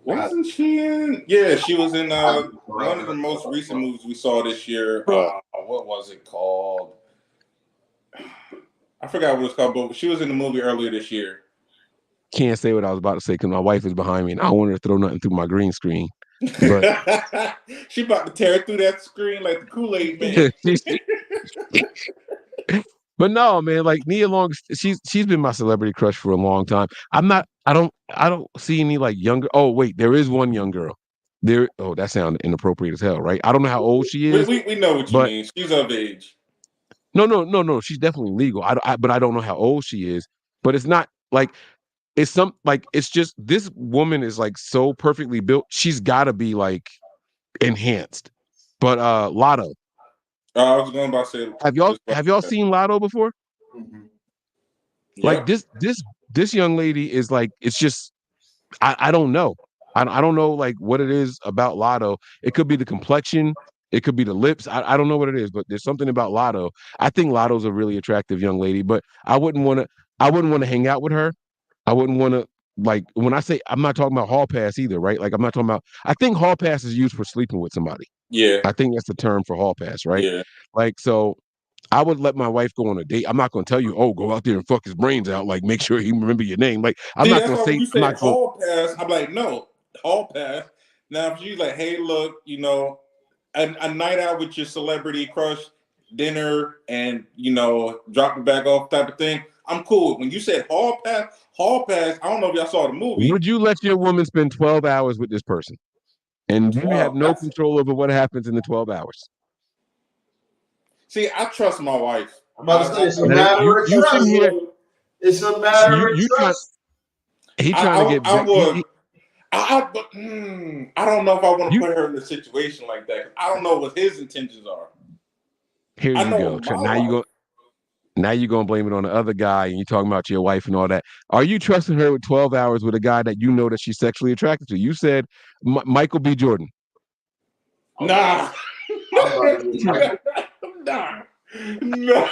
Wasn't she in? Yeah, she was in one of the most recent movies we saw this year. What was it called? I forgot what it's called, but she was in the movie earlier this year. Can't say what I was about to say because my wife is behind me and I don't want her to throw nothing through my green screen. But she about to tear through that screen like the Kool-Aid man. But no, man, like Nia Long, she's been my celebrity crush for a long time. I don't see any like younger. Oh, wait, there is one young girl. That sounded inappropriate as hell, right? I don't know how old she is. We know what you mean. She's of age. No. She's definitely legal. But I don't know how old she is. But it's not like it's just this woman is like so perfectly built. She's got to be like enhanced. But Lotto, I was going about to say, have y'all seen Lotto before? Mhm. Like Yep. this young lady is like, it's just I don't know. I don't know like what it is about Lotto. It could be the complexion, it could be the lips. I don't know what it is, but there's something about Lotto. I think Lotto's a really attractive young lady, but I wouldn't want to hang out with her. I wouldn't want to, like, when I say, I'm not talking about hall pass either, right? Like I'm not talking about, I think hall pass is used for sleeping with somebody. Yeah. I think that's the term for hall pass, right? Yeah. Like, so I would let my wife go on a date. I'm not going to tell you, oh, go out there and fuck his brains out. Like, make sure he remember your name. Like, I'm See, not that's going to why when say, you I'm said not going. hall pass, I'm like, no, hall pass. Now, if you like, hey, look, you know, a night out with your celebrity crush, dinner, and you know, drop the bag off type of thing, I'm cool. When you said hall pass, I don't know if y'all saw the movie. Would you let your woman spend 12 hours with this person and you have Wow, no that's control over what happens in the 12 hours? see, I trust my wife. I'm about to say it's a It ain't matter of you sitting trust. here, It's a matter of you trying, trust. he I, trying to I, get, I would. he, But I don't know if I want to you, put her in a situation like that. I don't know what his intentions are. here I you know go. my wife. Now you're going to blame it on the other guy and you're talking about your wife and all that. Are you trusting her with 12 hours with a guy that you know that she's sexually attracted to? You said Michael B. Jordan. Nah. I'm about to get Michael. Nah. Nah.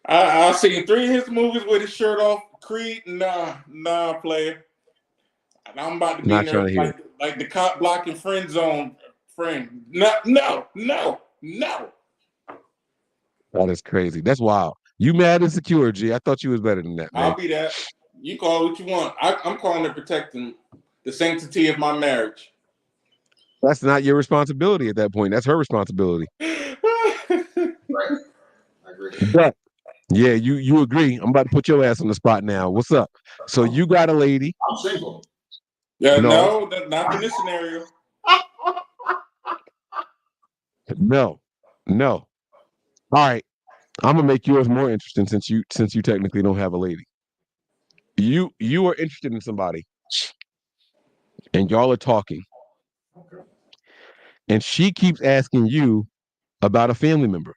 I've seen 3 of his movies with his shirt off. Creed, nah, player. I'm about to be in Not there trying to hear it. like the cop blocking friend zone friend. No. That is crazy. That's wild. You mad and secure, G. I thought you was better than that, man. I'll be that. You call it what you want. I'm calling it protecting the sanctity of my marriage. That's not your responsibility at that point. That's her responsibility. Right. I agree. But yeah, you agree. I'm about to put your ass on the spot now. What's up? So I'm, you got a lady. I'm single. Yeah, No, no, not in this scenario. no, no. All right. I'm gonna make yours more interesting since you technically don't have a lady. You are interested in somebody and y'all are talking, Okay. and she keeps asking you about a family member.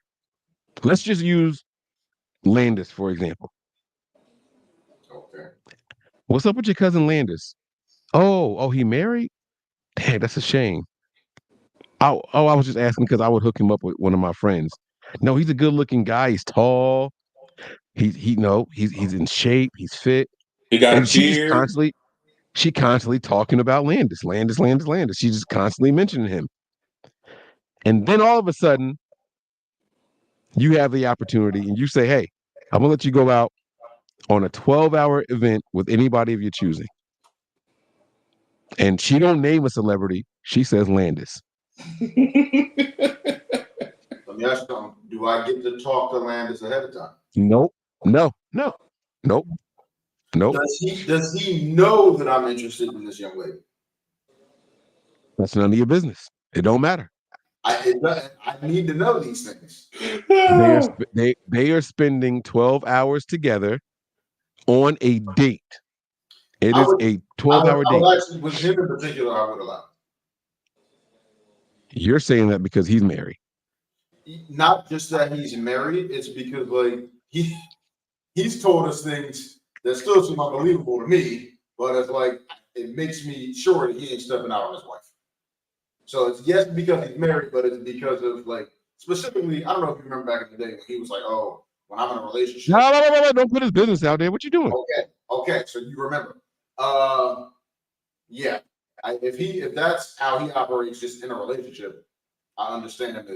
Let's just use Landis, for example. Okay. What's up with your cousin Landis? Oh, he married? Dang, that's a shame. I was just asking because I would hook him up with one of my friends. No, he's a good looking guy. He's tall. He's in shape. He's fit. He got a And beard. she constantly talking about Landis. She's just constantly mentioning him. And then all of a sudden, you have the opportunity and you say, hey, I'm gonna let you go out on a 12-hour event with anybody of your choosing. And she don't name a celebrity. She says Landis. Let me ask you something. Do I get to talk to Landis ahead of time? Nope. No. Nope. Nope. Does he know that I'm interested in this young lady? That's none of your business. It don't matter. I need to know these things. They are spending 12 hours together on a date. It I is would, a I 12-hour would, I date. would actually, with him in particular, I would allow. You're saying that because he's married. Not just that he's married, it's because like he's told us things that still seem unbelievable to me, but it's like it makes me sure that he ain't stepping out on his wife. So it's yes because he's married, but it's because of like specifically, I don't know if you remember back in the day when he was like, oh, when I'm in a relationship. No, don't put his business out there. What you doing? Okay, so you remember. Yeah. If that's how he operates just in a relationship, I understand that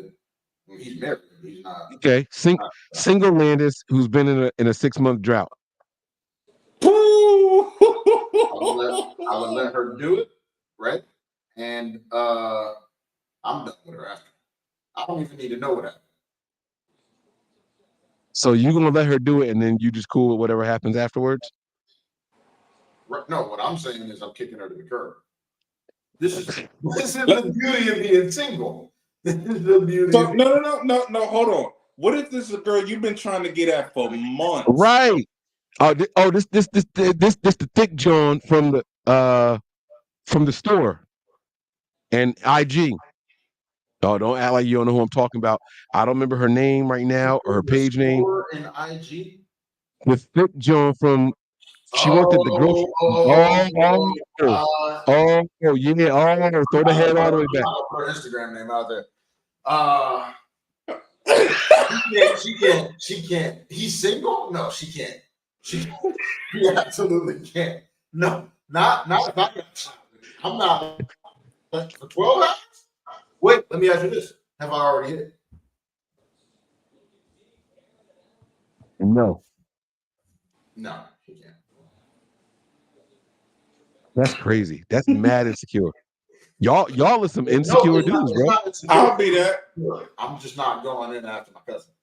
when he's married, he's not. Okay. Single Landis who's been in a 6-month drought. I would let her do it, right? And I'm done with her after. I don't even need to know what happened. So you're gonna let her do it and then you just cool with whatever happens afterwards? No, what I'm saying is I'm kicking her to the curb. This is the beauty of being single. This is the beauty. So no. Hold on. What if this is a girl you've been trying to get at for months? Right. This the thick John from the store and IG. Oh, don't act like you don't know who I'm talking about. I don't remember her name right now or her The page name. store in IG. The thick John from she worked at the Oh, grocery. oh, Oh, oh, oh, oh, oh, yeah. Oh, throw the head all the way back. I'll put her Instagram name out there. She can't. He's single? No, she can't. She absolutely can't. No, not if I got. I'm not for 12 hours. Wait, let me ask you this: have I already hit it? No, No, he can't. that's crazy. That's mad insecure. Y'all are some No, insecure dudes, bro. I'll be that. I'm just not going in after my cousin.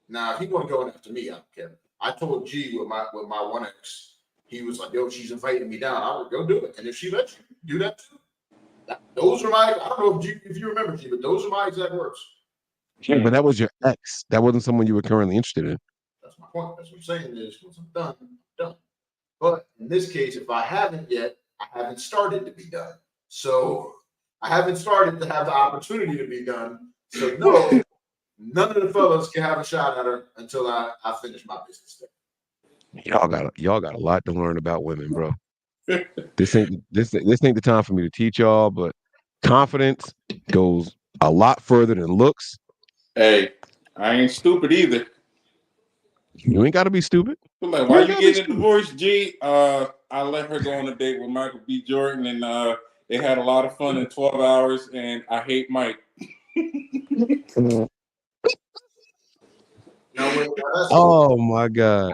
Now, if he want to go in after me, I don't care. I told G with my one ex, he was like, "Yo, she's inviting me down. I would go do it." And if she lets you do that too, those are my. I don't know if you remember, G, but those are my exact words. Yeah, but that was your ex. That wasn't someone you were currently interested in. That's my point. That's what I'm saying. Is once I'm done, I'm done. But in this case, if I haven't yet, I haven't started to be done. So I haven't started to have the opportunity to be done. So no, none of the fellas can have a shot at her until I finish my business thing. Y'all got a lot to learn about women, bro. This ain't the time for me to teach y'all, but confidence goes a lot further than looks. Hey, I ain't stupid either. You ain't gotta be stupid. Like, why you getting a divorce, G? I let her go on a date with Michael B. Jordan, and they had a lot of fun in 12 hours, and I hate Mike. Oh my God.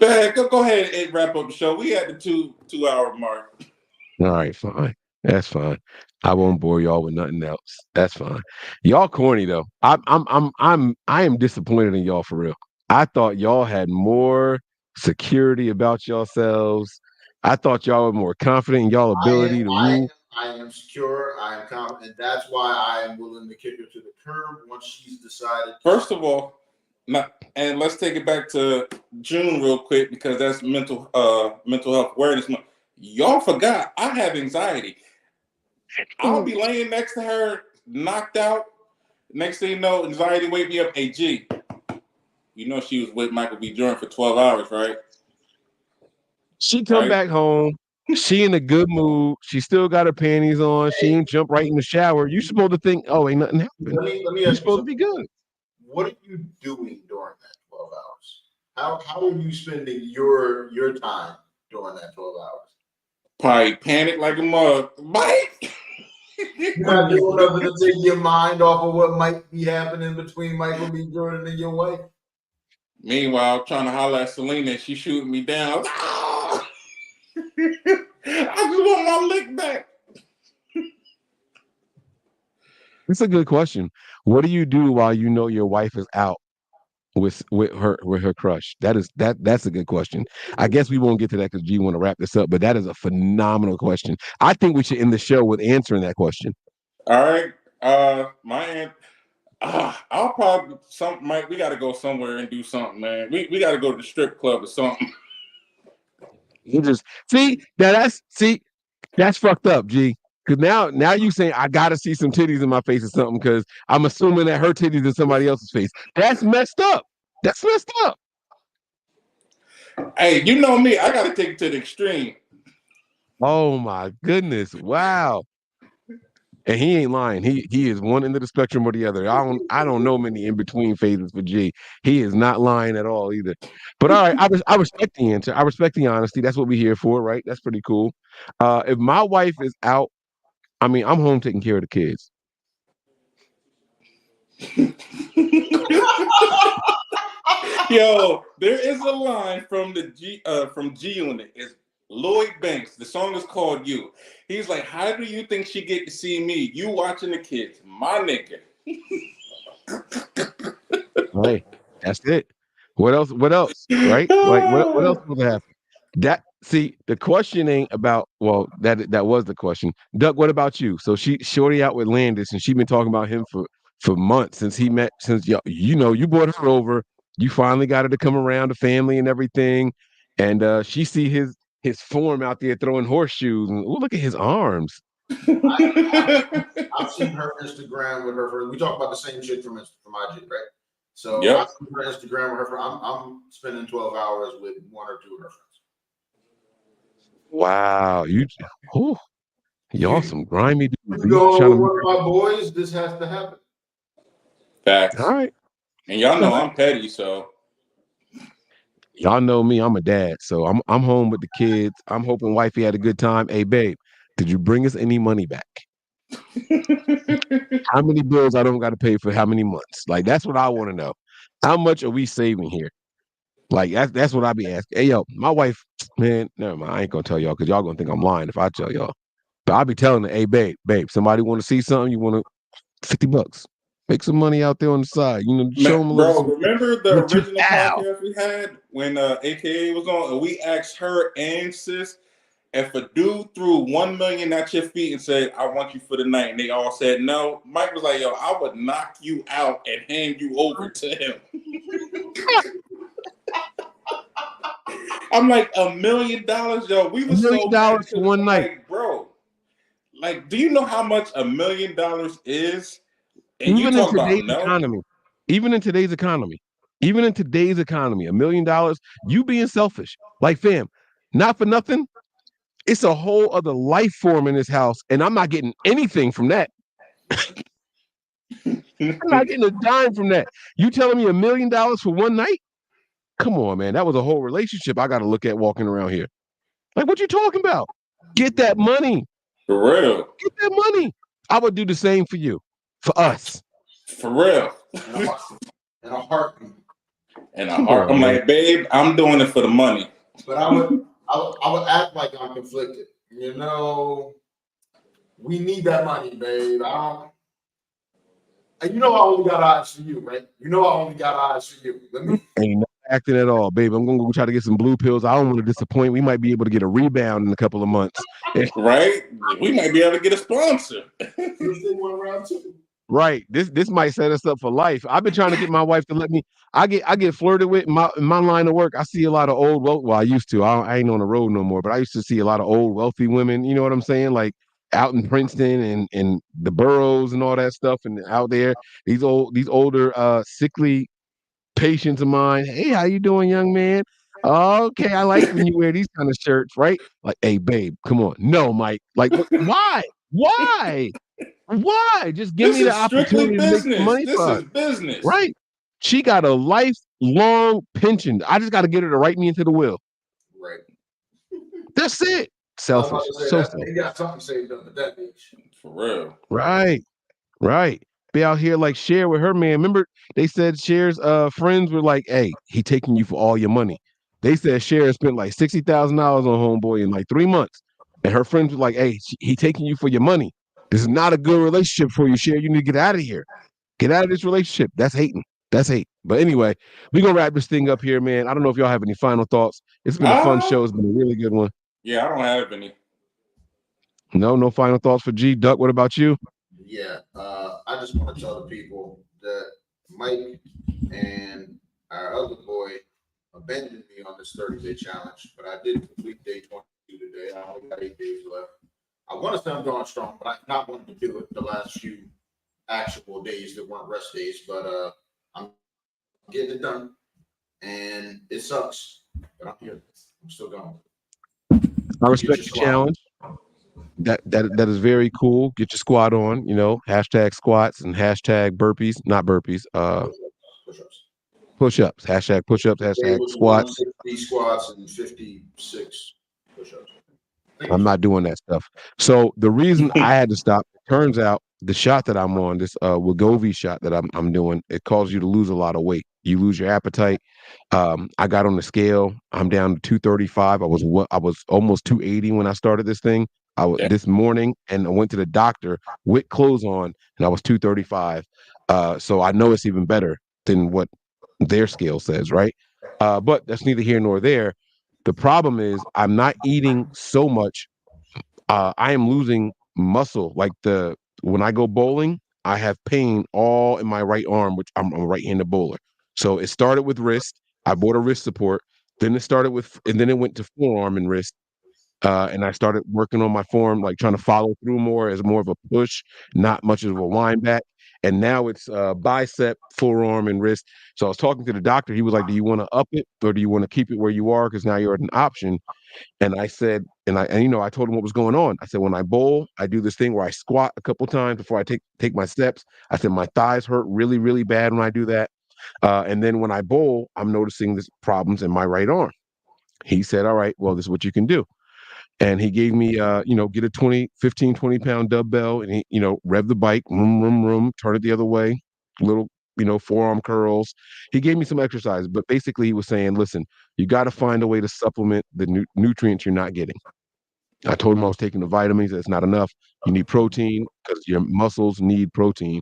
Go ahead and wrap up the show. We at the 2 hour mark. All right, fine. That's fine. I won't bore y'all with nothing else. That's fine. Y'all corny though. I am disappointed in y'all for real. I thought y'all had more security about yourselves. I thought y'all were more confident in y'all ability to woo. I am secure. I am confident. That's why I am willing to kick her to the curb once she's decided. First of all, and let's take it back to June real quick because that's mental health awareness month. Y'all forgot I have anxiety. I'll be laying next to her, knocked out. Next thing you know, anxiety wake me up. Hey, G, you know she was with Michael B. Jordan for 12 hours, right? She come back home. She in a good mood. She still got her panties on. She ain't jump right in the shower. You supposed to think, oh, ain't nothing happened. Let me You're supposed to be good. What are you doing during that 12 hours? How are you spending your time during that 12 hours? Probably panic like a mug. Mike! You're not doing nothing to take your mind off of what might be happening between Michael B. Jordan and your wife. Meanwhile, trying to holler at Selena, she shooting me down. Ah! I just want my lick back. It's a good question. What do you do while you know your wife is out with her crush? That's a good question. I guess we won't get to that because G want to wrap this up, but that is a phenomenal question. I think we should end the show with answering that question. All right. My aunt. I'll probably Mike. We got to go somewhere and do something, man. We got to go to the strip club or something. You just that's fucked up, G. Because now you saying I gotta see some titties in my face or something because I'm assuming that her titties in somebody else's face. That's messed up. That's messed up. Hey, you know me. I gotta take it to the extreme. Oh my goodness! Wow. And he ain't lying. He is one end of the spectrum or the other. I don't know many in between phases for G. He is not lying at all either. But all right, I respect the answer. I respect the honesty. That's what we're here for, right? That's pretty cool. If my wife is out, I mean, I'm home taking care of the kids. Yo, there is a line from G Unit. It's Lloyd Banks. The song is called You. He's like, how do you think she get to see me? You watching the kids, my nigga. Right. That's it. What else? What else? Right? Like what else will happen? The question ain't about that was the question. Duck, what about you? So shorty out with Landis and she been talking about him for months since you brought her over. You finally got her to come around, the family and everything, and she see his form out there throwing horseshoes, and look at his arms. I've seen her Instagram with her. We talk about the same shit from IG, right? So Yep. I've seen her Instagram with her friend. I'm spending 12 hours with one or two of her friends. Wow, y'all some grimy dudes. You You go trying with to? one of my boys, this has to happen. Facts. All right. And y'all know I'm petty, so Y'all know me. I'm a dad, so I'm home with the kids. I'm hoping wifey had a good time. Hey, babe, did you bring us any money back? How many bills I don't got to pay for how many months? Like that's what I want to know. How much are we saving here? Like that's what I be asking. Hey, yo, my wife, man, never mind. I ain't gonna tell y'all because y'all gonna think I'm lying if I tell y'all. But I'll be telling her, hey, babe, somebody want to see something? You want to $50? Make some money out there on the side. Show them a little bro, something. remember the With you, original ow. podcast we had when AKA was on, and we asked her and sis if a dude threw 1 million at your feet and said, "I want you for the night," and they all said no. Mike was like, "Yo, I would knock you out and hand you over to him." I'm like, $1 million, yo. We were $1 million so mad because for one I'm night. like, bro, like, do you know how much $1 million is? And you Even in talk about today's no, economy, even in today's economy, even in today's economy, $1 million, you being selfish. Like, fam, not for nothing. It's a whole other life form in this house, and I'm not getting anything from that. I'm not getting a dime from that. You telling me $1 million for one night? Come on, man. That was a whole relationship I got to look at walking around here. Like, what you talking about? Get that money. for real, Get that money. I would do the same for you, for us. for real. In a heartbeat. And a Come heart, on, I'm man. like, babe, I'm doing it for the money. But I would act like I'm conflicted. We need that money, babe. And I only got eyes for you, right? I only got eyes for you. Ain't no acting at all, babe. I'm gonna go try to get some blue pills. I don't want to disappoint. We might be able to get a rebound in a couple of months. Right? We might be able to get a sponsor. This thing went around too. Right. This might set us up for life. I've been trying to get my wife to let me. I get flirted with in my line of work. I see a lot of old. Well, I used to. I ain't on the road no more. But I used to see a lot of old wealthy women. You know what I'm saying? Like out in Princeton and the boroughs and all that stuff. And out there, these older sickly patients of mine. Hey, how you doing, young man? Okay, I like when you wear these kind of shirts, right? Like, hey, babe, come on. No, Mike. Like, why? Why? Why? Just give This me the is strictly opportunity to make some business. money This for us. is business. Right. She got a lifelong pension. I just got to get her to write me into the will. Right. That's it. I was about Selfish. to say So that selfish. they got something saved up at that age. For real. Right. Right. Be out here like Cher with her man. Remember, they said Cher's friends were like, hey, he taking you for all your money. They said Cher spent like $60,000 on Homeboy in like 3 months. And her friends were like, hey, he taking you for your money. This is not a good relationship for you, Cher. You need to get out of here. Get out of this relationship. That's hating. That's hate. But anyway, we're gonna wrap this thing up here, man. I don't know if y'all have any final thoughts. It's been a fun show. It's been a really good one. Yeah, I don't have any. No final thoughts for G Duck. What about you? Yeah. I just want to tell the people that Mike and our other boy abandoned me on this 30-day challenge, but I did complete day 22 today. I only got 8 days left. I want to say I'm going strong, but I've not wanted to do it the last few actual days that weren't rest days, but I'm getting it done. And it sucks, but I'm here. I'm still going. I respect the challenge. That is very cool. Get your squat on, hashtag squats and hashtag burpees, not burpees, Push-ups. push-ups, hashtag push-ups, Today hashtag was squats. 160 squats and 56 push-ups. I'm not doing that stuff. So the reason I had to stop, it turns out the shot that I'm on, this Wegovy shot that I'm doing, it causes you to lose a lot of weight. You lose your appetite. I got on the scale. I'm down to 235. I was almost 280 when I started this thing. Yeah. This morning, and I went to the doctor with clothes on, and I was 235. So I know it's even better than what their scale says, right? But that's neither here nor there. The problem is I'm not eating so much. I am losing muscle. Like when I go bowling, I have pain all in my right arm, which I'm a right-handed bowler. So it started with wrist. I bought a wrist support. Then it started with, and then it went to forearm and wrist. And I started working on my form, like trying to follow through more as more of a push, not much of a wind back. And now it's bicep, forearm, and wrist. So I was talking to the doctor. He was like, "Do you want to up it or do you want to keep it where you are? Because now you're at an option." And I said, I told him what was going on. I said, when I bowl, I do this thing where I squat a couple times before I take my steps. I said my thighs hurt really, really bad when I do that. And then when I bowl, I'm noticing this problems in my right arm. He said, all right, well, this is what you can do. And he gave me, get a 20 pound dumbbell and he, rev the bike, turn it the other way, little, forearm curls. He gave me some exercise, but basically he was saying, listen, you got to find a way to supplement the nutrients you're not getting. I told him I was taking the vitamins. That's not enough. You need protein because your muscles need protein.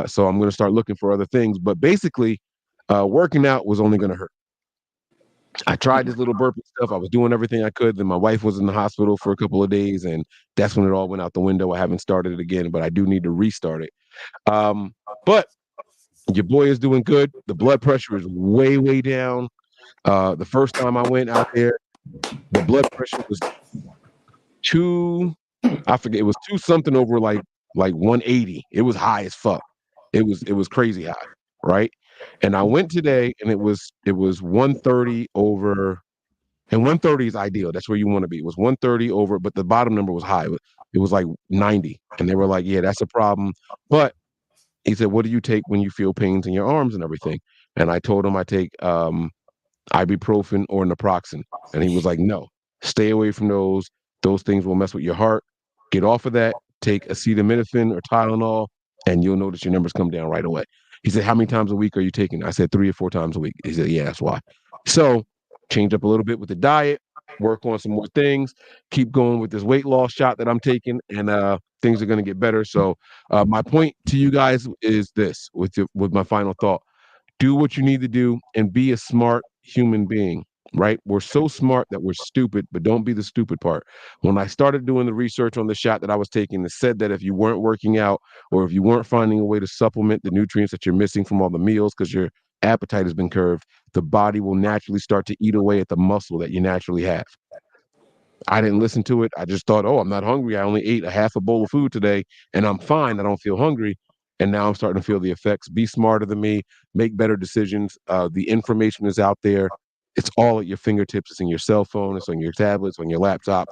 So I'm going to start looking for other things. But basically, working out was only going to hurt. I tried this little burpee stuff. I was doing everything I could. Then my wife was in the hospital for a couple of days, and that's when it all went out the window. I haven't started it again, but I do need to restart it. But your boy is doing good. The blood pressure is way, way down. The first time I went out there, the blood pressure was I forget, it was two something over like 180. It was high as fuck. It was crazy high, right? And I went today and it was 130 over, and 130 is ideal. That's where you want to be. It was 130 over, but the bottom number was high. It was like 90. And they were like, yeah, that's a problem. But he said, what do you take when you feel pains in your arms and everything? And I told him I take ibuprofen or naproxen. And he was like, no, stay away from those. Those things will mess with your heart. Get off of that. Take acetaminophen or Tylenol, and you'll notice your numbers come down right away. He said, how many times a week are you taking? I said 3 or 4 times a week. He said, yeah, that's why. So change up a little bit with the diet, work on some more things, keep going with this weight loss shot that I'm taking, and things are going to get better. So my point to you guys is this with my final thought. Do what you need to do and be a smart human being, right? We're so smart that we're stupid, but don't be the stupid part. When I started doing the research on the shot that I was taking, it said that if you weren't working out or if you weren't finding a way to supplement the nutrients that you're missing from all the meals because your appetite has been curved, the body will naturally start to eat away at the muscle that you naturally have. I didn't listen to it. I just thought, oh, I'm not hungry. I only ate a half a bowl of food today and I'm fine. I don't feel hungry. And now I'm starting to feel the effects. Be smarter than me, make better decisions. The information is out there. It's all at your fingertips. It's in your cell phone, it's on your tablets, on your laptop.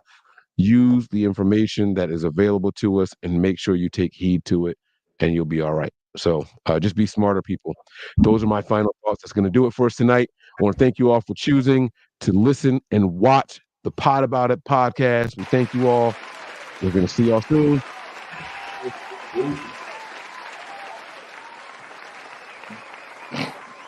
Use the information that is available to us and make sure you take heed to it, and you'll be all right. So just be smarter, people. Those are my final thoughts. That's going to do it for us tonight. I want to thank you all for choosing to listen and watch the Pod About It podcast. We thank you all. We're going to see y'all soon.